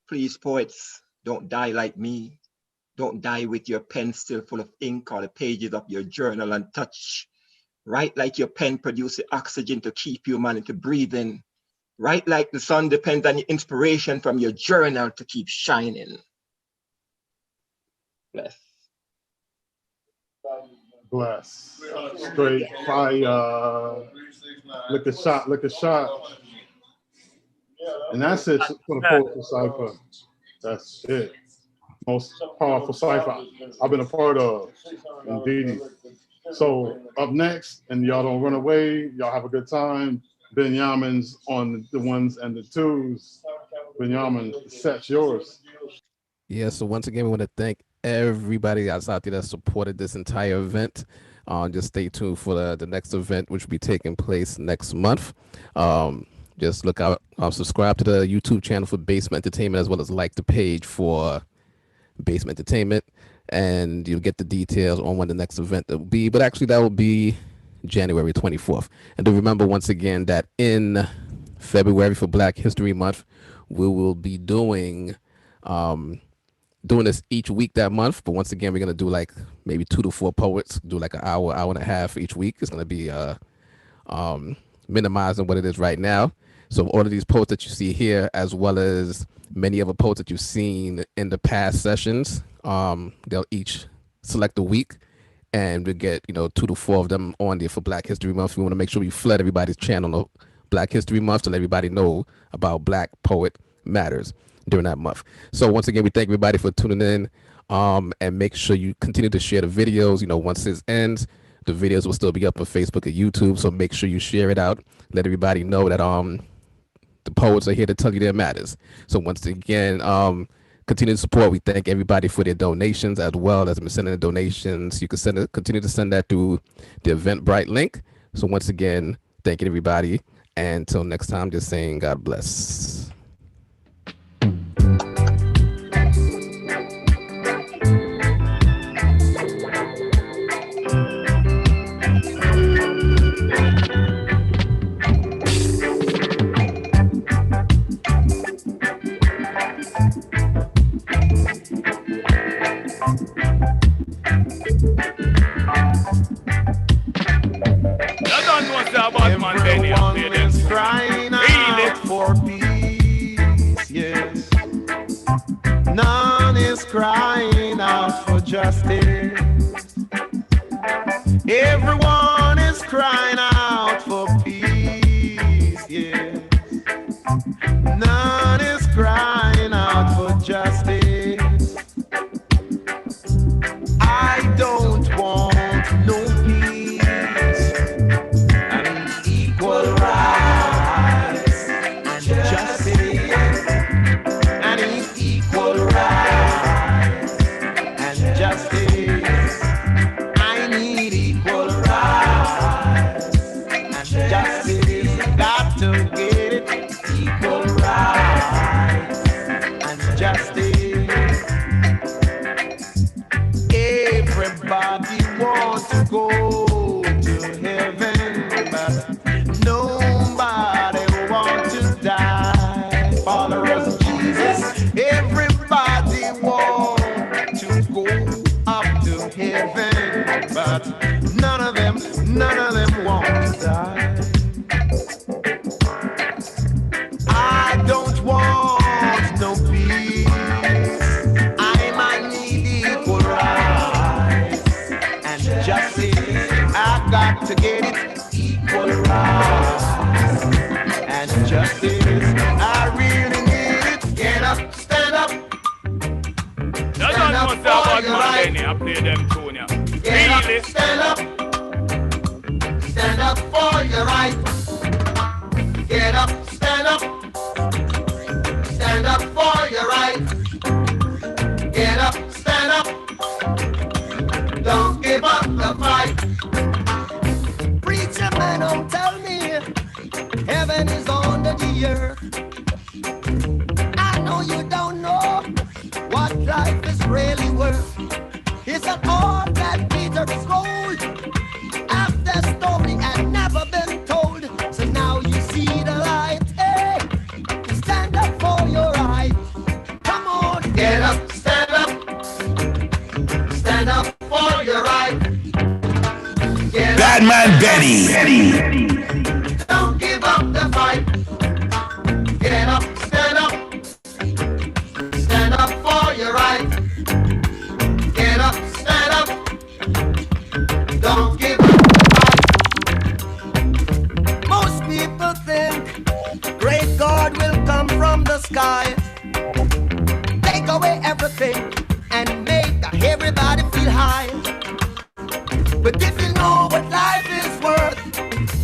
"Please, poets, don't die like me. Don't die with your pen still full of ink or the pages of your journal untouched. Write like your pen produces oxygen to keep humanity breathing. Write like the sun depends on the inspiration from your journal to keep shining." Bless. Bless. Straight fire. Look a shot, look a shot. And that's it for the Poetry Cipher. That's it. Most powerful cipher I've been a part of, indeed. So up next, and y'all don't run away, y'all have a good time. Binyamin's on the ones and the twos. Binyamin, the set's yours. Yeah, so once again, we want to thank everybody that's out there that supported this entire event. Just stay tuned for the next event, which will be taking place next month. Just look out, subscribe to the YouTube channel for Bassment Entertainment, as well as like the page for Bassment Entertainment, and you'll get the details on when the next event will be. But actually, that will be January 24th. And do remember once again that in February for Black History Month, we will be doing this each week that month. But once again, we're gonna do like maybe 2 to 4 poets, do like an hour and a half each week. It's gonna be minimizing what it is right now. So all of these poets that you see here, as well as many other poets that you've seen in the past sessions, they'll each select a week, and we'll get 2 to 4 of them on there for Black History Month. We want to make sure we flood everybody's channel of Black History Month to let everybody know about Black Poet Matters during that month. So once again, we thank everybody for tuning in, and make sure you continue to share the videos. Once this ends, the videos will still be up on Facebook and YouTube, so make sure you share it out. Let everybody know that the poets are here to tell you their matters. So once again, continue to support. We thank everybody for their donations, as well as sending the donations. You can continue to send that through the Eventbrite link. So once again, thank you everybody, and until next time, just saying God bless. Everyone is crying out for peace, yes. None is crying out for justice. Everyone is crying out for peace, yes. None is crying out for justice. I don't want no peace. Equal rights and justice. I need equal rights and justice. I need equal rights and justice. Got to get it. Equal rights and justice. Everybody wants to go to heaven, but nobody wants to die. Followers of Jesus, everybody wants to go up to heaven, but none of them want to die. I don't want no peace. I might need equal rights and justice. I got to get it. Equal rights and justice. I really need it. Get up, stand up. Stand up for your life. Get up, stand up. Stand up for your right. Get up, stand up. Stand up for your right. Get up, stand up. Don't give up the fight. Preacher man, don't tell me heaven is under the earth. I know you don't know what life is really worth. It's an all that Peter gold. After story had never been told. So now you see the light. Hey, stand up for your right. Come on, get up, stand up. Stand up for your right. Get Bad up, man Benny. don't give up the fight. Get up, stand up. Stand up for your right. Get up, stand up. Don't give up the fight. Most people think great God will come from the sky, take away everything and make everybody feel high. But if you know what life is worth,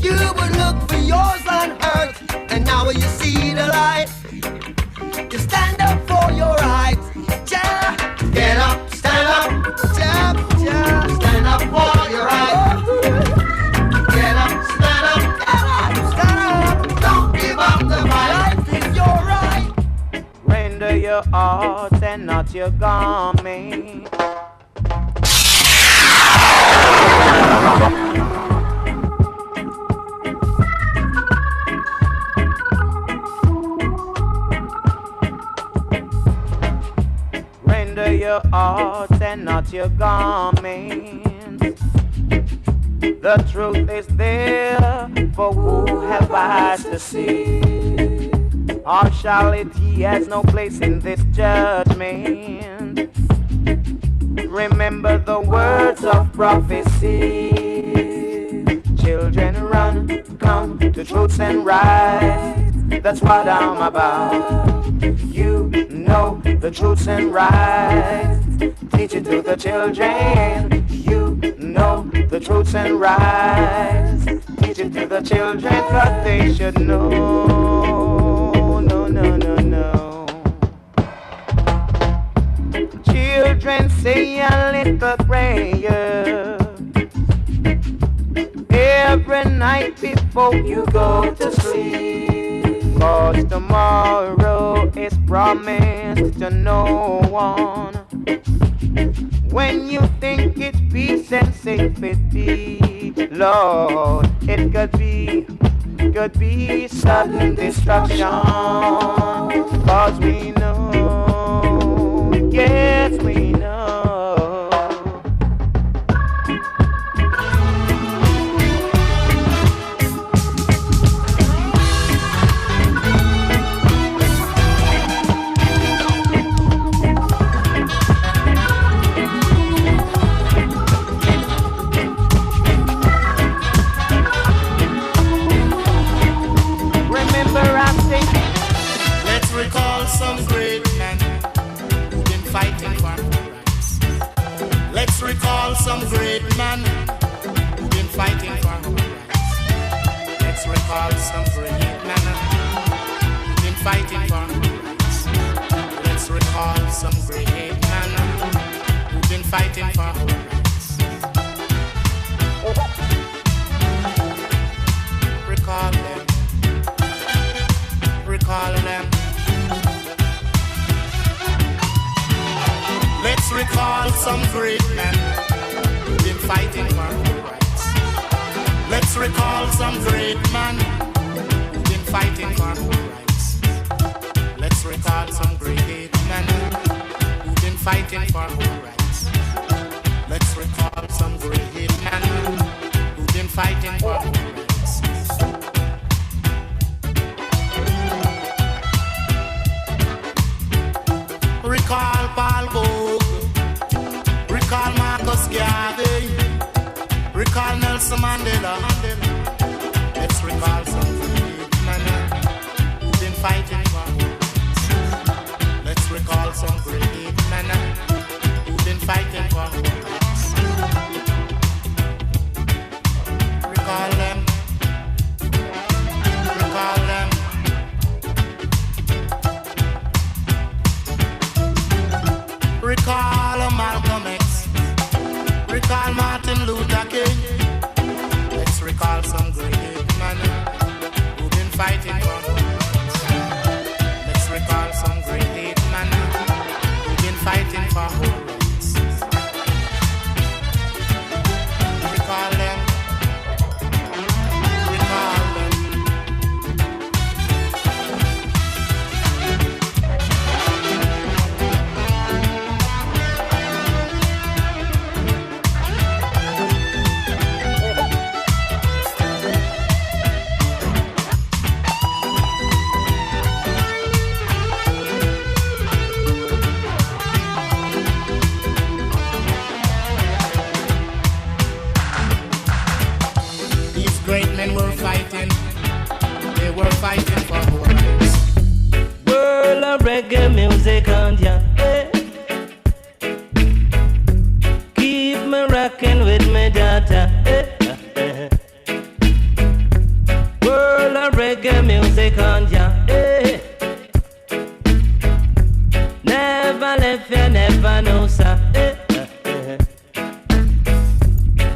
you would look for yours on earth. And now you see the light. You stand up for your rights. Yeah. Get up, stand up. Yeah, yeah. Stand up for your rights. Get up, stand up. Get up, stand up. Don't give up the fight. Life is your right. Render your heart and not your garment. Render your heart and not your garments. The truth is there for who have eyes to see. Partiality has no place in this judgment. Remember the words of prophecy. Children run, come to truths and rights. That's what I'm about. You know the truths and rights. Teach it to the children. You know the truths and rights. Teach it to the children, what they should know. No, no, no, no. Children, say a little prayer every night before you go to sleep. 'Cause tomorrow is promised to no one. When you think it's peace and safety, Lord, it could be sudden destruction. 'Cause we know, yes we know. Let's recall some great men who've been fighting for our rights. Let's recall some great men who've been fighting for our rights. Let's recall some great men who've been fighting for our rights. Let's recall some great men who've been fighting for our rights. Recall them. Recall them. Let's recall some great men who've been fighting for our rights. Let's recall some great men who've been fighting for our rights. Let's recall some great men who've been fighting for our rights. Let's recall some great men who've been fighting for our rights. Recall Paul Bogue, recall Marcus Garvey, recall Nelson Mandela. Let's recall some great men who've been fighting for our rights. Let's recall some great men who've been fighting for our rights. recall Martin Luther King. Let's recall some great men who've been fighting for rights. Let's recall some great men who've been fighting for rights. Recall them. Recall them. Great men were fighting, they were fighting for rights. World of reggae music on ya, hey. Keep me rocking with me data, hey. World of reggae music on ya, hey. Never left you, never know, sir, hey.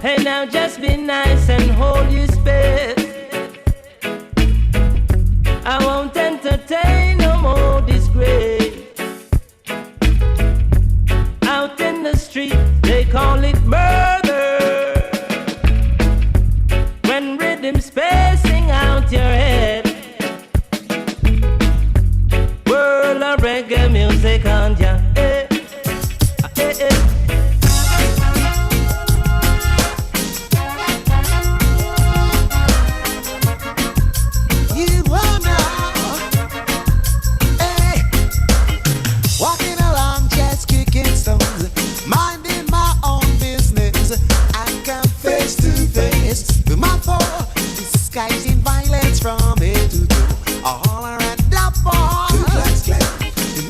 Hey, now just be nice and hold your space. I won't entertain no more disgrace. Out in the street, they call it murder. When rhythm's spacing out your head. World of reggae music on ya, hey. Hey, hey. Minding my own business, I come face to face with my foe, disguising violence from head to toe. All around the bar,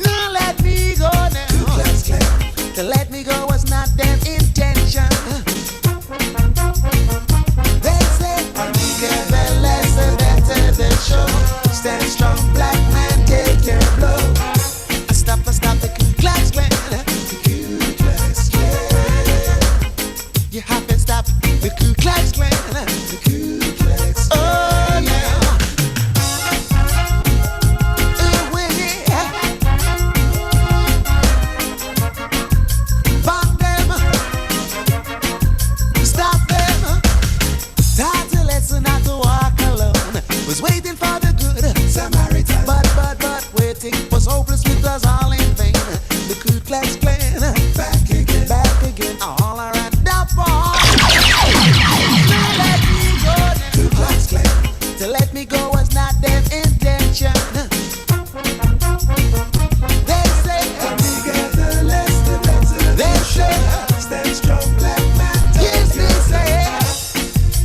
now let me go now. To let me go was not their intention. They say, bigger the less, the better the show. Stand strong, black man, take your blow. Stop the Ku Klux Klan. You have to stop the Ku Klux Klan. The Ku Klux Klan. Oh yeah. Bomb them. Stop them. Taught a lesson not to walk alone. Was waiting for the good Samaritan. But waiting was hopeless because all in vain. The Ku Klux Klan. Back again, all around the bar. Let me go now. Ku Klux Klan. To let me go was not their intention. They say, bigger the less, the better. They say, stand strong, black man. Yes, they say.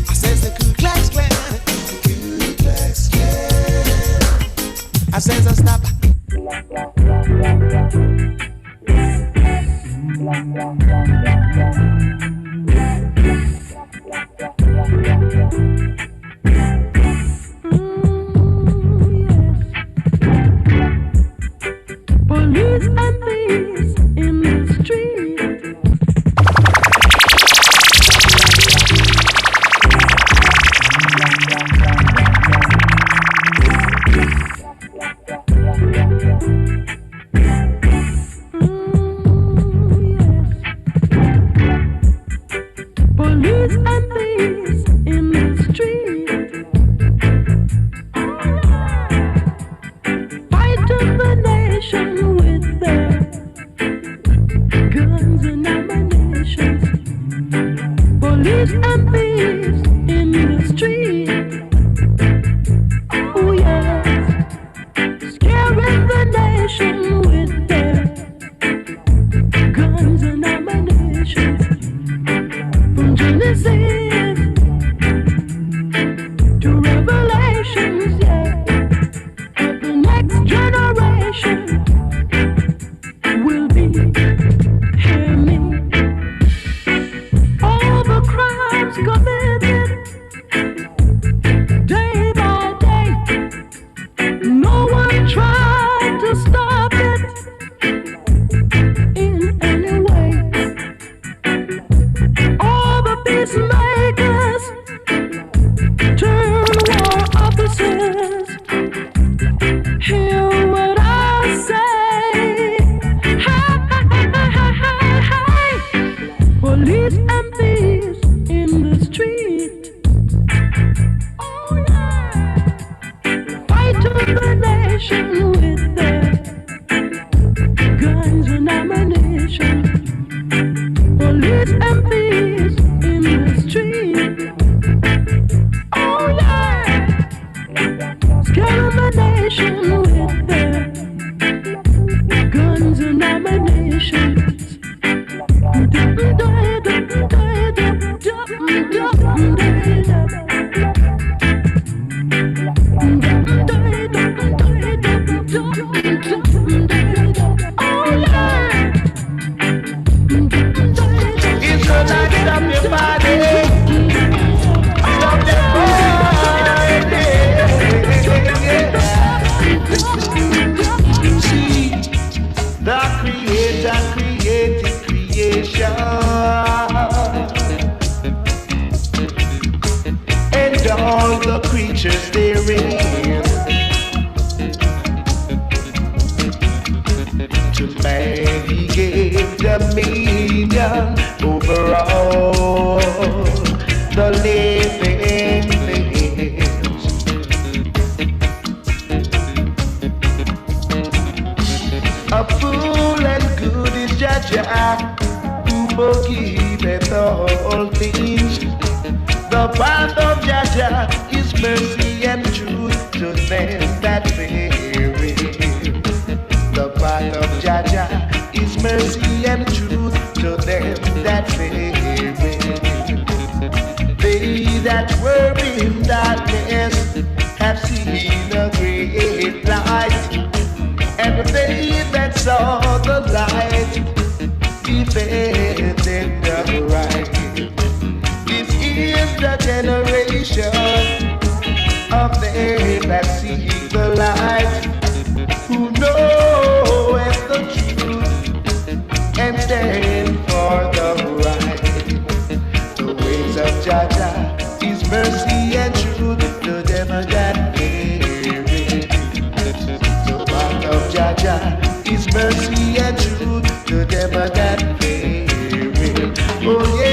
I says the Ku Klux Klan. The Ku Klux Klan. I says I stop. Police and thieves in the street. Police and thieves in the street. Fighting the nation with their guns and ammunition. Police and thieves in the street. Oh yes, scaring the nation with their guns and ammunition. From Genesis to Revelations, yeah. But the next generation will be, hear me. All the crimes peace and peace in the street. Oh yeah, scaring the nation with their guns and ammunitions. All the creatures therein, to man he gave dominion over all the living things. A fool and good is Jah, who forgiveth all things. The path of Jah is mercy and truth to them that fear it. The path of Jah is mercy and truth to them that fear it. They that were in darkness have seen a great light, and they that saw the light defended the right. Is the generation of them that seek the light, who knoweth the truth and stand for the right. The ways of Jah is mercy and truth to them that fear it. The path of Jah is mercy and truth to them that fear it. Oh yeah.